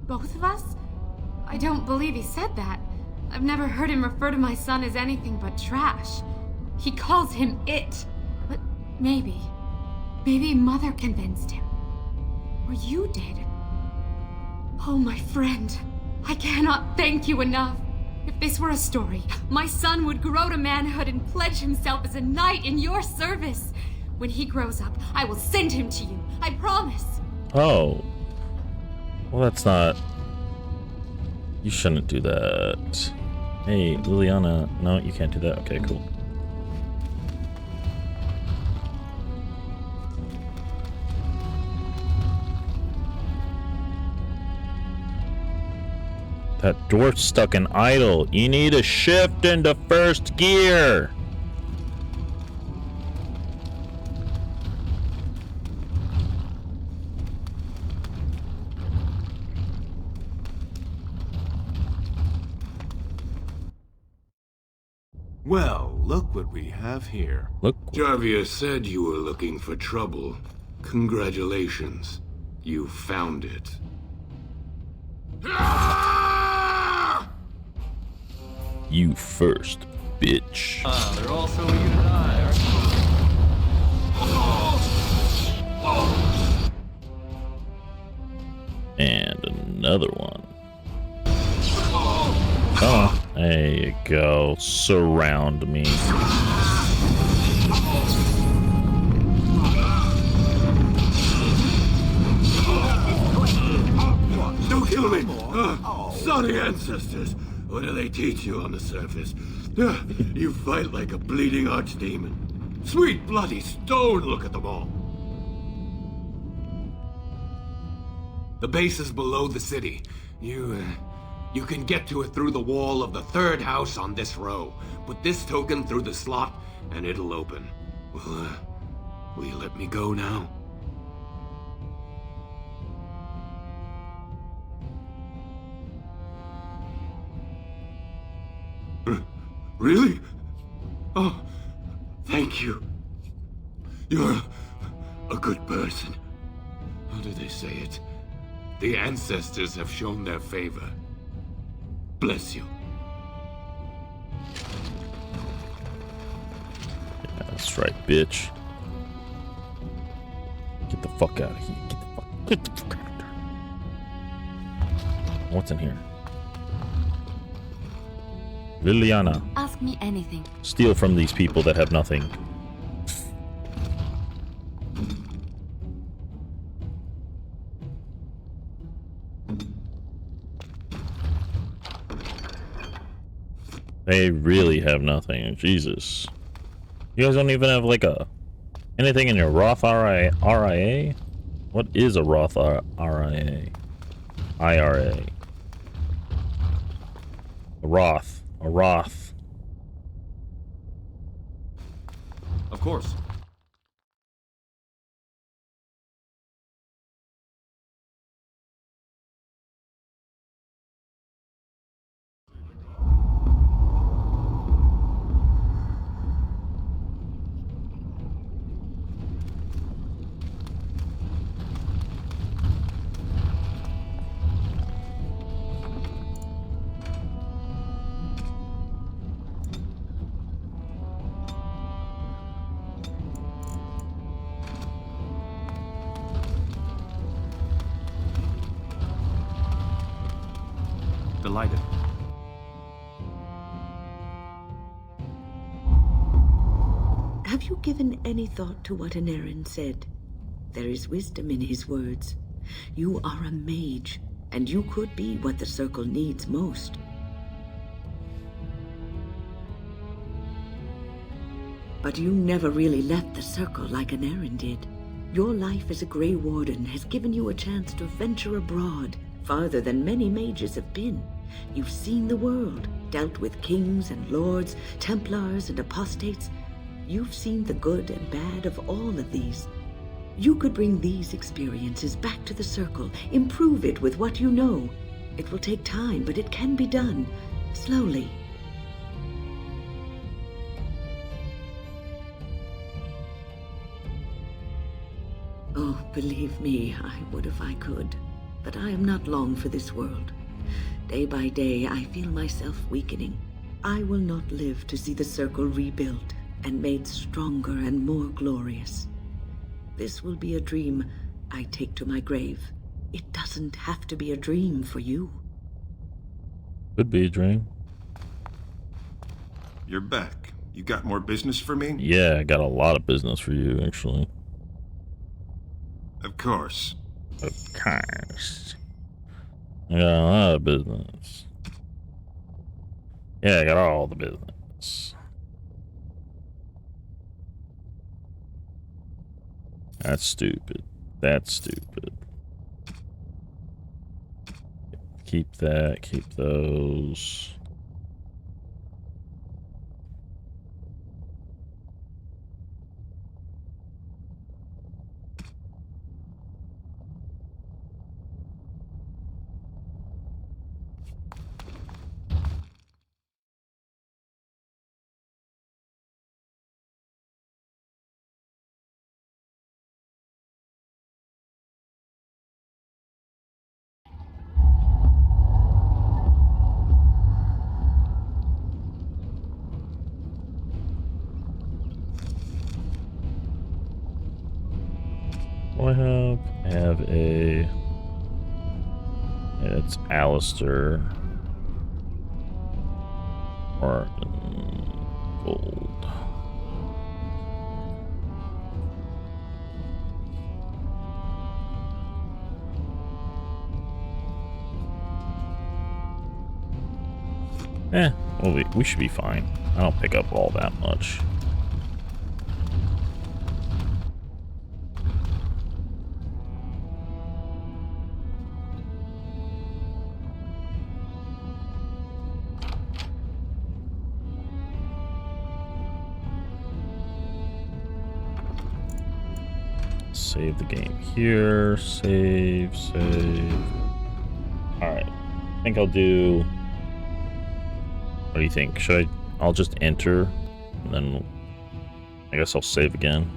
Both of us? I don't believe he said that. I've never heard him refer to my son as anything but trash. He calls him it. But maybe Mother convinced him. Or you did. Oh, my friend. I cannot thank you enough. If this were a story, my son would grow to manhood and pledge himself as a knight in your service. When he grows up, I will send him to you. I promise. Oh. Well, that's not... You shouldn't do that. Hey, Liliana. No, you can't do that. Okay, cool. That dwarf's stuck in idle. You need to shift into first gear. Well, look what we have here. Look. Jarvia said you were looking for trouble. Congratulations. You found it. You first, bitch. They're all so you and I, aren't they? And another one. Oh, there you go. Surround me. Don't kill me! Sorry, ancestors. What do they teach you on the surface? You fight like a bleeding archdemon. Sweet bloody stone, look at them all. The base is below the city. You can get to it through the wall of the third house on this row. Put this token through the slot, and it'll open. Will you let me go now? Really? Oh, thank you. You're a good person. How do they say it? The ancestors have shown their favor. Bless you. Yeah, that's right, bitch. Get the fuck out of here. Get the fuck out of here. What's in here? Liliana. Ask me anything. Steal from these people that have nothing. They really have nothing. Jesus. You guys don't even have like anything in your Roth RIA? What is a Roth RIA? IRA. A Roth. A Roth. Of course. delighted. Have you given any thought to what Anarin said? There is wisdom in his words. You are a mage, and you could be what the Circle needs most. But you never really left the Circle like Anarin did. Your life as a Grey Warden has given you a chance to venture abroad, farther than many mages have been. You've seen the world, dealt with kings and lords, Templars and apostates. You've seen the good and bad of all of these. You could bring these experiences back to the Circle, improve it with what you know. It will take time, but it can be done, slowly. Oh, believe me, I would if I could. But I am not long for this world. Day by day, I feel myself weakening. I will not live to see the Circle rebuilt and made stronger and more glorious. This will be a dream I take to my grave. It doesn't have to be a dream for you. Could be a dream. You're back. You got more business for me? Yeah, I got a lot of business for you, actually. Of course. Of course. I got a lot of business. Yeah, I got all the business. That's stupid. That's stupid. Keep that. Keep those. I have a... It's Alistair. Or gold. Well, we should be fine. I don't pick up all that much. Save the game here. Save. Alright. I think I'll do... What do you think? I'll just enter, and then I guess I'll save again.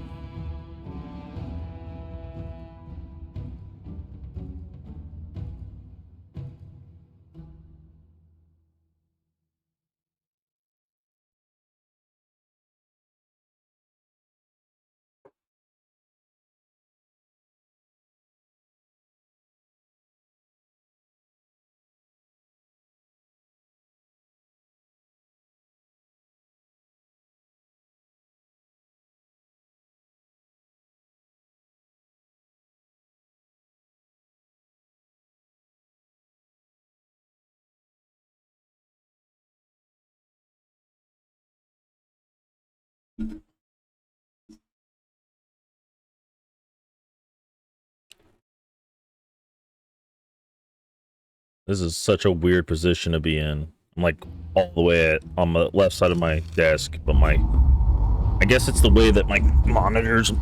This is such a weird position to be in. I'm like all the way on the left side of my desk, but I guess it's the way that my monitor's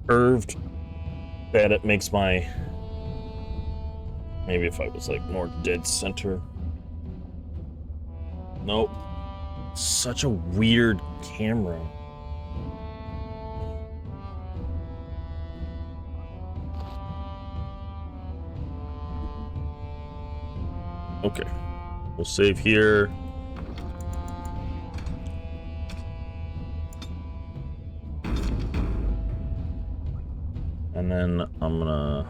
curved that it makes my... Maybe if I was like more dead center. Nope. Such a weird camera. Okay, we'll save here. And then I'm gonna